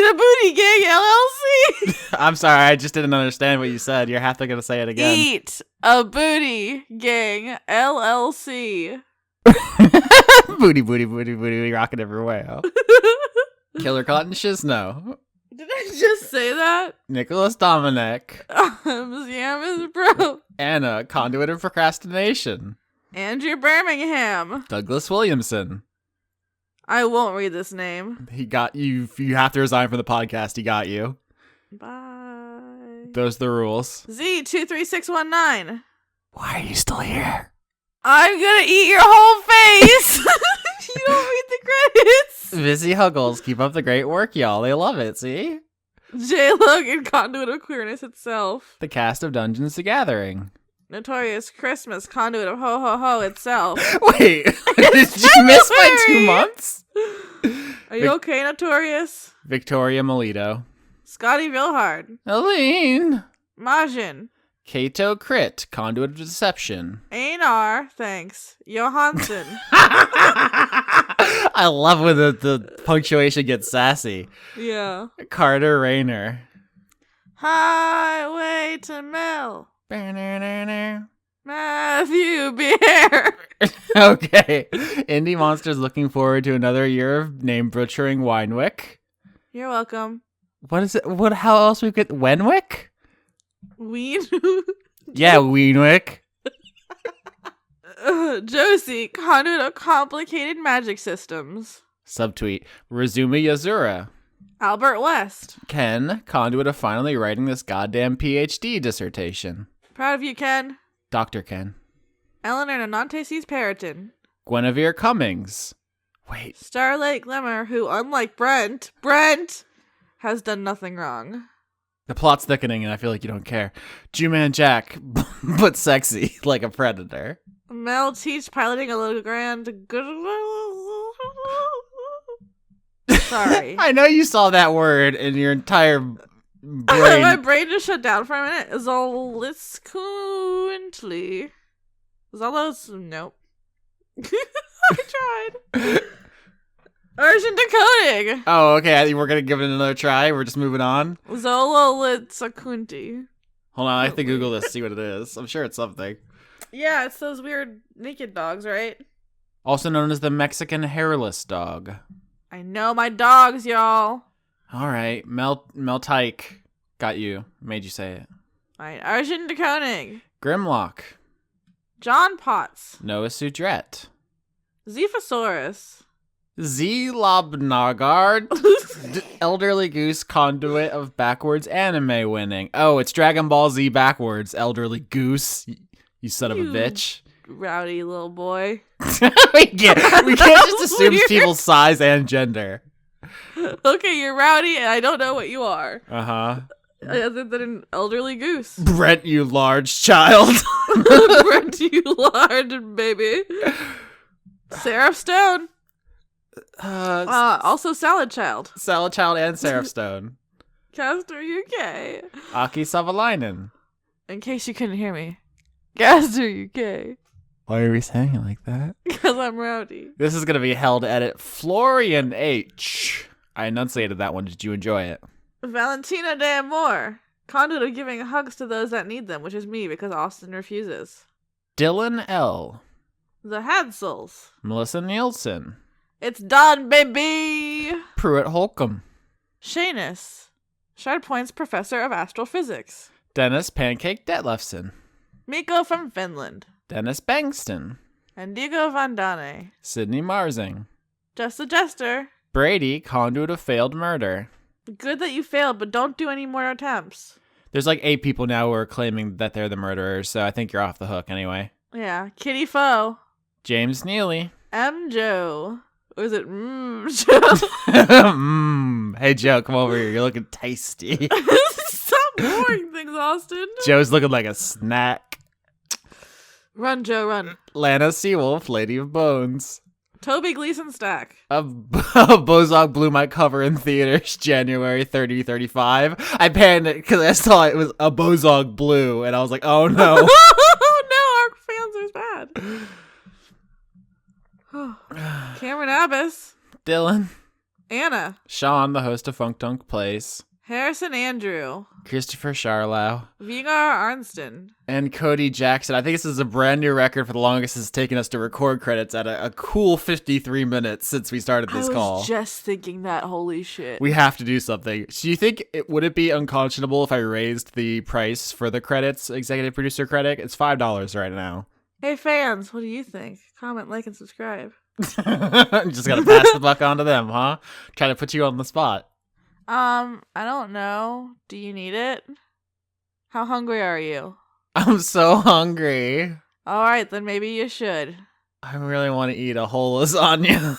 a booty gang LLC. I'm sorry, I just didn't understand what you said. You're half gonna say it again. Eat a booty gang LLC. booty, rocking everywhere. Killer Cotton Shizno. Did I just say that? Nicholas Dominic. Yam is bro. Anna, conduit of procrastination. Andrew Birmingham. Douglas Williamson. I won't read this name. He got you. You have to resign from the podcast. He got you. Bye. Those are the rules. Z23619. Why are you still here? I'm gonna eat your whole face. You don't read the credits. Vizzy Huggles, keep up the great work, y'all. They love it, see? J. Logan, conduit of queerness itself. The cast of Dungeons the Gathering. Notorious Christmas, conduit of ho ho ho itself. Wait, did you miss by 2 months? Are you okay, Notorious? Victoria Melito. Scotty Vilhard. Aline. Majin. Kato Crit, Conduit of Deception. Einar, thanks. Johansson. I love when the punctuation gets sassy. Yeah. Carter Rayner. Highway to Mill. Matthew Beer. Okay. Indie Monsters looking forward to another year of name butchering Winewick. You're welcome. What is it? How else we could... Wenwick? Ween. Yeah, Weenwick. Josie, conduit of complicated magic systems. Subtweet. Razumi Yazura. Albert West. Ken, conduit of finally writing this goddamn PhD dissertation. Proud of you, Ken. Dr. Ken. Eleanor Nanante sees Periton. Guinevere Cummings. Wait. Starlight Glimmer, who, unlike Brent, has done nothing wrong. The plot's thickening and I feel like you don't care. Jew-Man Jack, but sexy, like a predator. Mel Teach piloting a little grand. Sorry. I know you saw that word in your entire brain. My brain just shut down for a minute. Zolitzkuntly. Zolos. Nope. I tried. Urgent decoding. Oh, okay. I think we're going to give it another try. We're just moving on. Zololitsakunti. Hold on. I have to Google this, see what it is. I'm sure it's something. Yeah, it's those weird naked dogs, right? Also known as the Mexican hairless dog. I know my dogs, y'all. All right. Mel Tyke. Got you. Made you say it. Alright, Urgent decoding. Grimlock. John Potts. Noah Sudret. Zephosaurus. Z Lobnagard. Elderly Goose, conduit of backwards anime winning. Oh, it's Dragon Ball Z backwards, Elderly Goose. You son of a bitch. Rowdy little boy. we can't just assume people's size and gender. Okay, you're rowdy and I don't know what you are. Uh-huh. Other than an elderly goose. Brent, you large child. Brent, you large baby. Seraph Stone. Also Salad Child. Salad Child and Seraph Stone. Castor UK. Aki Savalainen. In case you couldn't hear me. Castor UK. Why are we saying it like that? Because I'm rowdy. This is going to be held edit. Florian H. I enunciated that one. Did you enjoy it? Valentina de Amor. Conduit of giving hugs to those that need them, which is me because Austin refuses. Dylan L. The Hadsels. Melissa Nielsen. It's done, baby! Pruitt Holcomb. Shanus. Shard Point's professor of astrophysics. Dennis Pancake Detlefsen. Miko from Finland. Dennis Bangston. Indigo Van Dane. Sydney Marsing. Just a Jester. Brady, conduit of failed murder. Good that you failed, but don't do any more attempts. There's like 8 people now who are claiming that they're the murderers, so I think you're off the hook anyway. Yeah. Kitty Foe. James Neely. M. Joe. Or is it Joe? Hey, Joe, come over here. You're looking tasty. Stop boring things, Austin. Joe's looking like a snack. Run, Joe, run. Lana Seawolf, Lady of Bones. Toby Gleason Stack. A Bozog blew my cover in theaters January 30/35. I panicked because I saw it was a Bozog blue, and I was like, oh no. Oh no, our fans are bad. Cameron Abbas. Dylan. Anna. Sean, the host of Funk Dunk Plays. Harrison Andrew. Christopher Charlau. Vigar Arnston. And Cody Jackson. I think this is a brand new record for the longest it's taken us to record credits at a cool 53 minutes since we started this call. I was just thinking that. Holy shit. We have to do something. Do you think would it be unconscionable if I raised the price for the credits, executive producer credit? It's $5 right now. Hey fans, what do you think? Comment, like, and subscribe. Just gotta pass the buck on to them, huh? Trying to put you on the spot. I don't know. Do you need it? How hungry are you? I'm so hungry. Alright, then maybe you should. I really want to eat a whole lasagna.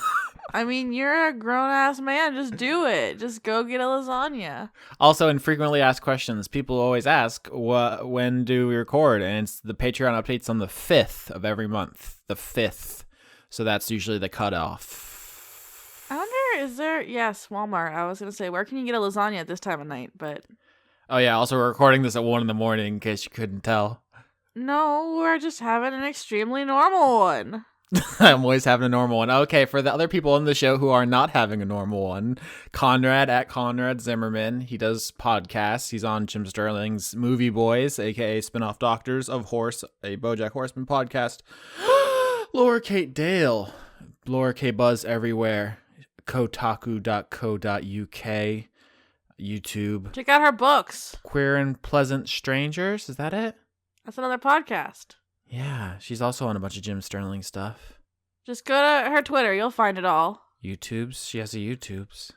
I mean, you're a grown-ass man. Just do it. Just go get a lasagna. Also, in frequently asked questions, people always ask, when do we record? And it's the Patreon updates on the 5th of every month. The 5th. So that's usually the cutoff. I wonder, is there... Yes, Walmart. I was going to say, where can you get a lasagna at this time of night? But Oh yeah, also we're recording this at 1 a.m. in case you couldn't tell. No, we're just having an extremely normal one. I'm always having a normal one. Okay, for the other people on the show who are not having a normal one, Conrad at Conrad Zimmerman. He does podcasts. He's on Jim Sterling's Movie Boys, aka Spinoff Doctors of Horse, a BoJack Horseman podcast. Laura Kate Dale, Laura K Buzz everywhere. Kotaku.co.uk, YouTube. Check out her books. Queer and Pleasant Strangers. Is that it? That's another podcast. Yeah, she's also on a bunch of Jim Sterling stuff. Just go to her Twitter. You'll find it all. YouTubes. She has a YouTubes.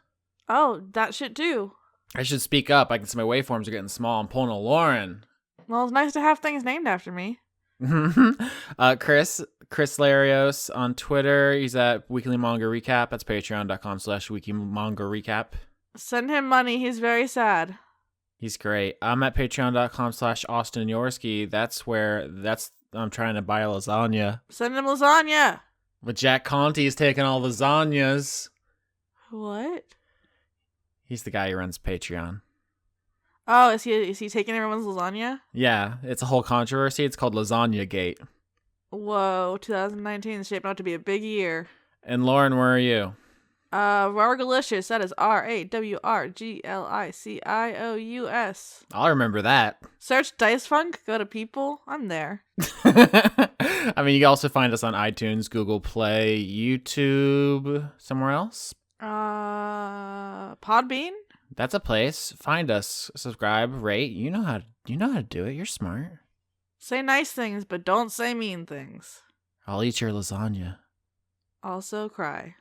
Oh, that shit too. I should speak up. I can see my waveforms are getting small. I'm pulling a Lauren. Well, it's nice to have things named after me. Chris Larios on Twitter. He's at Weekly Manga Recap. That's patreon.com/Weekly Manga Recap. Send him money. He's very sad. He's great. I'm at patreon.com/Austin Yorsky. I'm trying to buy a lasagna. Send him lasagna. But Jack Conti's taking all the lasagnas. What? He's the guy who runs Patreon. Oh, is he taking everyone's lasagna? Yeah, it's a whole controversy. It's called Lasagna Gate. Whoa, 2019 is shaping out to be a big year. And Lauren, where are you? Rawrglicious. That is RAWRGLICIOUS. I'll remember that. Search Dice Funk. Go to People. I'm there. I mean, you can also find us on iTunes, Google Play, YouTube, somewhere else. Podbean. That's a place. Find us, subscribe, rate. You know how to do it. You're smart. Say nice things, but don't say mean things. I'll eat your lasagna. Also cry.